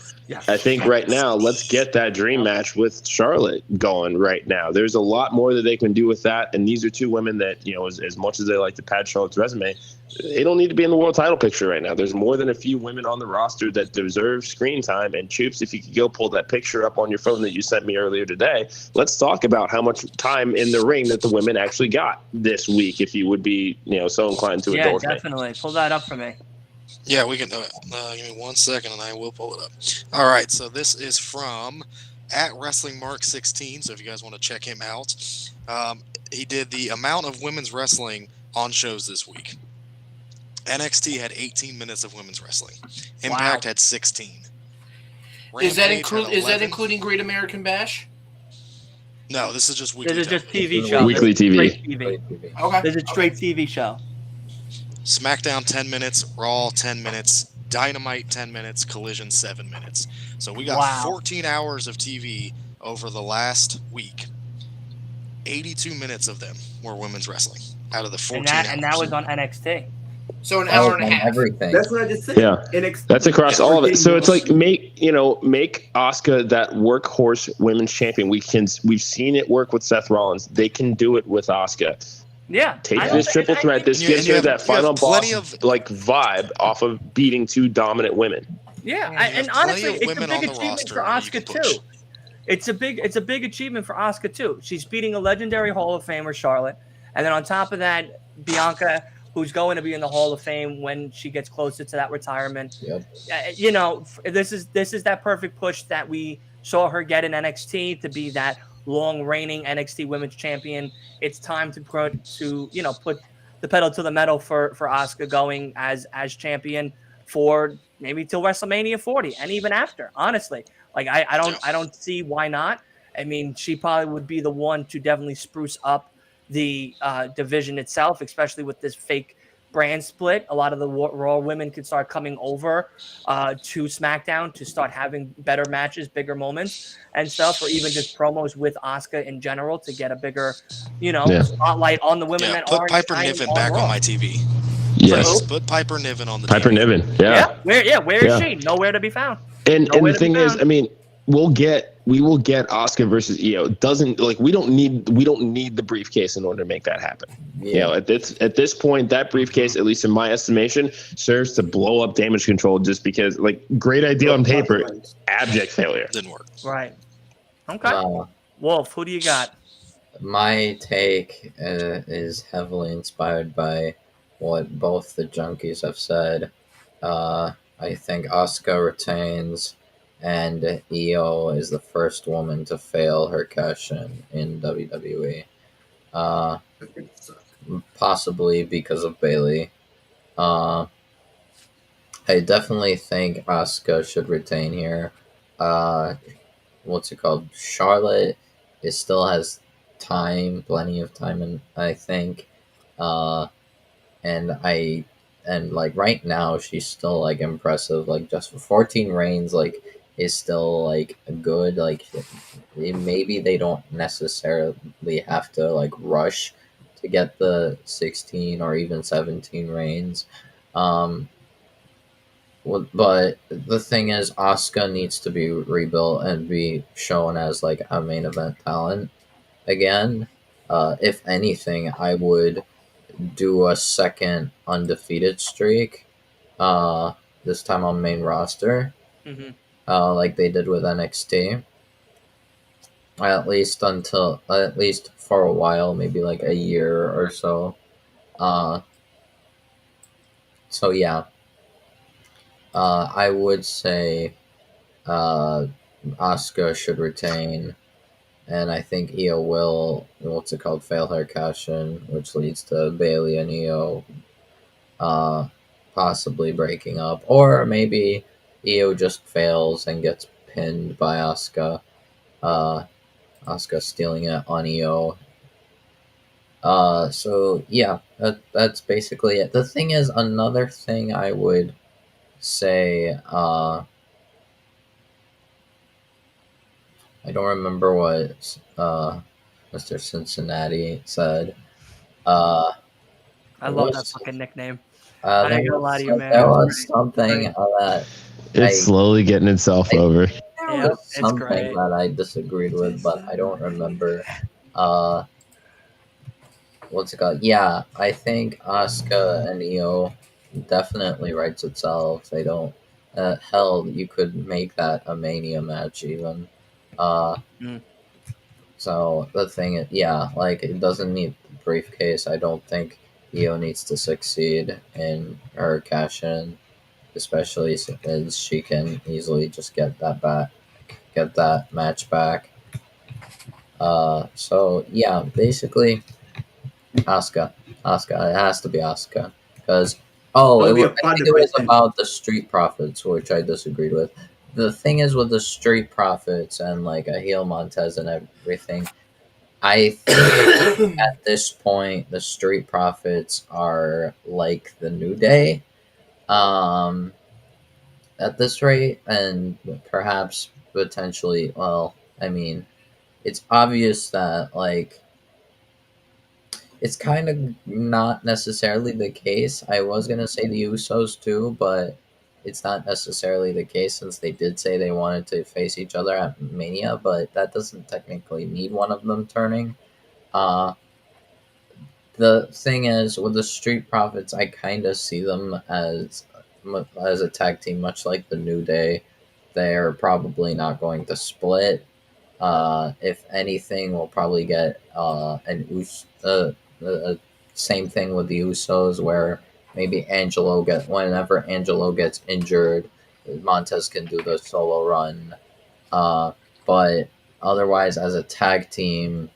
I think right now, let's get that dream match with Charlotte going right now. There's a lot more that they can do with that. And these are two women that, as much as they like to pad Charlotte's resume, they don't need to be in the world title picture right now. There's more than a few women on the roster that deserve screen time. And Choops, if you could go pull that picture up on your phone that you sent me earlier today, let's talk about how much time in the ring that the women actually got this week, if you would be, so inclined to indulge me. Yeah, definitely. Pull that up for me. Yeah, we can do it. Give me 1 second and I will pull it up. All right, so this is from @WrestlingMark16. So if you guys want to check him out, he did the amount of women's wrestling on shows this week. NXT had 18 minutes of women's wrestling. Impact had 16. Is that including Great American Bash? No, this is just weekly. This is just TV show. Weekly TV. Okay. This is a straight TV show. SmackDown 10 minutes, Raw 10 minutes, Dynamite 10 minutes, Collision 7 minutes. So we got 14 hours of TV over the last week. 82 minutes of them were women's wrestling out of the 14 hours. And that was on NXT. So an hour and a half. Everything. That's what I just said. Yeah, that's across all of it. So it's like make Asuka that workhorse women's champion. We've seen it work with Seth Rollins. They can do it with Asuka. Yeah, take this triple threat. This gives her that final boss vibe off of beating two dominant women. Yeah, and honestly, it's a big achievement for Asuka too. It's a big achievement for Asuka too. She's beating a legendary Hall of Famer, Charlotte, and then on top of that, Bianca, who's going to be in the Hall of Fame when she gets closer to that retirement. Yep. This is that perfect push that we saw her get in NXT to be that long reigning NXT Women's Champion. It's time to put the pedal to the metal for Asuka going as champion for maybe till WrestleMania 40 and even after. Honestly, I don't see why not. I mean, she probably would be the one to definitely spruce up the division itself, especially with this fake brand split. A lot of the Raw women could start coming over to SmackDown to start having better matches, bigger moments and stuff, or even just promos with Asuka in general to get a bigger, spotlight on the women that put are Piper Niven back on my TV. Yes. Put Piper Niven on the Piper TV. Niven. Yeah. Where is she? Nowhere to be found. And the thing is, we will get Asuka versus Io. We don't need the briefcase in order to make that happen. Yeah. At this point, that briefcase, at least in my estimation, serves to blow up Damage Control just because great idea on paper, abject failure. Didn't work. Right. Okay. Wolf, who do you got? My take is heavily inspired by what both the junkies have said. I think Asuka retains, and Io is the first woman to fail her cash-in WWE. Possibly because of Bayley. I definitely think Asuka should retain here. Charlotte still has time, plenty of time, and I think, and right now she's still impressive. Just for 14 reigns, is still good. Maybe they don't necessarily have to rush to get the 16 or even 17 reigns. But the thing is, Asuka needs to be rebuilt and be shown as a main event talent again. If anything, I would do a second undefeated streak. This time on main roster. Mm-hmm. Like they did with NXT. At least for a while, maybe a year or so. So yeah. I would say Asuka should retain, and I think Io will, fail her cash in, which leads to Bailey and Io possibly breaking up, or maybe Io just fails and gets pinned by Asuka. Asuka stealing it on Io. So yeah, that's basically it. The thing is, another thing I would say, I don't remember what Mr. Cincinnati said. I love that was- fucking nickname. I there ain't gonna lie to you, was, man. there It's was great. something that It's slowly getting itself over. there Yeah, was it's something great. that I disagreed with, but I don't remember. Uh, what's it called? Yeah, I think Asuka and Io definitely writes itself. They don't. Hell, you could make that a Mania match even. Uh, Mm. So the thing is, yeah, like it doesn't need the briefcase. I don't think Io needs to succeed in her cash in, especially as she can easily just get that match back. So yeah, basically, Asuka, Asuka. It has to be Asuka because It'll be a I plot think it was device then. about the Street Profits, which I disagreed with. The thing is with the Street Profits and like a heel Montez and everything, I think at this point the Street Profits are like the New Day, um, at this rate, and perhaps potentially. Well, I mean, it's obvious that like it's kind of not necessarily the case. I was gonna say the Usos too, but it's not necessarily the case since they did say they wanted to face each other at Mania, but that doesn't technically need one of them turning. Uh, the thing is, with the Street Profits, I kind of see them as a tag team, much like the New Day. They're probably not going to split. If anything, we'll probably get same thing with the Usos, where maybe whenever Angelo gets injured, Montez can do the solo run. But otherwise, as a tag team,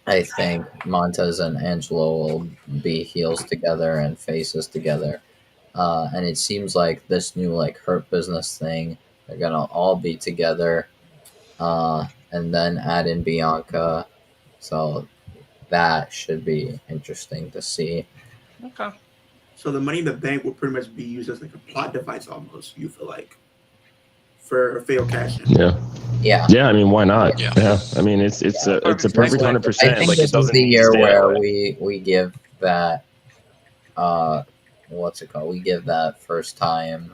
I think Montez and Angelo will be heels together and faces together. And it seems like this new like Hurt Business thing, they're gonna all be together, and then add in Bianca. So that should be interesting to see. Okay. So the Money in the Bank will pretty much be used as like a plot device almost. You feel like for a failed cash in. Yeah. I mean, why not? Yeah. Yeah. I mean, it's a perfect I 100%. think Like this it doesn't is the need to year stay that where way. we give that what's it called? We give that first time,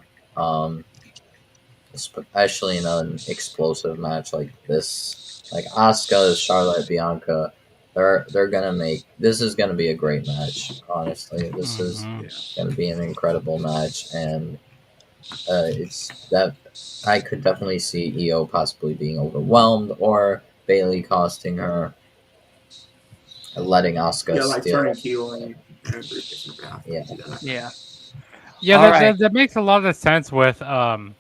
especially in an explosive match like this, like Asuka, Charlotte, Bianca. They're gonna make this is gonna be a great match. Honestly, this is gonna be an incredible match, and it's that I could definitely see Io possibly being overwhelmed or Bailey costing her, letting Asuka Yeah, like steal. turning heel and briefcase. Yeah. Yeah. Yeah, All that, right. that makes a lot of sense with having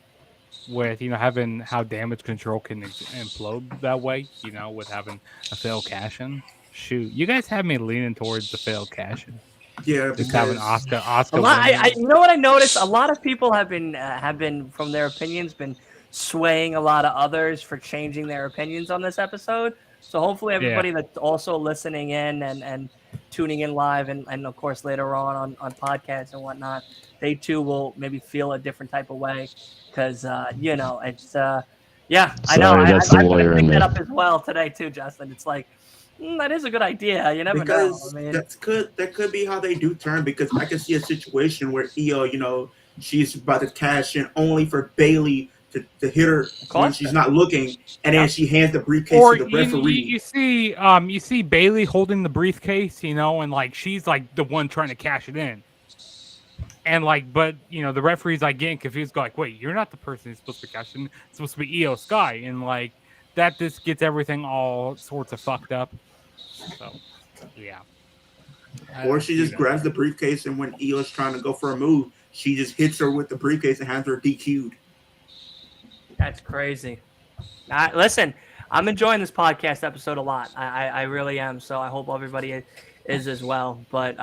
how damage control can implode that way. With having a failed cash in. Shoot, you guys have me leaning towards the failed cash in. Yeah, Just having because Oscar A lot. win here. You know what I noticed? A lot of people have been from their opinions been swaying a lot of others for changing their opinions on this episode. So hopefully everybody that's also listening in and tuning in live and of course later on podcasts and whatnot, they too will maybe feel a different type of way because it's yeah, I know. Sorry, that's the I've lawyer in picked me. that up as well today too, Justin. It's like that is a good idea. You never know. I mean, that could be how they do turn. Because I can see a situation where Io, she's about to cash in only for Bailey to hit her when she's not looking, and then she hands the briefcase Or to the referee. you see Bailey holding the briefcase, and like she's like the one trying to cash it in. And like, but the referee's like getting confused, like, wait, you're not the person who's supposed to cash in. It's supposed to be Io Sky, and like that just gets everything all sorts of fucked up. So, yeah. Or she just grabs the briefcase, and when Io's trying to go for a move, she just hits her with the briefcase and has her DQ'd. That's crazy. Listen, I'm enjoying this podcast episode a lot. I really am. So I hope everybody is as well. But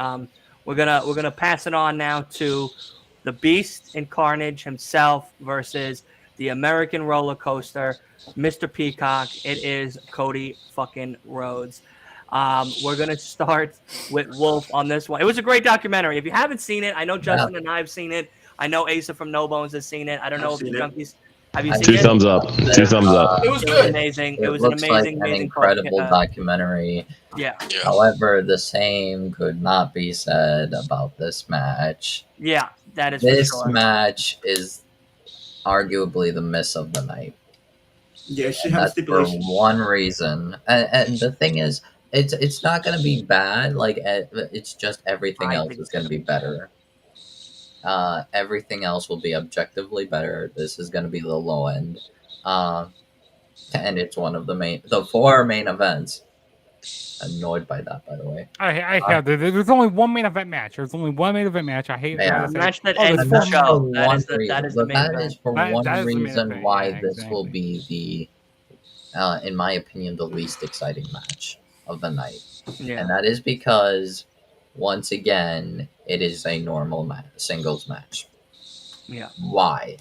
we're gonna pass it on now to the Beast and Carnage himself versus the American roller coaster, Mr. Peacock. It is Cody fucking Rhodes. We're gonna start with Wolf on this one. It was a great documentary. If you haven't seen it, I know Justin and I have seen it. I know Asa from No Bones has seen it. I don't know if the Junkies. Have you seen Two it? thumbs up. Two thumbs up. It was It good. was amazing. It was looks an like amazing, an amazing incredible documentary. Yeah. However, the same could not be said about this match. Yeah, that is This for sure. match is arguably the miss of the night. Yeah, it should And have a that's for stipulation. one reason. And the thing is, it's not going to be bad. Like, it's just everything else is going to be better. Everything else will be objectively better. This is going to be the low end. And it's one of the four main events. Annoyed by that, by the way. I have. There's only one main event match. There's only one main event match. I hate The match that there's ends four the show. For That is one the main that event. is for That- one that is the main reason event, why yeah, this will exactly. be in my opinion, the least exciting match of the night. Yeah. And that is because, once again, it is a normal singles match. Yeah. Why?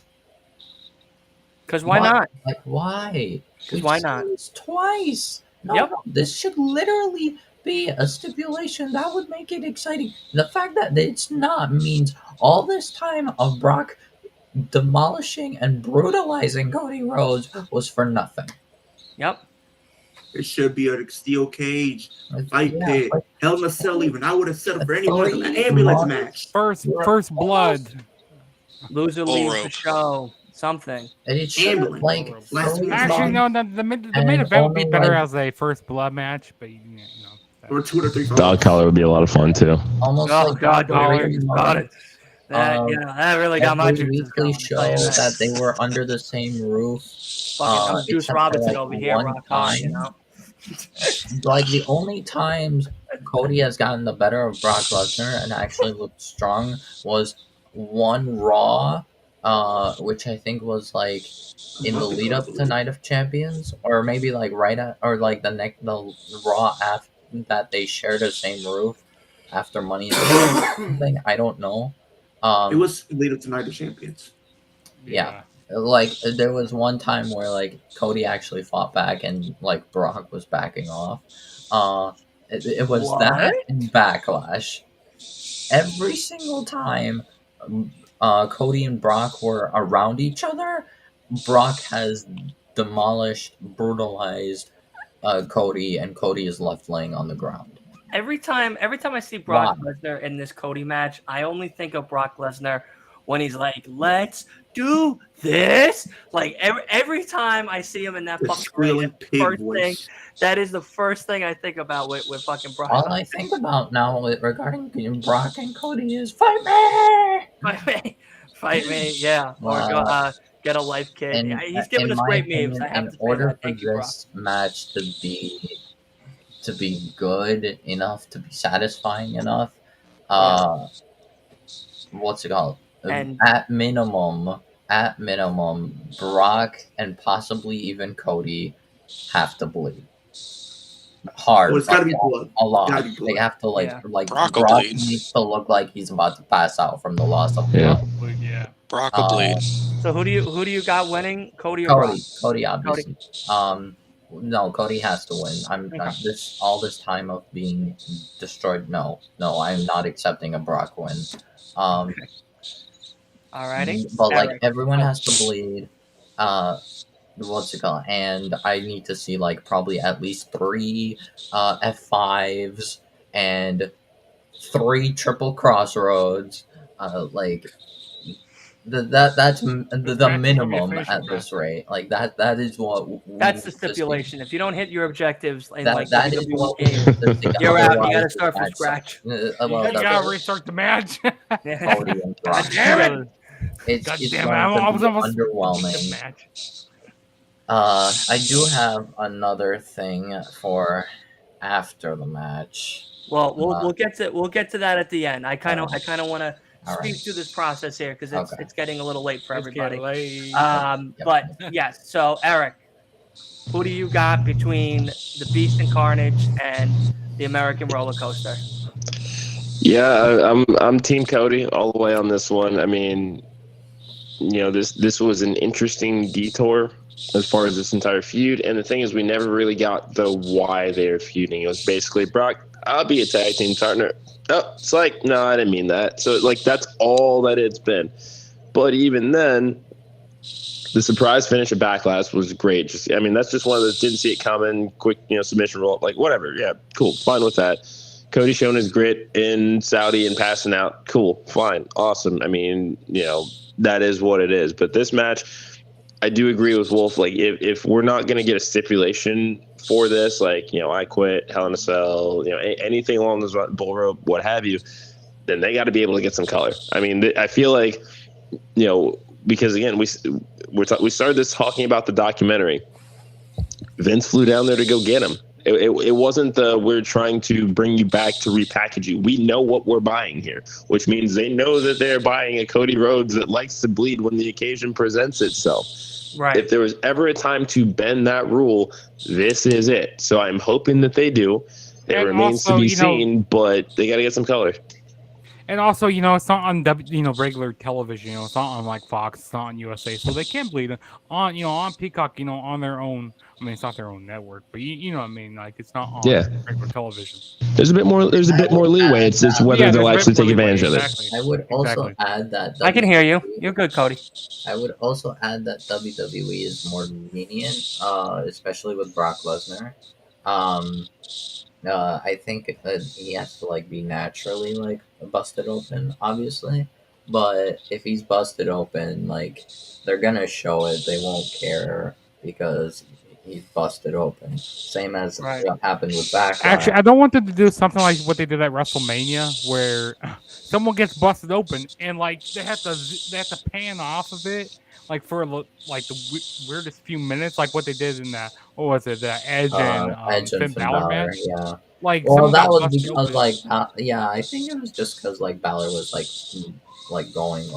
Because why not? Like, why? 'Cause why not? Seen this twice. No, Yep. no, this should literally be a stipulation that would make it exciting. The fact that it's not means all this time of Brock demolishing and brutalizing Cody Rhodes was for nothing. Yep. It should be a steel cage, fight Yeah, pit, like, Hell in a Cell. Even I would have settled for any Three an ambulance months. match. First blood. Loser Bull leaves the rope. show. Something. And it should Ambulance. like Last three week- Actually, months. no. The main And event would be only, better like- as a first blood match, but you know. Or 2 to 3 Dog collar would be a lot of fun too. Almost Oh like God, three got months. it. That, that really got my Every juices weekly going. show I'll tell you that they were under the same roof. Fucking Juice except for, Robinson like, over here, one rock hard, you time. know. Like, the only times Cody has gotten the better of Brock Lesnar and actually looked strong was one Raw, which I think was like in the lead up to Night of Champions, or maybe like right at, or like the Raw after that they shared the same roof after Money in the Bank or something. I don't know. It was later tonight of Champions. Yeah. Like, there was one time where, like, Cody actually fought back and, like, Brock was backing off. It was that and Backlash. Every single time Cody and Brock were around each other, Brock has demolished, brutalized Cody, and Cody is left laying on the ground. Every time I see Brock Lesnar in this Cody match, I only think of Brock Lesnar when he's like, "Let's do this." Like every time I see him in that fucking ring, that is the first thing I think about with fucking Brock. All I think about now regarding Brock and Cody is fight me, fight me, yeah, or get a life kit. And, Yeah, he's giving us great memes. I have to say order that. Thank you, for Brock. this match to be good enough, to be satisfying enough, what's it called? And at minimum, Brock and possibly even Cody have to bleed hard. Well, it's gotta be blood. A lot. Gotta be blood. They have to like Brock will Brock bleed. needs to look like he's about to pass out from the loss of Yeah. blood. Yeah. Brock will bleed. So who do you got winning? Cody or Brock? Cody, obviously. No, Cody has to win. I'm all this time of being destroyed. No, I'm not accepting a Brock win. Alrighty. But like everyone has to bleed. What's it called? And I need to see like probably at least 3 F5s and 3 triple crossroads. Like that's the minimum at this rate. Like that is what that's the stipulation. If you don't hit your objectives in like that is WWE what game, you're out. You got to start from scratch. You gotta restart the match. Cody and Brock. Damn it! It's Goddamn, going I to was be almost underwhelming. match. I do have another thing for after the match. Well, we'll get to that at the end. I kind of want to All speed right. through this process here because it's getting a little late for Let's get everybody. late. But yes, so Eric, who do you got between the Beast and Carnage and the American Roller Coaster? Yeah, I'm Team Cody all the way on this one. I mean, this was an interesting detour as far as this entire feud, and the thing is, we never really got the why they're feuding. It was basically, Brock, I'll be a tag team partner. Oh, it's like, no, I didn't mean that. So like, that's all that it's been. But even then, the surprise finish of Backlash was great. That's just one of those didn't see it coming, quick, submission roll, like whatever. Yeah, cool, fine with that. Cody showing his grit in Saudi and passing out, cool, fine, awesome. That is what it is. But this match, I do agree with Wolf. Like, if we're not going to get a stipulation for this, like, I quit, Hell in a Cell, anything along those bull rope, what have you, then they got to be able to get some color. I mean, I feel like, because again, we started this talking about the documentary. Vince flew down there to go get him. It wasn't we're trying to bring you back to repackage you. We know what we're buying here, which means they know that they're buying a Cody Rhodes that likes to bleed when the occasion presents itself. Right. If there was ever a time to bend that rule, this is it. So I'm hoping that they do. It remains to be seen, but they got to get some color. And also, it's not on regular television. It's not on like Fox. It's not on USA, so they can bleed on on Peacock. On their own. I mean, it's not their own network, but you know what I mean. Like, it's not on regular television. There's a bit more leeway. It's whether they'll actually take advantage of it. I would also add that I can hear you. You're good, Cody. I would also add that WWE is more lenient, especially with Brock Lesnar. I think that he has to be naturally busted open, obviously. But if he's busted open, they're gonna show it. They won't care because he's busted open. Same as what happened with Backlash. Actually, I don't want them to do something like what they did at WrestleMania, where someone gets busted open and they have to pan off of it for the weirdest few minutes, like what they did in that. What was it? The Edge and Finn Balor match. Yeah. Well, that was because I think it was just because Balor was going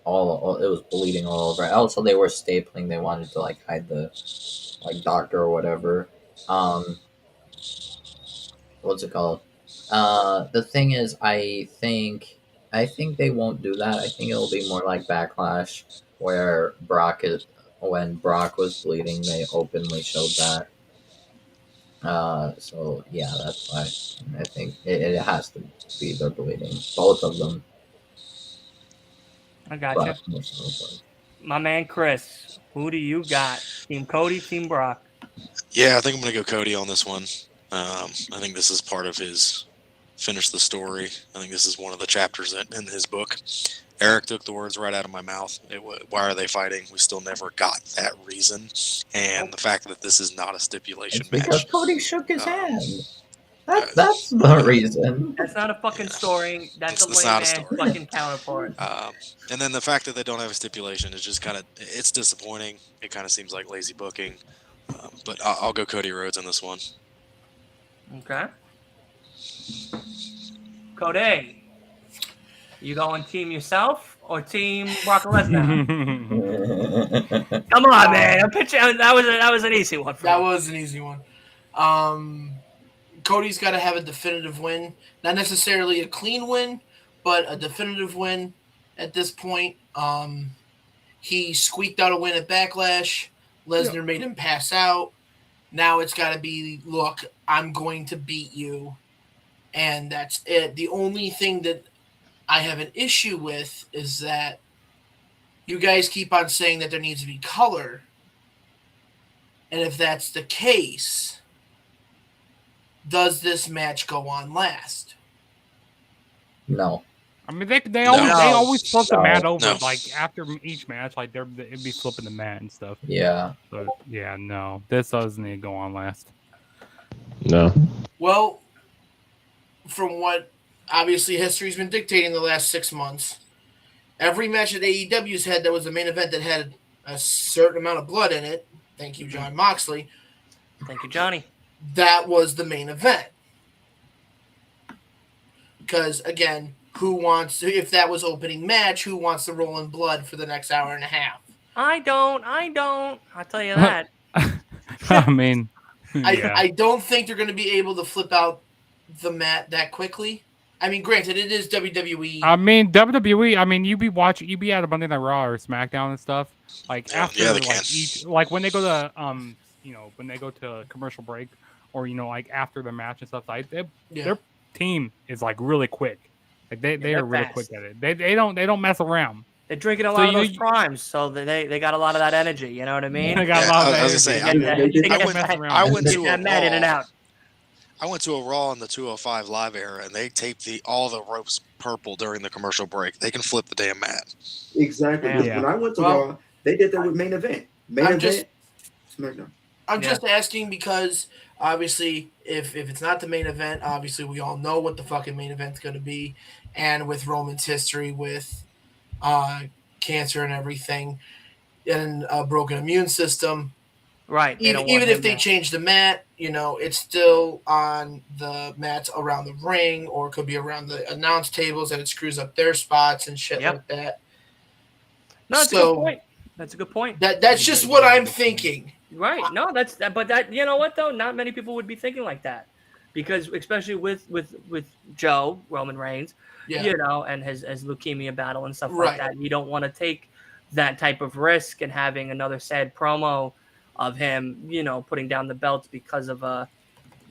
all it was bleeding all over. Also, they were stapling. They wanted to hide the doctor or whatever. What's it called? The thing is, I think they won't do that. I think it'll be more like Backlash, where when Brock was bleeding, they openly showed that. So yeah, that's why I think it has to be they're bleeding, both of them. I got you. My man Chris, who do you got? Team Cody, Team Brock? Yeah, I think I'm going to go Cody on this one. I think this is part of his finish the story. I think this is one of the chapters in his book. Eric took the words right out of my mouth. Why are they fighting? We still never got that reason. And the fact that this is not a stipulation match. Because Cody shook his hand. That's the reason. That's not a fucking story. That's a lame ass fucking counterpart. And then the fact that they don't have a stipulation is just it's disappointing. It kind of seems like lazy booking. But I'll go Cody Rhodes on this one. Okay. Cody, you going team yourself or team Brock Lesnar? Come on, man. I'm pitching. That was an easy one. That was an easy one. Cody's got to have a definitive win. Not necessarily a clean win, but a definitive win at this point. He squeaked out a win at Backlash. Lesnar made him pass out. Now it's got to be, look, I'm going to beat you. And that's it. The only thing that I have an issue with is that you guys keep on saying that there needs to be color. And if that's the case, does this match go on last? No. I mean, they always flip the mat over after each match, it'd be flipping the mat and stuff. Yeah. But yeah, no, this doesn't need to go on last. No. Well, from what obviously history's been dictating the last 6 months, every match that AEW's had that was a main event that had a certain amount of blood in it. Thank you, John Moxley. Thank you, Johnny. that was the main event. Because again, if that was opening match, who wants to roll in blood for the next hour and a half? I don't. I'll tell you that. I mean, yeah. I don't think they're going to be able to flip out the mat that quickly. I mean, granted, it is WWE. I mean, WWE. I mean, you be at a Monday Night Raw or SmackDown and stuff. Like after, like when they go to when they go to commercial break, or like after the match and stuff. Like their team is like really quick. Like they are really quick at it. They don't mess around. They're drinking a lot of those primes, so they got a lot of that energy. You know what I mean? They got a lot of I was energy. I went to a Raw. In and out. I went to a Raw in the 205 Live era, and they taped all the ropes purple during the commercial break. They can flip the damn mat. Exactly. When I went to Raw, they did that with main event. SmackDown. I'm just asking because obviously, if it's not the main event, obviously we all know what the fucking main event's going to be, and with Roman's history with cancer and everything, and a broken immune system. Right. Even if they change the mat, it's still on the mats around the ring, or it could be around the announce tables, and it screws up their spots and shit like that. No, that's a good point. That's a good point. That's just what I'm thinking. Right. No, but that you know what though? Not many people would be thinking like that, because especially with Joe Roman Reigns, and his leukemia battle and stuff like that, you don't want to take that type of risk and having another sad promo of him, putting down the belts because of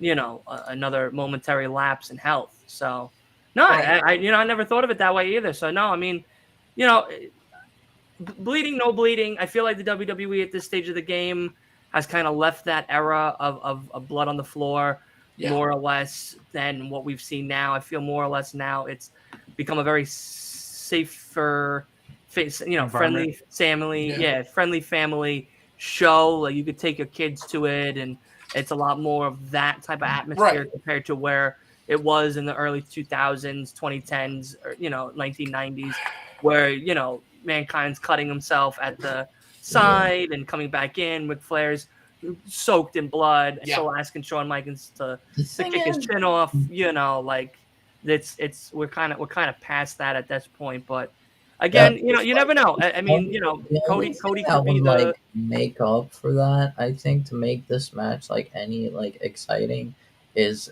another momentary lapse in health. So, no, I never thought of it that way either. So no, I mean, bleeding, no bleeding. I feel like the WWE at this stage of the game has kind of left that era of blood on the floor more or less than what we've seen now. I feel more or less now it's become a very safer, friendly family, friendly family show. Like you could take your kids to it, and it's a lot more of that type of atmosphere compared to where it was in the early 2000s, 2010s, or 1990s, where Mankind's cutting himself at the side and coming back in. Ric Flair's soaked in blood, still asking Shawn Michaels to kick his chin off. Like we're kind of past that at this point, but. Again, you never know. I mean, Cody could be the make up for that. I think to make this match any exciting is,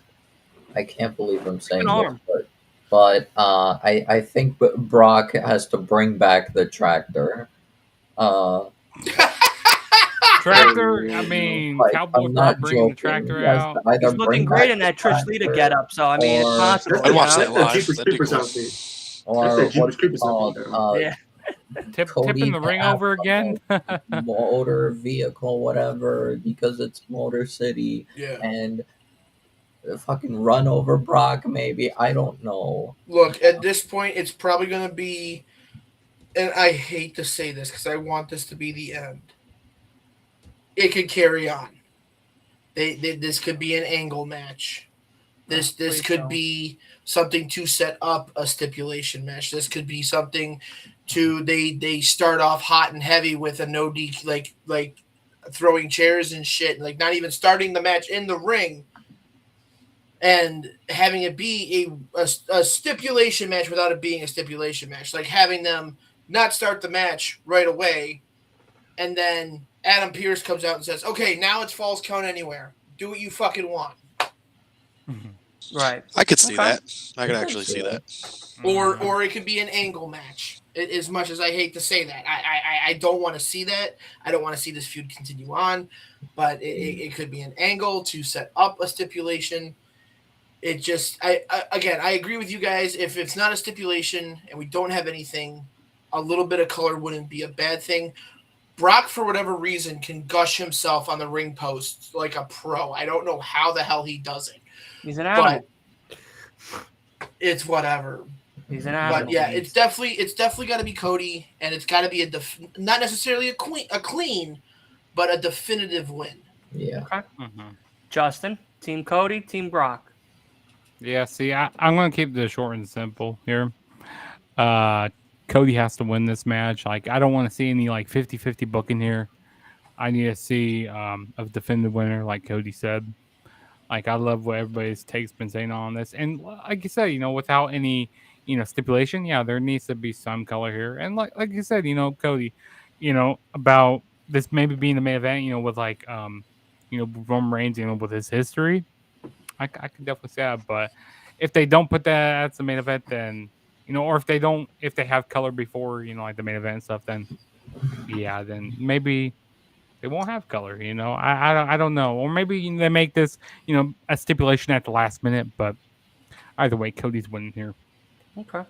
I can't believe I'm saying this, but I think Brock has to bring back the tractor. Tractor. I mean, Cowboy Brock bringing the tractor out. He's looking great in that Trish Lita getup. So I mean, it's possible. I'd watch that live. Or tipping the ring over again. Motor vehicle, whatever, because it's Motor City, and fucking run over Brock. Maybe, I don't know. Look, at this point, it's probably gonna be, and I hate to say this because I want this to be the end. It could carry on. This could be an angle match. This could be something to set up a stipulation match. This could be something to they start off hot and heavy with a no DQ, like throwing chairs and shit, like not even starting the match in the ring, and having it be a stipulation match without it being a stipulation match, like having them not start the match right away, and then Adam Pearce comes out and says, "Okay, now it's Falls Count Anywhere. Do what you fucking want." Right. I could see that. I could actually see that. Or it could be an angle match. As much as I hate to say that, I don't want to see that. I don't want to see this feud continue on. But it could be an angle to set up a stipulation. It just, I agree with you guys. If it's not a stipulation and we don't have anything, a little bit of color wouldn't be a bad thing. Brock, for whatever reason, can gush himself on the ring post like a pro. I don't know how the hell he does it. He's an animal. But it's whatever. He's an animal. But yeah, it's definitely got to be Cody, and it's got to be not necessarily a clean, but a definitive win. Yeah. Okay. Justin, Team Cody, Team Brock. Yeah. See, I'm going to keep this short and simple here. Cody has to win this match. Like, I don't want to see any 50-50 booking here. I need to see a definitive winner, like Cody said. Like, I love what everybody's take's been saying on this, and like you said, without any stipulation, yeah, there needs to be some color here, and like you said, Cody, about this maybe being the main event, with like Roman Reigns, with his history, I can definitely say that, but if they don't put that as the main event, then or if they have color before like the main event and stuff, then yeah, then maybe they won't have color. I don't know, or maybe they make this a stipulation at the last minute. But either way, Cody's winning here. Okay.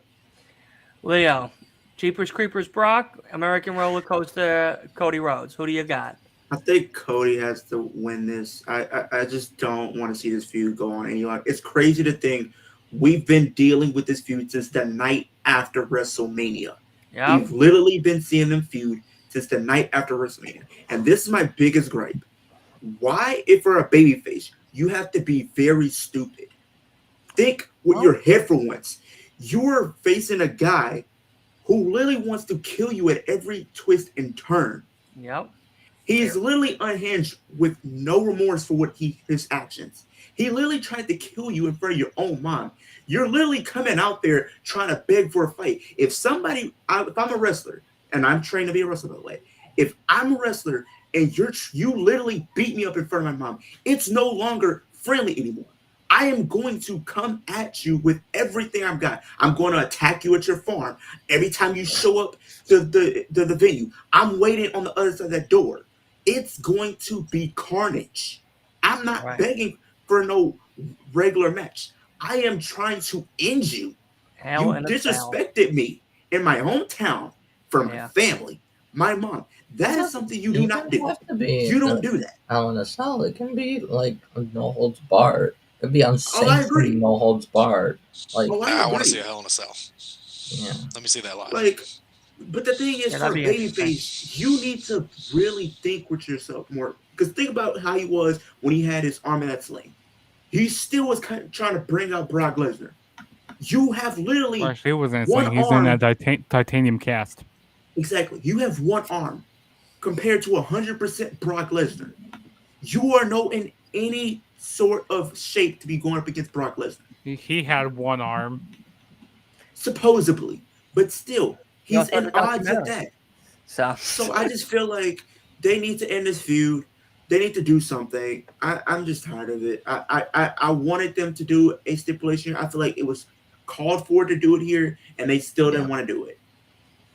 Leo, Jeepers Creepers Brock, American Roller Coaster Cody Rhodes. Who do you got? I think Cody has to win this. I just don't want to see this feud go on any longer. It's crazy to think we've been dealing with this feud since the night after WrestleMania. Yeah. We've literally been seeing them feud since the night after WrestleMania. And this is my biggest gripe. Why, if you're a babyface, you have to be very stupid? Think with your head for once. You're facing a guy who literally wants to kill you at every twist and turn. Yep. He is literally unhinged with no remorse for his actions. He literally tried to kill you in front of your own mom. You're literally coming out there trying to beg for a fight. If I'm a wrestler, and I'm trained to be a wrestler, by the way, if I'm a wrestler and you literally beat me up in front of my mom, it's no longer friendly anymore. I am going to come at you with everything I've got. I'm going to attack you at your farm. Every time you show up to the venue, I'm waiting on the other side of that door. It's going to be carnage. I'm not begging for no regular match. I am trying to end you. You disrespected me in my hometown for my family, my mom. That is something you do not do. You don't do that. Hell in a Cell, it can be like no holds barred. It could be unsanctioned, no holds barred. Like I want to see a Hell in a Cell. Yeah. Let me see that live. But the thing is, for babyface, you need to really think with yourself more. Because think about how he was when he had his arm in that sling. He still was kind of trying to bring out Brock Lesnar. You have literally He wasn't saying he's in that titanium cast. Exactly. You have one arm compared to 100% Brock Lesnar. You are not in any sort of shape to be going up against Brock Lesnar. He had one arm. Supposedly. But still, he's in odds at that. So I just feel like they need to end this feud. They need to do something. I'm just tired of it. I wanted them to do a stipulation. I feel like it was called for to do it here, and they still didn't want to do it.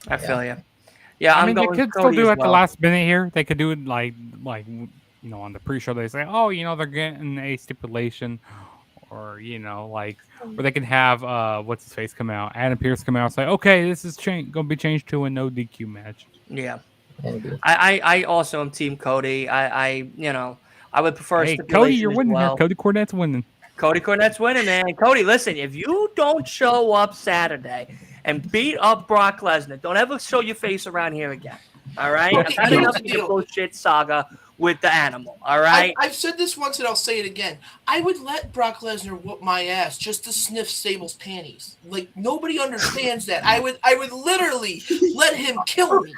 I feel you. Yeah, I mean, they could still do it at the last minute here. They could do it like on the pre-show. They say, oh, they're getting a stipulation, or where they can have what's his face come out, Adam Pearce come out and say, okay, this is gonna be changed to a no DQ match. Yeah. I also am Team Cody. I would prefer. Hey, Cody, you're winning here. Cody Cornett's winning. Cody Cornett's winning, man. Cody, listen, if you don't show up Saturday and beat up Brock Lesnar, don't ever show your face around here again. All right? I've had enough of your bullshit saga with the animal. All right? I've said this once and I'll say it again. I would let Brock Lesnar whoop my ass just to sniff Sable's panties. Like, nobody understands that. I would literally let him kill me.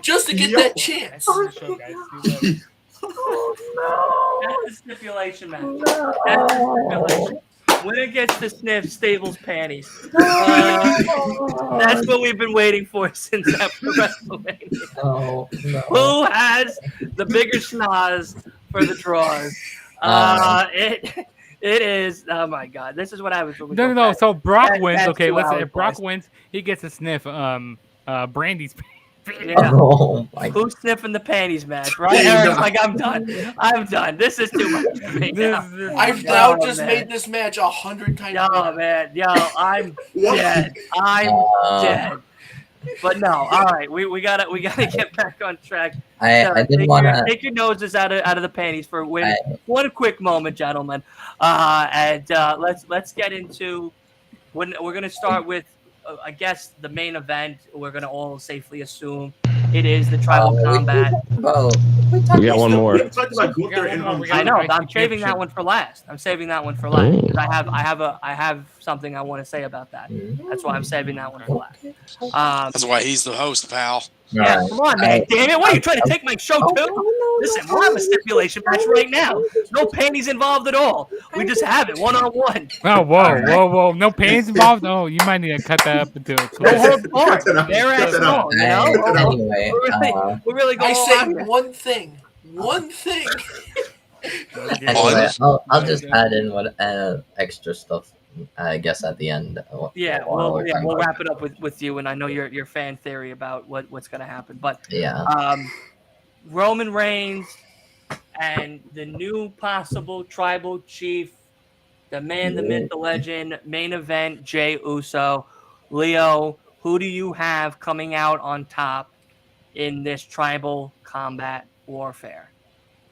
Just to get that chance. Oh, no. That's the stipulation, man. That's the stipulation. Winner gets to sniff Stable's panties. That's what we've been waiting for since after WrestleMania. Oh, no. Who has the bigger schnoz for the drawers? It is. Oh my God! This is what I was. No. So Brock wins. Okay, listen. If Brock wins, he gets to sniff Brandy's. Yeah. Oh, my Who's sniffing the panties match? Right? Eric's like, I'm done. I'm done. This is too much for me now. I've now just made this match 100 times. Oh man, I'm dead. I'm dead. But no, all right, we gotta get back on track. I didn't want to take your noses out of the panties for one quick moment, gentlemen. And let's get into when we're gonna start with. I guess the main event, we're going to all safely assume it is the tribal combat. We got one more. I know. I'm saving that one for last. Because I have something I want to say about that. That's why I'm saving that one for last. That's why he's the host, pal. Yeah, come on, man. Damn it. What are you trying to take my show too? Listen, we'll have a stipulation match right now. No panties involved at all. We just have it one-on-one. Oh, whoa. No pains involved? Oh, you might need to cut that up into a clip. No holds barred. Cut it out. Bare Cut ass it out. long, you know? Anyway, We're really going I say on here. one thing. One thing. anyway, I'll just add in what extra stuff, I guess, at the end. Yeah, while we're talking we'll about wrap it up with you, and I know your fan theory about what's going to happen. But yeah. Roman Reigns and the new possible tribal chief, the man, the myth, the legend, main event, Jey Uso. Leo, who do you have coming out on top in this tribal combat warfare?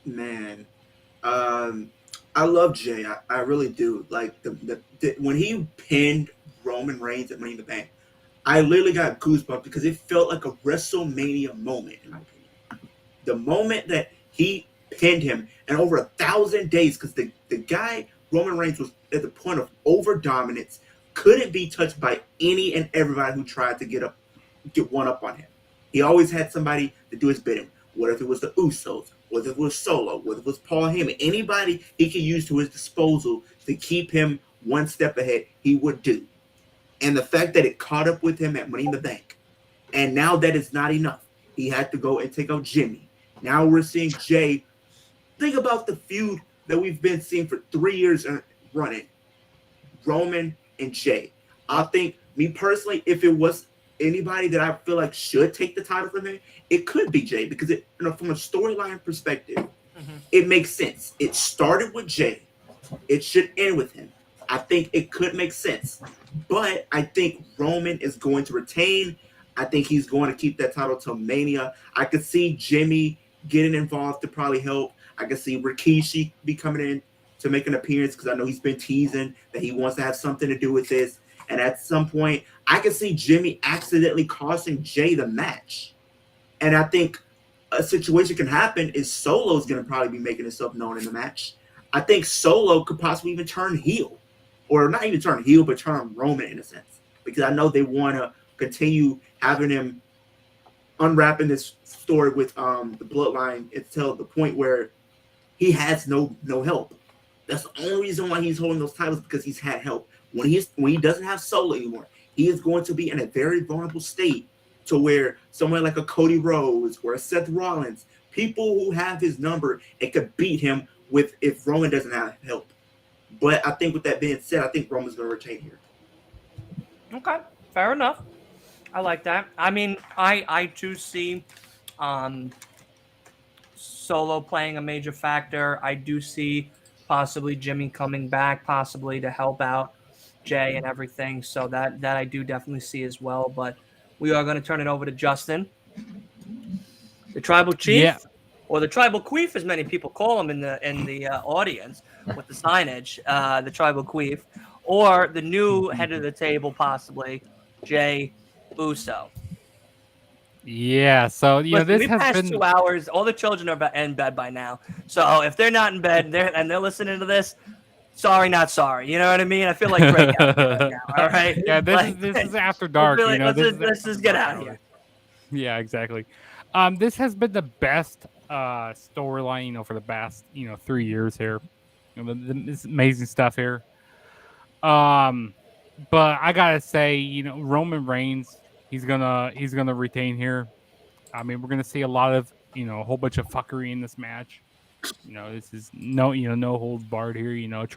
Man, I love Jay. I really do. Like the when he pinned Roman Reigns at Money in the Bank, I literally got goosebumps because it felt like a WrestleMania moment, in my opinion. The moment that he pinned him, and over 1,000 days, because the guy Roman Reigns was at the point of over dominance, couldn't be touched by any and everybody who tried to get one up on him. He always had somebody to do his bidding. What if it was the Usos? What if it was Solo? What if it was Paul Heyman? Anybody he could use to his disposal to keep him one step ahead, he would do. And the fact that it caught up with him at Money in the Bank, and now that is not enough. He had to go and take out Jimmy. Now we're seeing Jay. Think about the feud that we've been seeing for 3 years running. Roman and Jay. I think, me personally, if it was anybody that I feel like should take the title from him, it could be Jay, because from a storyline perspective, it makes sense. It started with Jay. It should end with him. I think it could make sense. But I think Roman is going to retain. I think he's going to keep that title till Mania. I could see Jimmy getting involved to probably help. I could see Rikishi be coming in to make an appearance, because I know he's been teasing that he wants to have something to do with this. And at some point, I could see Jimmy accidentally costing Jay the match. And I think a situation can happen is Solo's going to probably be making himself known in the match. I think Solo could possibly even turn heel. Or not even turn heel, but turn Roman in a sense. Because I know they want to continue having him unwrapping this story with the bloodline until the point where he has no help. That's the only reason why he's holding those titles, because he's had help. When he doesn't have Solo anymore, he is going to be in a very vulnerable state to where someone like a Cody Rhodes or a Seth Rollins, people who have his number, it could beat him if Roman doesn't have help. But I think with that being said, I think Roman's going to retain here. Okay, fair enough. I like that. I mean, I too see Solo playing a major factor. I do see possibly Jimmy coming back, possibly to help out Jay and everything. So that I do definitely see as well. But we are going to turn it over to Justin, the tribal chief, or the tribal queef, as many people call him in the audience with the signage, the tribal queef, or the new head of the table, possibly Jey Uso. Yeah, so this we've has passed been 2 hours. All the children are in bed by now. So if they're not in bed and they're listening to this, sorry, not sorry. You know what I mean? I feel like Greg out here right now. All right. Yeah, this is after dark. Like, let's just get out of here. Yeah, exactly. This has been the best storyline, for the past 3 years here. This amazing stuff here. But I gotta say, Roman Reigns, he's gonna retain here. I mean, we're gonna see a lot of a whole bunch of fuckery in this match. This is no holds barred here.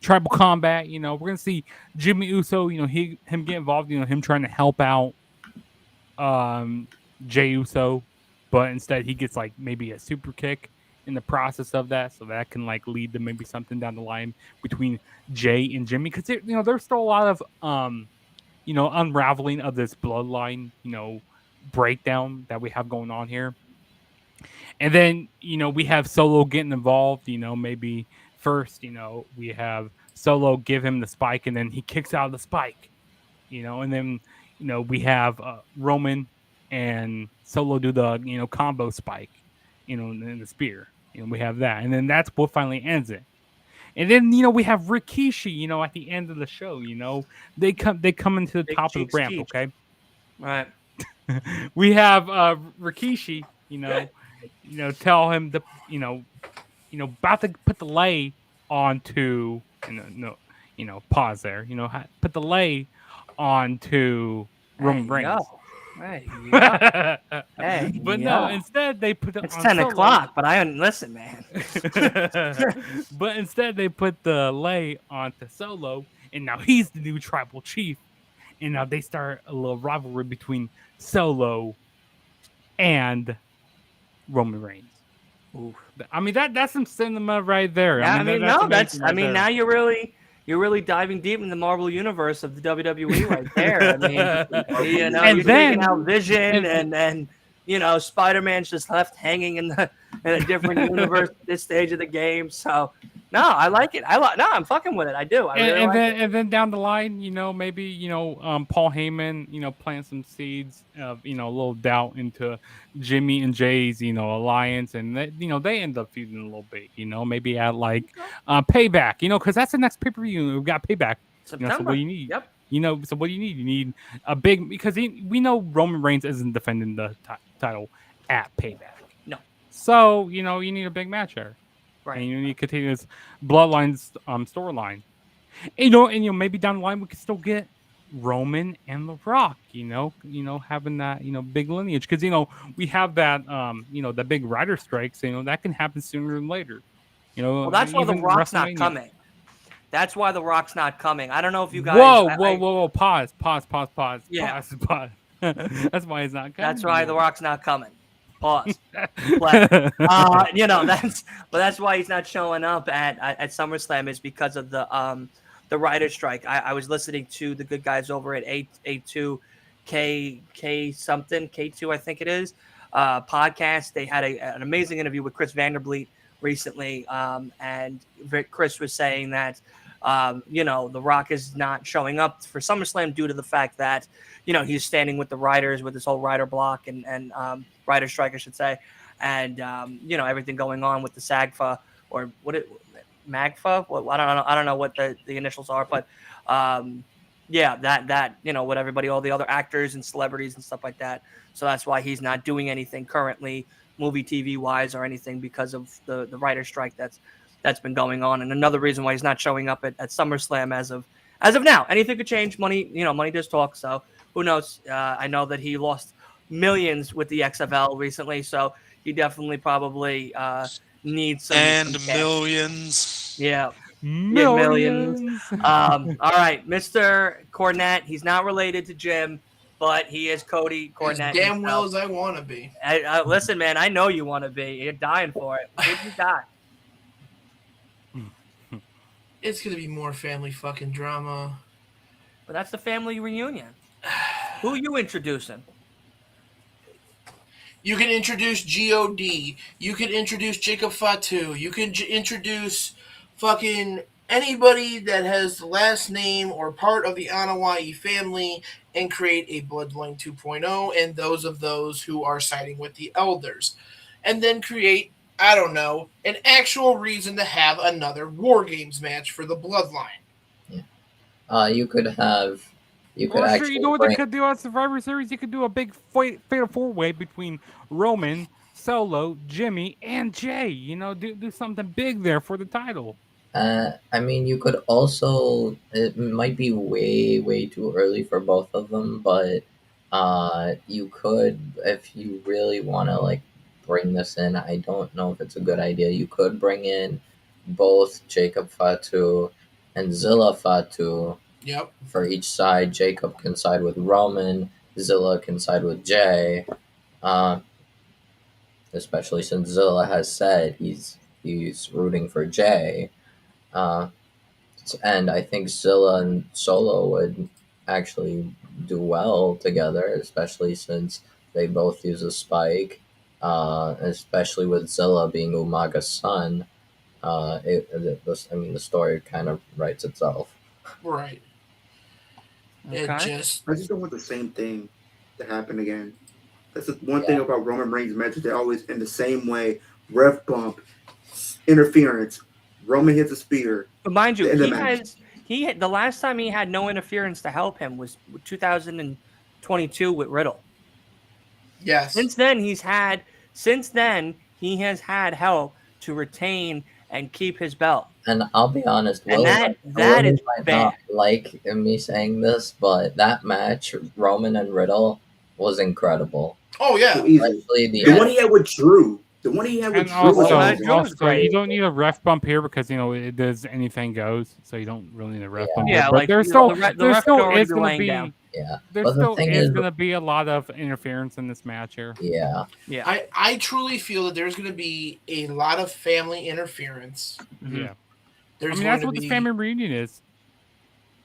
Tribal combat. We're gonna see Jimmy Uso. Him get involved. Him trying to help out Jey Uso, but instead he gets like maybe a super kick in the process of that, so that can like lead to maybe something down the line between Jay and Jimmy, because there's still a lot of unraveling of this bloodline breakdown that we have going on here. And then we have Solo getting involved. Maybe first we have Solo give him the spike, and then he kicks out of the spike, and then we have Roman and Solo do the combo spike, and the spear. We have that, and then that's what finally ends it. And then we have Rikishi. At the end of the show, they come into the Big top of the ramp. cheeks. Okay, Right. we have Rikishi. tell him to, about to put the lay onto, pause there, put the lay onto Roman Reigns. Hey, yeah. Hey, But no, instead they put it it's on 10 Solo. o'clock, but I listen, man. But instead they put the lay onto Solo, and now he's the new tribal chief. And now they start a little rivalry between Solo and Roman Reigns. Ooh. I mean that's some cinema right there. Yeah, that's now you're really diving deep in the Marvel universe of the WWE right there. I mean, and you're then taking out Vision and Spider-Man's just left hanging in a different universe at this stage of the game. So no, I like it. I'm fucking with it. I do. And then down the line, maybe Paul Heyman, plant some seeds of a little doubt into Jimmy and Jay's alliance, and they end up feuding a little bit. Maybe at like Payback. Because that's the next pay-per-view. We've got Payback. September. So what do you need? Yep. So what do you need? You need a big, because we know Roman Reigns isn't defending the title at Payback. No. So you need a big match there. Right. And you need to continue this Bloodlines storyline. And maybe down the line we could still get Roman and The Rock, having that, big lineage. Because, we have that, that big rider strike, so, that can happen sooner than later. Well, that's why The Rock's not coming. That's why The Rock's not coming. I don't know if you guys... Whoa. Pause. Yeah. Pause. That's why he's not coming. That's why The Rock's not coming. Pause. That's why he's not showing up at SummerSlam, is because of the writer's strike. I was listening to the good guys over at A2 K something K2 I think it is podcast. They had an amazing interview with Chris Vanderbilt recently, and Chris was saying that The Rock is not showing up for SummerSlam due to the fact that he's standing with the writers with this whole writer block and writer strike, I should say, and everything going on with the SAGFA or MAGFA. Well, I don't know what the initials are, but that what everybody, all the other actors and celebrities and stuff like that. So that's why he's not doing anything currently, movie TV wise or anything, because of the writer strike that's been going on. And another reason why he's not showing up at SummerSlam as of now. Anything could change. Money does talk. So who knows? I know that he lost millions with the XFL recently, so he definitely probably needs some millions. Yeah. Millions. All right, Mr. Cornette. He's not related to Jim, but he is Cody Cornette. As damn well as I want to be. Listen, man, I know you want to be. You're dying for it. Where did you die? It's going to be more family fucking drama. But that's the family reunion. Who are you introducing? You can introduce GOD. You can introduce Jacob Fatu. You can introduce fucking anybody that has the last name or part of the Anawai family and create a Bloodline 2.0 and those who are siding with the elders. And then create, I don't know, an actual reason to have another War Games match for the Bloodline. Yeah. You could have... Sure, you know what they could do on Survivor Series? You could do a big fatal four-way between Roman, Solo, Jimmy, and Jay. Do something big there for the title. I mean, you could also... It might be way, way too early for both of them, but you could, if you really want to, bring this in, I don't know if it's a good idea, you could bring in both Jacob Fatu and Zilla Fatu. Yep. For each side, Jacob can side with Roman, Zilla can side with Jay. Especially since Zilla has said he's rooting for Jay. And I think Zilla and Solo would actually do well together, especially since they both use a spike. Especially with Zilla being Umaga's son. The story kind of writes itself. Right. Okay. I just don't want the same thing to happen again. That's the one thing about Roman Reigns matches. They're always in the same way. Ref bump, interference. Roman hits a spear. But mind you, the last time he had no interference to help him was 2022 with Riddle. Yes. Since then, he's had Since then, he has had help to retain and keep his belt. And I'll be honest, And that Willie is might bad. not like me saying this, but that match, Roman and Riddle, was incredible. Oh yeah, especially the one he had with Drew. The one he had with And Drew. also, you don't need a ref bump here because it does anything goes, so you don't really need a ref bump. Yeah, here. like, But there you know, still the there ref still can already is be going to laying be down. there But the still thing is is- going to be a lot of interference in this match here. Yeah. I truly feel that there's going to be a lot of family interference. Yeah. There's That's going what to this be- family reunion is.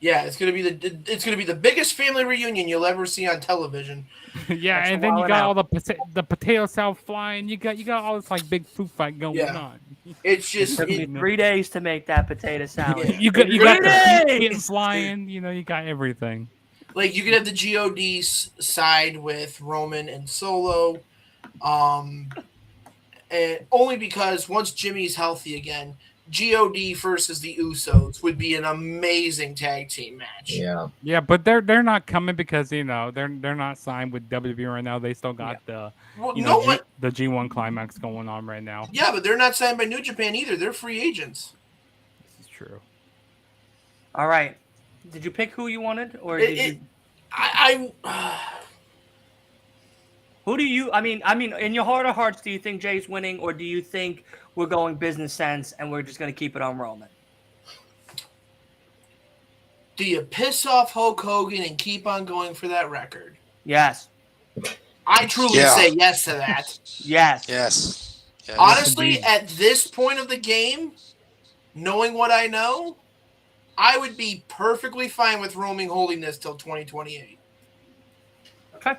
Yeah, it's gonna be the biggest family reunion you'll ever see on television. Yeah, That's and then you wilding got out. all the potato salad flying. You got all this like big food fight going Yeah. on. It's just It took me 3 days to make that potato salad. you got 3 the days! feet flying. You got everything. like you could have the God side with Roman and Solo, and only because once Jimmy's healthy again, God versus the Usos would be an amazing tag team match. Yeah. Yeah, but they're not coming because they're not signed with WWE right now. They still got the Well, the G1 climax going on right now. Yeah, but they're not signed by New Japan either. They're free agents. This is true. All right. Did you pick who you wanted, or did you? Who do you? I mean, in your heart of hearts, do you think Jay's winning, or do you think we're going business sense and we're just going to keep it on Roman? Do you piss off Hulk Hogan and keep on going for that record? Yes. I truly Yeah. say yes to that. Yes. Yes. Yes. Honestly, at this point of the game, knowing what I know, I would be perfectly fine with Roman holding this till 2028. Okay.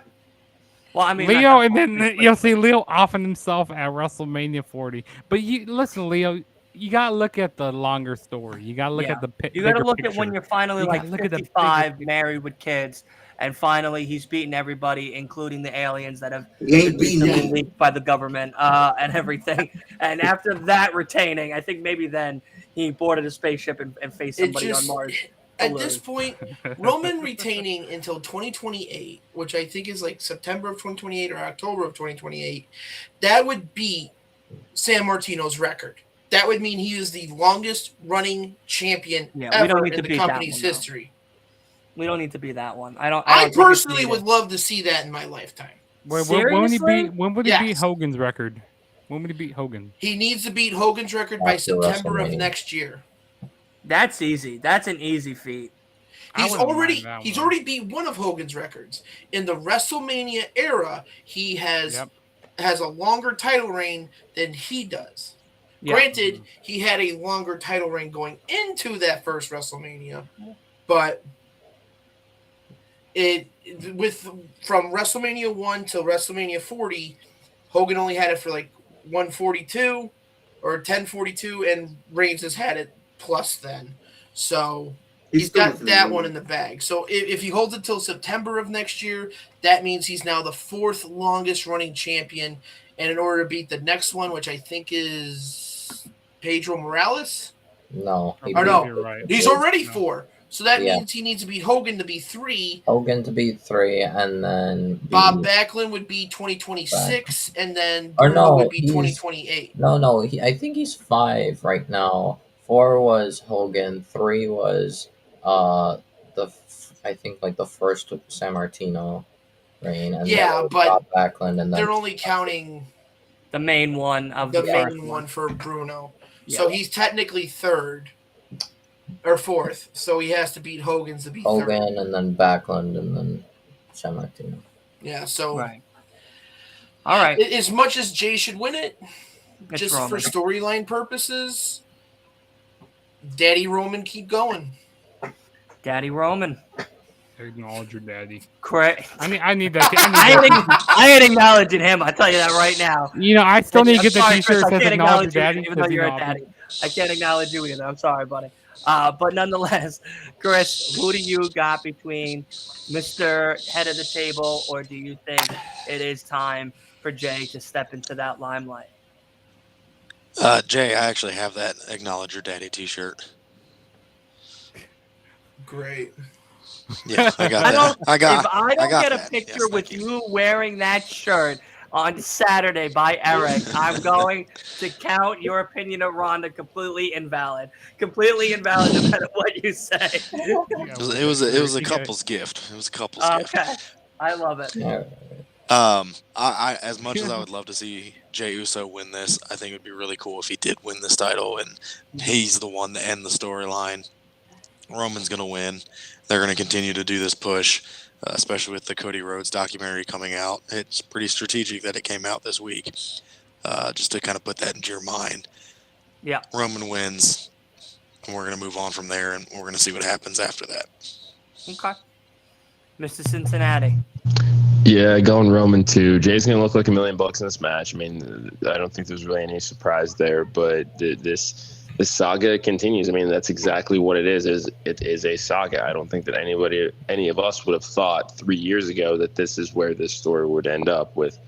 Well, I mean, Leo, and then you'll see Leo offing himself at WrestleMania 40. But listen, Leo, you gotta look at the longer story. You gotta look at the You got to bigger look picture. at when you're finally You like gotta look at the bigger 55, married with kids, and finally he's beaten everybody, including the aliens that have He ain't been beaten recently yet. leaked by the government and everything. And after that retaining, I think maybe then he boarded a spaceship and faced somebody on Mars. At this point, Roman retaining until 2028, which I think is like September of 2028 or October of 2028, that would beat San Martino's record. That would mean he is the longest running champion we don't ever need in to the beat that company's one, though. history. We don't need to be that one. I I don't think it's personally needed. would love to see that in my lifetime. When would Seriously? he beat Hogan's record? When would he beat Hogan? He needs to beat Hogan's record by After September of WrestleMania. next year. That's easy. That's an easy feat. He's already beat one of Hogan's records. In the WrestleMania era, he has a longer title reign than he does. Yeah. Granted, he had a longer title reign going into that first WrestleMania, but from WrestleMania 1 till WrestleMania 40, Hogan only had it for like 142 or 1042, and Reigns has had it plus then. So he's still got within that the one in the bag. So if he holds it till September of next year, that means he's now the fourth longest running champion. And in order to beat the next one, which I think is Pedro Morales, No. he's already 4. So that Yeah. means he needs to beat Hogan to be 3. Hogan to be 3, and then Bob Backlund would be 2026, and then Or Bruno no, would be he's- 2028. No. I think he's 5 right now. 4 was Hogan. 3 was I think like the first San Martino reign. And Yeah, then but Bob Backlund, and then They're only counting The main one of the the first main one. one for Bruno. Yeah. So he's technically 3rd or 4th. So he has to beat Hogan's to be 3rd. Hogan, and then Backlund, and then San Martino. Yeah, so Right. All right. As much as Jay should win it, It's just Roman. for storyline purposes, Daddy Roman keep going. Daddy Roman. Acknowledge your daddy. Correct. I need that. I ain't acknowledging him. I tell you that right now. I still need to get the I'm sorry, T-shirt Chris, that I says can't acknowledge your acknowledge daddy. you, even though you're a daddy. I can't acknowledge you either. I'm sorry, buddy. But nonetheless, Chris, who do you got between Mr. Head of the Table, or do you think it is time for Jay to step into that limelight? Jay, I actually have that Acknowledge Your Daddy t-shirt. Great. Yeah, I got that. If I don't got get a that. picture Yes, with you wearing that shirt, on Saturday by Eric. I'm going to count your opinion of Ronda completely invalid. Completely invalid no matter what you say. It was a couple's gift. It was a couple's gift. Okay. I love it. I as much as I would love to see Jey Uso win this, I think it would be really cool if he did win this title and he's the one to end the storyline. Roman's gonna win. They're gonna continue to do this push, especially with the Cody Rhodes documentary coming out. It's pretty strategic that it came out this week, just to kind of put that into your mind. Yeah. Roman wins, and we're gonna move on from there, and we're gonna see what happens after that. Okay. Mr. Cincinnati. Yeah, going Roman too. Jay's gonna look like $1 million in this match. I mean, I don't think there's really any surprise there, but this saga continues. I mean, that's exactly what it is. It is a saga. I don't think that any of us would have thought 3 years ago that this is where this story would end up, with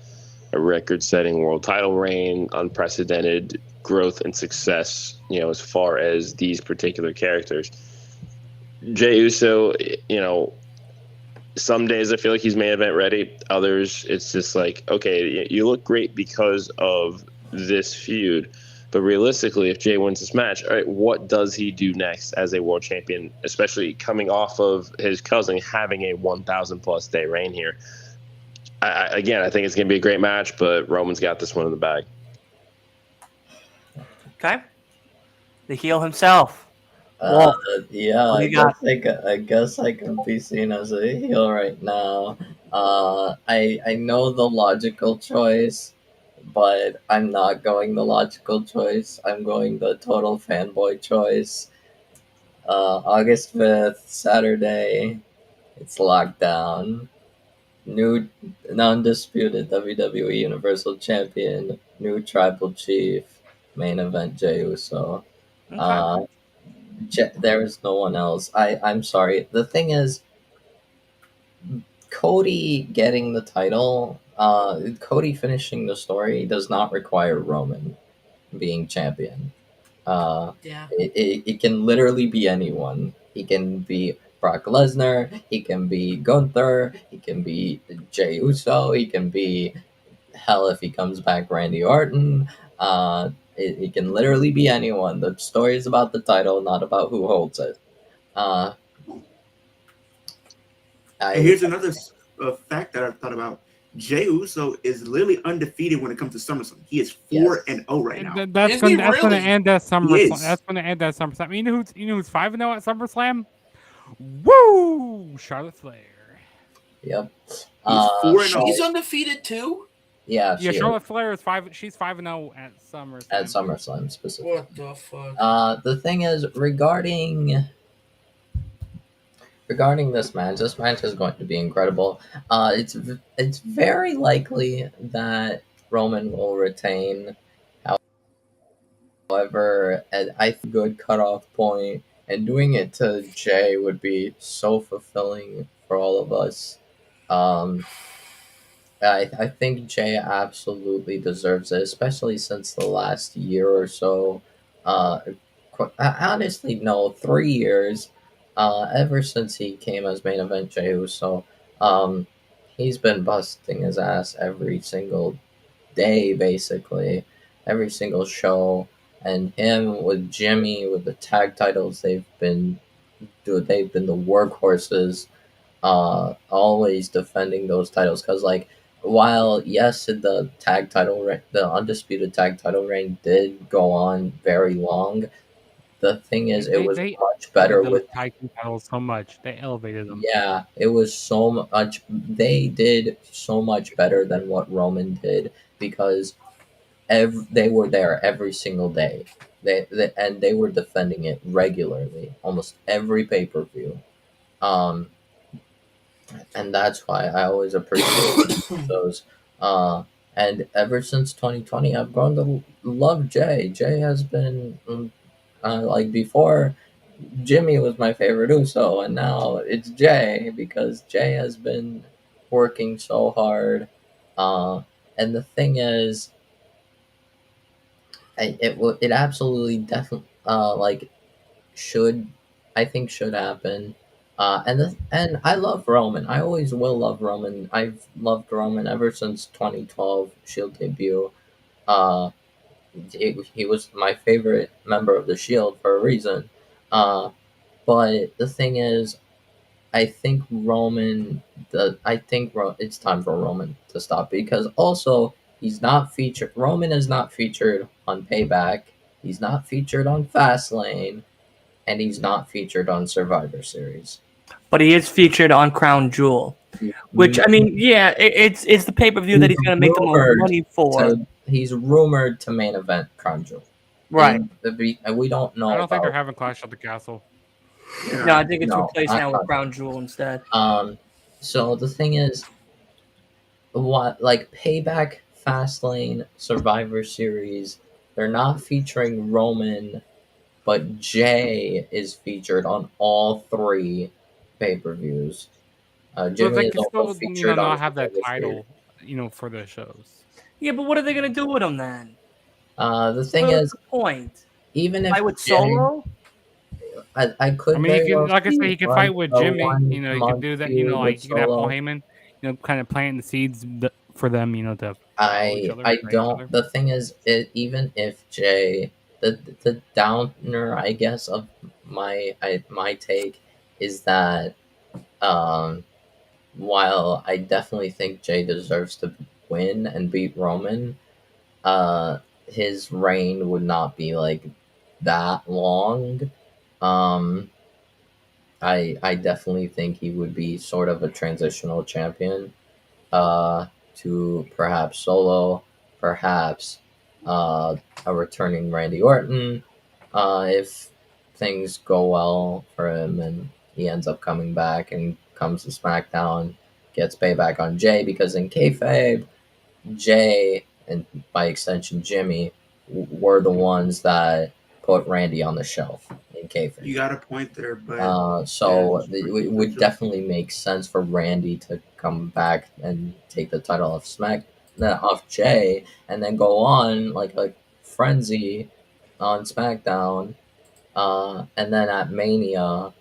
a record-setting world title reign, unprecedented growth and success, as far as these particular characters. Jey Uso, some days I feel like he's main event ready. Others, it's just like, okay, you look great because of this feud. But realistically, if Jey wins this match, all right, what does he do next as a world champion, especially coming off of his cousin having a 1,000-plus day reign here? I think it's going to be a great match, but Roman's got this one in the bag. Okay. The heel himself. Yeah, I guess I can be seen as a heel right now. I know the logical choice, but I'm not going the logical choice. I'm going the total fanboy choice. August 5th, Saturday, it's locked down. New undisputed WWE Universal Champion, new Tribal Chief, main event Jey Uso. Okay. There is no one else. I'm sorry. The thing is, Cody getting the title, Cody finishing the story does not require Roman being champion. It can literally be anyone. He can be Brock Lesnar. He can be Gunther. He can be Jey Uso. He can be, hell, if he comes back, Randy Orton. It can literally be anyone. The story is about the title, not about who holds it. And here's another fact that I thought about. Jey Uso is literally undefeated when it comes to SummerSlam. He is 4-0 right now. That's going to end at SummerSlam. That's going to end at SummerSlam. You know who's 5-0 at SummerSlam? Woo! Charlotte Flair. Yep. He's 4-0. He's undefeated too. Yeah. Charlotte Flair is 5. She's 5-0 at SummerSlam. At SummerSlam specifically. What the fuck? The thing is, regarding this match is going to be incredible. It's very likely that Roman will retain. However, I think a good cutoff point, and doing it to Jey would be so fulfilling for all of us. I think Jey absolutely deserves it, especially since the last year or so. Honestly, no, 3 years. Ever since he came as main event Jey Uso, he's been busting his ass every single day, basically, every single show. And him with Jimmy with the tag titles, they've been the workhorses, always defending those titles. Because while yes, the undisputed tag title reign did go on very long, the thing is, it was much better with tag titles so much. They elevated them. Yeah, it was so much. They did so much better than what Roman did, because they were there every single day. They were defending it regularly, almost every pay-per-view. And that's why I always appreciate those. And ever since 2020, I've grown to love Jey. Jey has been before, Jimmy was my favorite Uso, and now it's Jey, because Jey has been working so hard. And the thing is, it absolutely definitely should happen. And I love Roman. I always will love Roman. I've loved Roman ever since 2012 Shield debut. Uh, he was my favorite member of the Shield for a reason. But the thing is, I think it's time for Roman to stop, because also he's not featured. Roman is not featured on Payback. He's not featured on Fastlane, and he's not featured on Survivor Series. But he is featured on Crown Jewel, which, I mean, yeah, it's the pay-per-view that he's going to make the most money for. He's rumored to main event Crown Jewel. Right. And we don't know. I don't think they're having Clash at the Castle. No, I think it's replaced now with Crown Jewel instead. So the thing is, like Payback, Fastlane, Survivor Series, they're not featuring Roman, but Jay is featured on all 3 pay-per-views. Jimmy is also featured on not have that title, for the shows. Yeah, but what are they going to do with him then? The thing is, the point? Even if fight with Solo, I could. I mean, like I said, he can fight with Jimmy. He can do that. Like you can have Paul Heyman. Kind of planting the seeds for them. To. I don't. The thing is, even if Jay, the downer, I guess, of my take is that, while I definitely think Jay deserves to win and beat Roman, his reign would not be like that long. I definitely think he would be sort of a transitional champion, to perhaps Solo, perhaps a returning Randy Orton, if things go well for him and he ends up coming back and comes to SmackDown, gets payback on Jay, because in kayfabe, Jay, and by extension Jimmy, were the ones that put Randy on the shelf in kayfabe. You got a point there, but so it would definitely make sense for Randy to come back and take the title off Jay, and then go on like a frenzy on SmackDown, and then at Mania,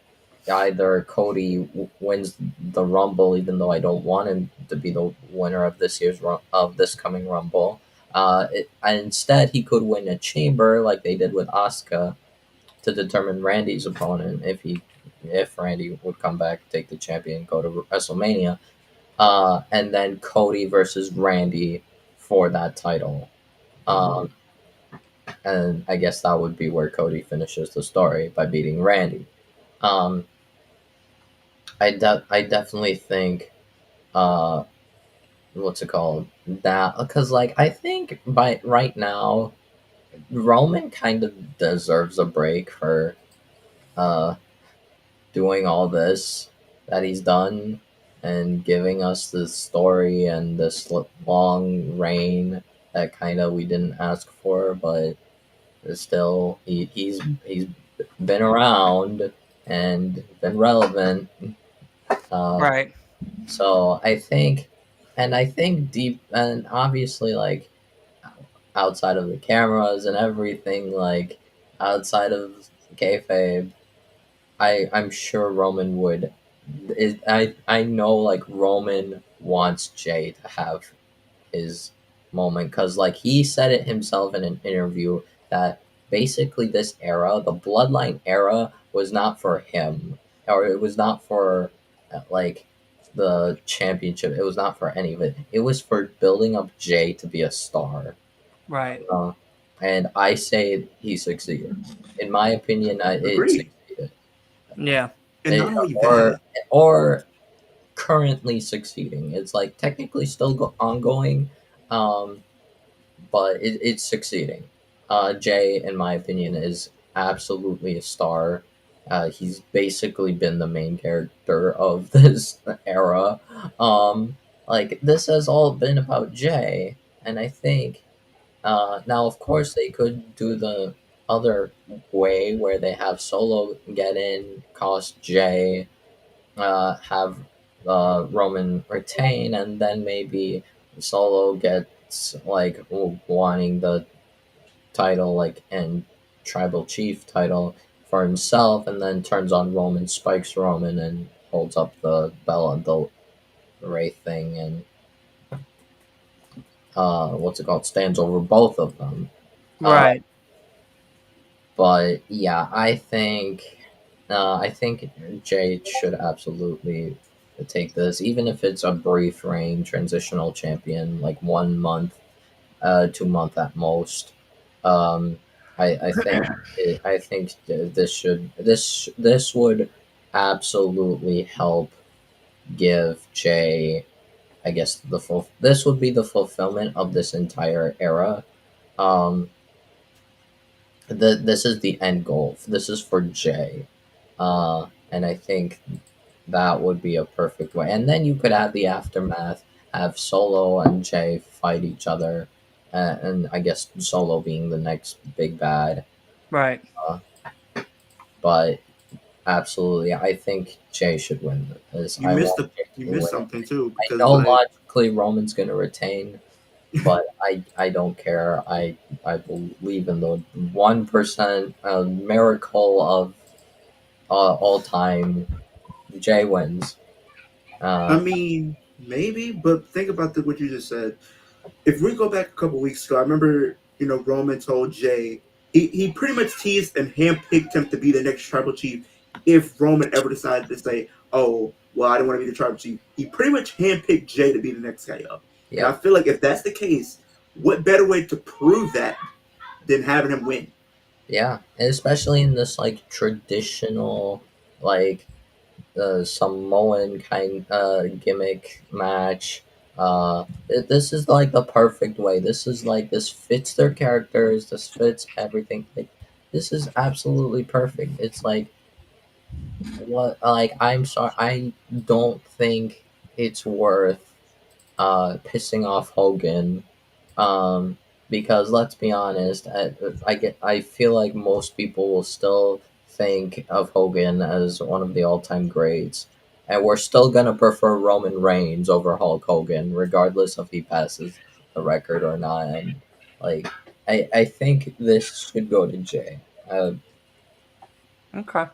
either Cody wins the Rumble, even though I don't want him to be the winner of this coming Rumble. Instead, he could win a Chamber like they did with Asuka to determine Randy's opponent if Randy would come back, take the champion, go to WrestleMania, and then Cody versus Randy for that title. And I guess that would be where Cody finishes the story by beating Randy. I definitely think, what's it called? That, because like I think by right now, Roman kind of deserves a break for doing all this that he's done and giving us this story and this long reign that kind of we didn't ask for, but still he's been around and been relevant. Right. So I think deep, and obviously like outside of the cameras and everything, like outside of kayfabe, I'm sure Roman would. I know like Roman wants Jay to have his moment, because like he said it himself in an interview that basically this era, the Bloodline era, was not for him, or it was not for like the championship. It was not for any of it. It was for building up Jay to be a star. Right. And I say he succeeded. In my opinion, it succeeded. Yeah. And not only that, or currently succeeding. It's like technically still ongoing, but it's succeeding. Jay, in my opinion, is absolutely a star. He's basically been the main character of this era. Like this has all been about Jay, and I think now, of course, they could do the other way where they have Solo get in, cost Jay, have Roman retain, and then maybe Solo gets like wanting the title, like, and tribal chief title for himself, and then turns on Roman, spikes Roman, and holds up the bell and the wraith thing, and what's it called? Stands over both of them. Right. But yeah, I think Jay should absolutely take this, even if it's a brief reign, transitional champion, like 1 month, 2 month at most. I think this would absolutely help give Jay, I guess this would be the fulfillment of this entire era. This is the end goal. This is for Jay, and I think that would be a perfect way. And then you could add the aftermath, have Solo and Jay fight each other, and I guess Solo being the next big bad. Right. But absolutely, I think Jay should win this. You missed something too. I know logically Roman's going to retain, but I don't care. I believe in the 1% miracle of all time. Jay wins. I mean, maybe, but think about what you just said. If we go back a couple weeks ago, I remember, Roman told Jay, he pretty much teased and handpicked him to be the next tribal chief if Roman ever decided to say, oh, well, I don't want to be the tribal chief. He pretty much handpicked Jay to be the next guy up. Yeah. And I feel like if that's the case, what better way to prove that than having him win? Yeah, and especially in this, like, traditional, like, Samoan kind gimmick match. This is like the perfect way. This fits their characters. This fits everything. Like, this is absolutely perfect. It's like, I'm sorry, I don't think it's worth pissing off Hogan, because let's be honest, I feel like most people will still think of Hogan as one of the all-time greats, and we're still gonna prefer Roman Reigns over Hulk Hogan, regardless if he passes the record or not. And I think this should go to Jay. Okay,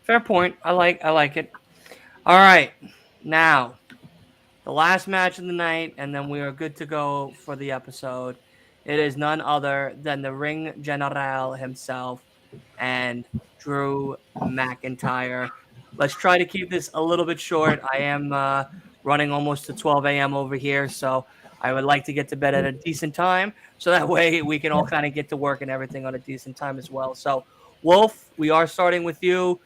fair point. I like it. All right, now the last match of the night, and then we are good to go for the episode. It is none other than the Ring General himself and Drew McIntyre. Let's try to keep this a little bit short. I am running almost to 12 a.m. over here, so I would like to get to bed at a decent time, so that way we can all kind of get to work and everything on a decent time as well. So, Wolf, we are starting with you.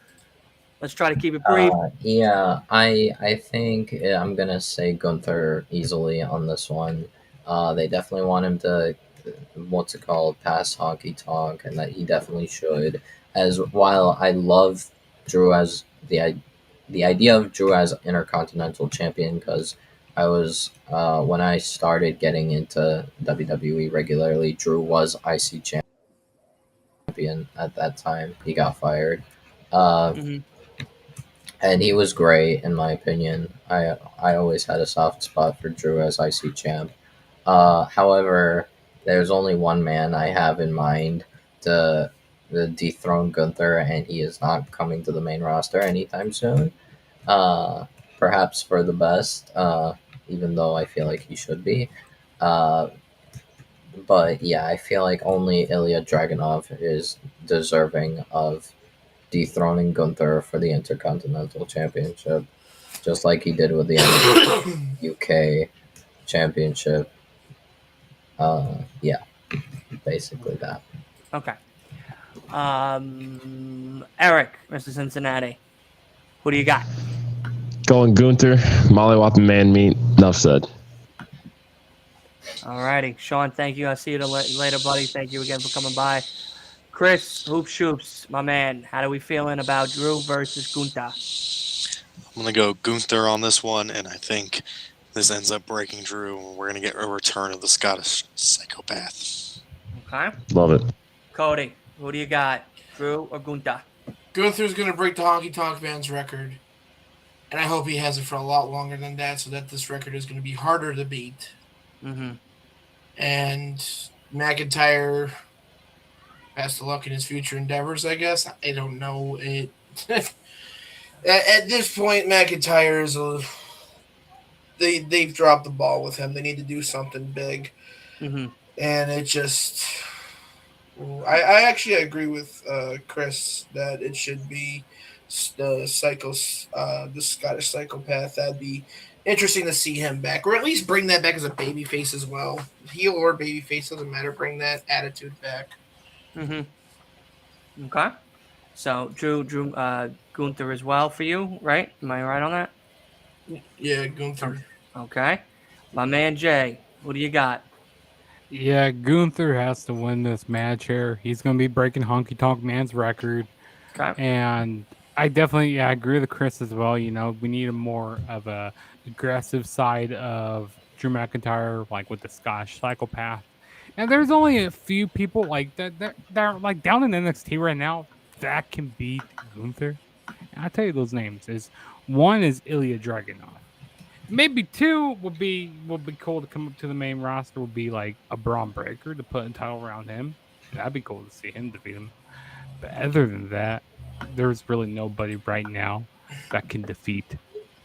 Let's try to keep it brief. Yeah, I think I'm gonna say Gunther easily on this one. They definitely want him to, what's it called, pass Honky Tonk, and that he definitely should. As while I love Drew as the idea of Drew as Intercontinental Champion, because I was when I started getting into WWE regularly, Drew was IC champion at that time. He got fired. And he was great, in my opinion. I always had a soft spot for Drew as IC champ. However, there's only one man I have in mind to dethrone Gunther, and he is not coming to the main roster anytime soon. Perhaps for the best, even though I feel like he should be. But yeah, I feel like only Ilya Dragunov is deserving of dethroning Gunther for the Intercontinental Championship, just like he did with the UK Championship. Yeah, basically that. Okay. Eric, Mr. Cincinnati, who do you got? Going Gunther, Mollywop and man meat. Enough said. All righty. Sean, thank you. I'll see you later, buddy. Thank you again for coming by. Chris, Hoop Shoops, my man, how are we feeling about Drew versus Gunther? I'm going to go Gunther on this one, and I think this ends up breaking Drew. We're going to get a return of the Scottish psychopath. Okay. Love it. Cody, who do you got? Drew or Gunther? Gunther's going to break the Honky Tonk Man's record. And I hope he has it for a lot longer than that, so that this record is going to be harder to beat. Mm-hmm. And McIntyre, Best of luck in his future endeavors, I guess. I don't know it. At this point, McIntyre is they've dropped the ball with him. They need to do something big, and it just. I actually agree with Chris that it should be the the Scottish psychopath. That'd be interesting to see him back, or at least bring that back as a babyface as well. Heel or babyface doesn't matter. Bring that attitude back. Okay. So Drew Gunther as well for you, right? Am I right on that? Yeah, Gunther. Okay. My man Jay, what do you got? Yeah, Gunther has to win this match here. He's going to be breaking Honky Tonk Man's record. Okay. And I definitely agree with Chris as well. You know, we need a more of a aggressive side of Drew McIntyre, like with the Scottish psychopath. And there's only a few people like that are like down in NXT right now that can beat Gunther. And I'll tell you those names. One is Ilya Dragunov. Maybe two would be cool to come up to the main roster. Would be like a Braun Breaker to put a title around him. That'd be cool to see him defeat him. But other than that, there's really nobody right now that can defeat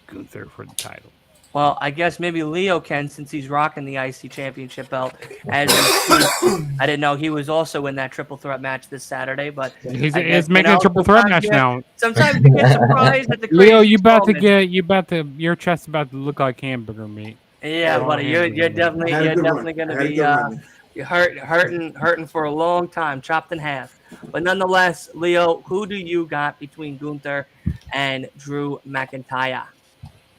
Gunther for the title. Well, I guess maybe Leo can, since he's rocking the IC Championship belt. As I didn't know he was also in that triple threat match this Saturday, but he's making a triple threat match now. Sometimes you get surprised at the Leo, your chest about to look like hamburger meat. Yeah, buddy, you're definitely gonna be hurting for a long time, chopped in half. But nonetheless, Leo, who do you got between Gunther and Drew McIntyre?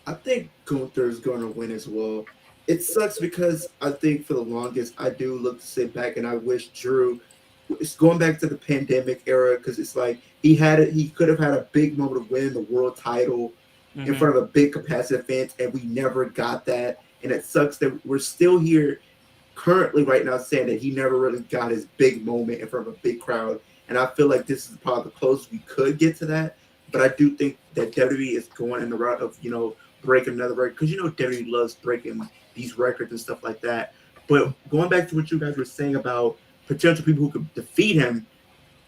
I think Gunther's going to win as well. It sucks because I think for the longest, I do look to sit back and I wish Drew, it's going back to the pandemic era, because it's like he could have had a big moment of winning the world title in front of a big capacity of fans, and we never got that. And it sucks that we're still here currently right now saying that he never really got his big moment in front of a big crowd. And I feel like this is probably the closest we could get to that. But I do think that WWE is going in the route of, break another record, because WWE loves breaking these records and stuff like that. But going back to what you guys were saying about potential people who could defeat him,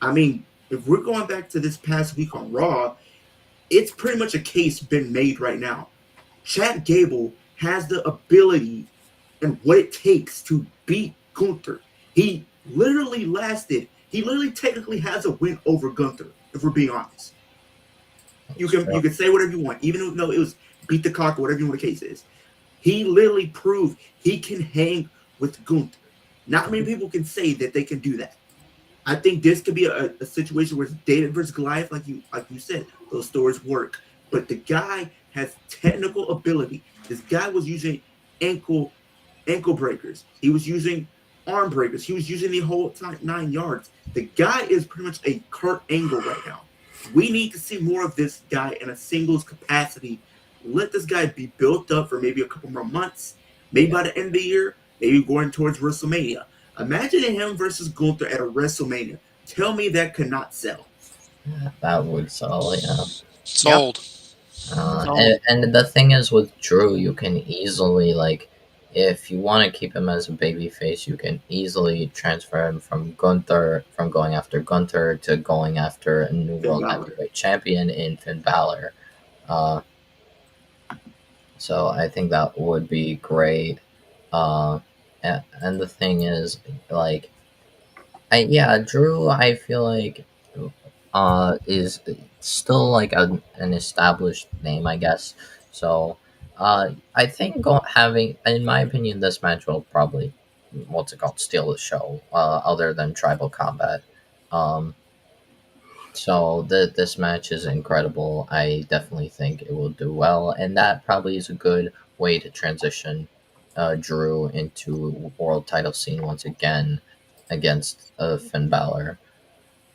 I mean, if we're going back to this past week on Raw, it's pretty much a case been made right now. Chad Gable has the ability and what it takes to beat Gunther. He literally technically has a win over Gunther, if we're being honest. You can say whatever you want, even though it was beat the clock or whatever the case is. He literally proved he can hang with Gunther. Not many people can say that they can do that. I think this could be a situation where it's David versus Goliath, like you said. Those stories work. But the guy has technical ability. This guy was using ankle breakers. He was using arm breakers. He was using the whole 9 yards. The guy is pretty much a Kurt Angle right now. We need to see more of this guy in a singles capacity. Let this guy be built up for maybe a couple more months. Maybe by the end of the year, maybe going towards WrestleMania. Imagine him versus Gunther at a WrestleMania. Tell me that could not sell. That would sell, yeah. Sold. And the thing is with Drew, you can easily, if you want to keep him as a babyface, you can easily transfer him from going after Gunther to going after a new World Heavyweight Champion in Finn Balor. So I think that would be great. And the thing is, Drew, I feel like is still an established name, I guess. So I think in my opinion, this match will probably steal the show. Other than Tribal Combat. So this match is incredible. I definitely think it will do well, and that probably is a good way to transition Drew into world title scene once again against Finn Balor,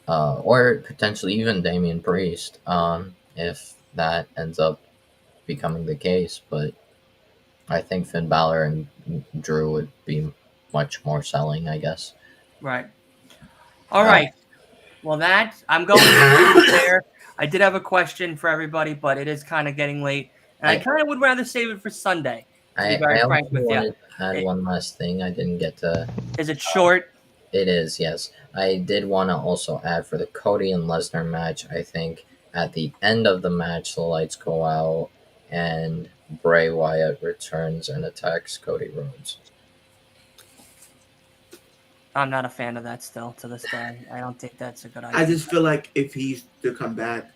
or potentially even Damian Priest, if that ends up becoming the case. But I think Finn Balor and Drew would be much more selling, I guess. Right. All right. Well, I'm going to there. I did have a question for everybody, but it is kind of getting late, and I kind of would rather save it for Sunday. To be very frank with you. Add one last thing I didn't get to. Is it short? It is, yes. I did want to also add for the Cody and Lesnar match, I think at the end of the match, the lights go out and Bray Wyatt returns and attacks Cody Rhodes. I'm not a fan of that still to this day. I don't think that's a good idea. I just feel like if he's to come back,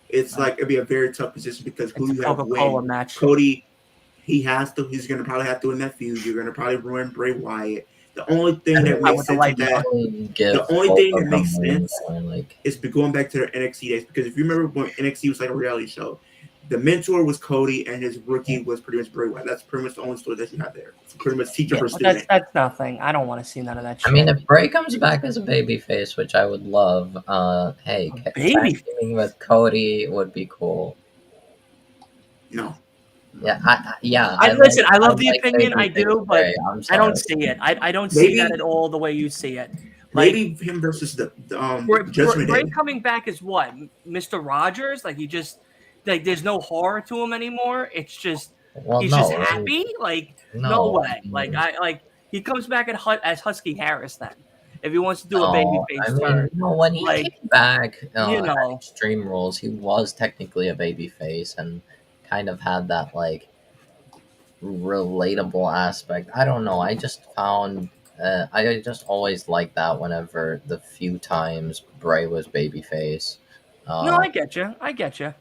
it's like it'd be a very tough position because who you have win. Match. Cody, he's gonna probably have to win that feud. You're gonna probably ruin Bray Wyatt. The only thing that makes sense is going back to their NXT days, because if you remember when NXT was like a reality show, the mentor was Cody and his rookie was pretty much Bray Wyatt. That's pretty much the only story that you have there. It's pretty much teacher versus student. That's nothing. I don't want to see none of that shit. I mean, if Bray comes back as a babyface, which I would love, hey, teaming with Cody would be cool. No. Yeah, I I love the opinion, I do, but I don't see it. I don't see that at all the way you see it. Like, maybe him versus the Bray coming back is what? Mr. Rogers? Like, he just, like, there's no horror to him anymore. It's just, he's just happy? Like, no way. Like, he comes back as Husky Harris then. If he wants to do a babyface turn. No, when he came back at Extreme Rules, he was technically a babyface and kind of had that like relatable aspect. I don't know. I just found I just always liked that whenever the few times Bray was babyface. No, I get you.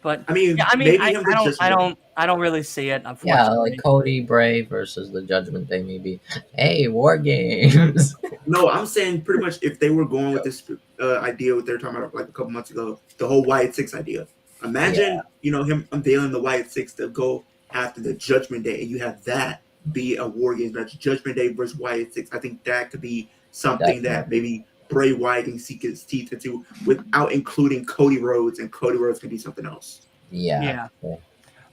But I mean, I don't really see it. Unfortunately. Yeah, like Cody Bray versus the Judgment Day, maybe. Hey, War Games. No, I'm saying pretty much if they were going with this idea, what they were talking about like a couple months ago, the whole Wyatt 6 idea. Imagine, him unveiling the Wyatt 6 to go after the Judgment Day, and you have that be a War Games match, Judgment Day versus Wyatt 6. I think that could be something that maybe Bray Wyatt can sink his teeth into without including Cody Rhodes, and Cody Rhodes can be something else. Yeah.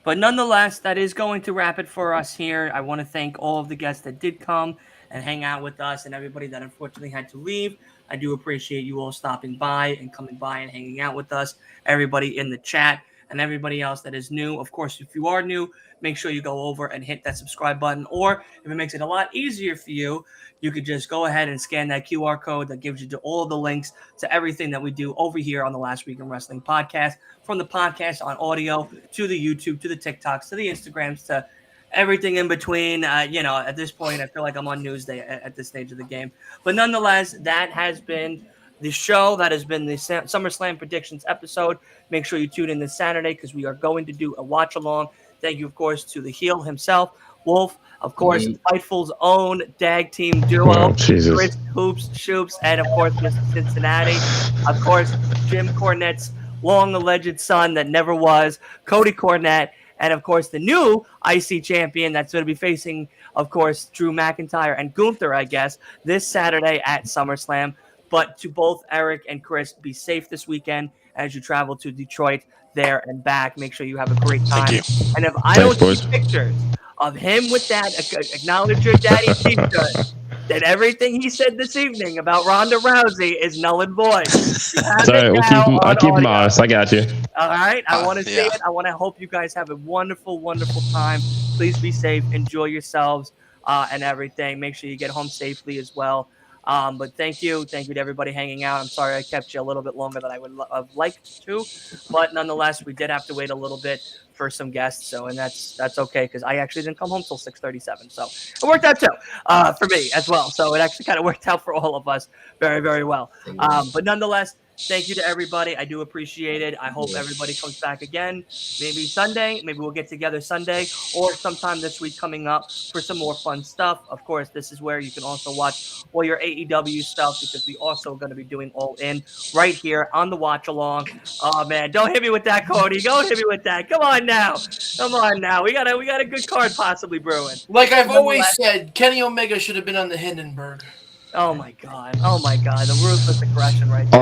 But nonetheless, that is going to wrap it for us here. I want to thank all of the guests that did come and hang out with us, and everybody that unfortunately had to leave. I do appreciate you all stopping by and coming by and hanging out with us. Everybody in the chat and everybody else that is new. Of course, if you are new, make sure you go over and hit that subscribe button. Or if it makes it a lot easier for you, you could just go ahead and scan that QR code that gives you to all of the links to everything that we do over here on the Last Week in Wrestling podcast, from the podcast on audio to the YouTube, to the TikToks, to the Instagrams, to everything in between. At this point, I feel like I'm on Newsday at this stage of the game. But nonetheless, that has been the show. That has been the SummerSlam predictions episode. Make sure you tune in this Saturday because we are going to do a watch along. Thank you, of course, to the heel himself, Wolf. Of course, Fightful's own tag team duo, Chris Hoops Shoops, and of course, Mr. Cincinnati. Of course, Jim Cornette's long alleged son that never was, Cody Cornett. And, of course, the new IC champion that's going to be facing, of course, Drew McIntyre and Gunther, I guess, this Saturday at SummerSlam. But to both Eric and Chris, be safe this weekend as you travel to Detroit there and back. Make sure you have a great time. Thank you. And if I don't see pictures of him with that acknowledge your daddy t-shirt, then everything he said this evening about Ronda Rousey is null and void. Sorry, I'll keep him honest. I got you. All right. I want to see it. I want to hope you guys have a wonderful, wonderful time. Please be safe. Enjoy yourselves and everything. Make sure you get home safely as well. But thank you. Thank you to everybody hanging out. I'm sorry I kept you a little bit longer than I would have liked to. But nonetheless, we did have to wait a little bit for some guests. And that's okay because I actually didn't come home till 6:37. So it worked out too for me as well. So it actually kind of worked out for all of us very, very well. But nonetheless, thank you to everybody. I do appreciate it. I hope everybody comes back again. Maybe Sunday. Maybe we'll get together Sunday or sometime this week coming up for some more fun stuff. Of course, this is where you can also watch all your AEW stuff because we also going to be doing All In right here on the watch along. Oh man, don't hit me with that, Cody. Don't hit me with that. Come on now. We got a good card possibly brewing. Like I've always said, Kenny Omega should have been on the Hindenburg. Oh my god. The ruthless aggression right there.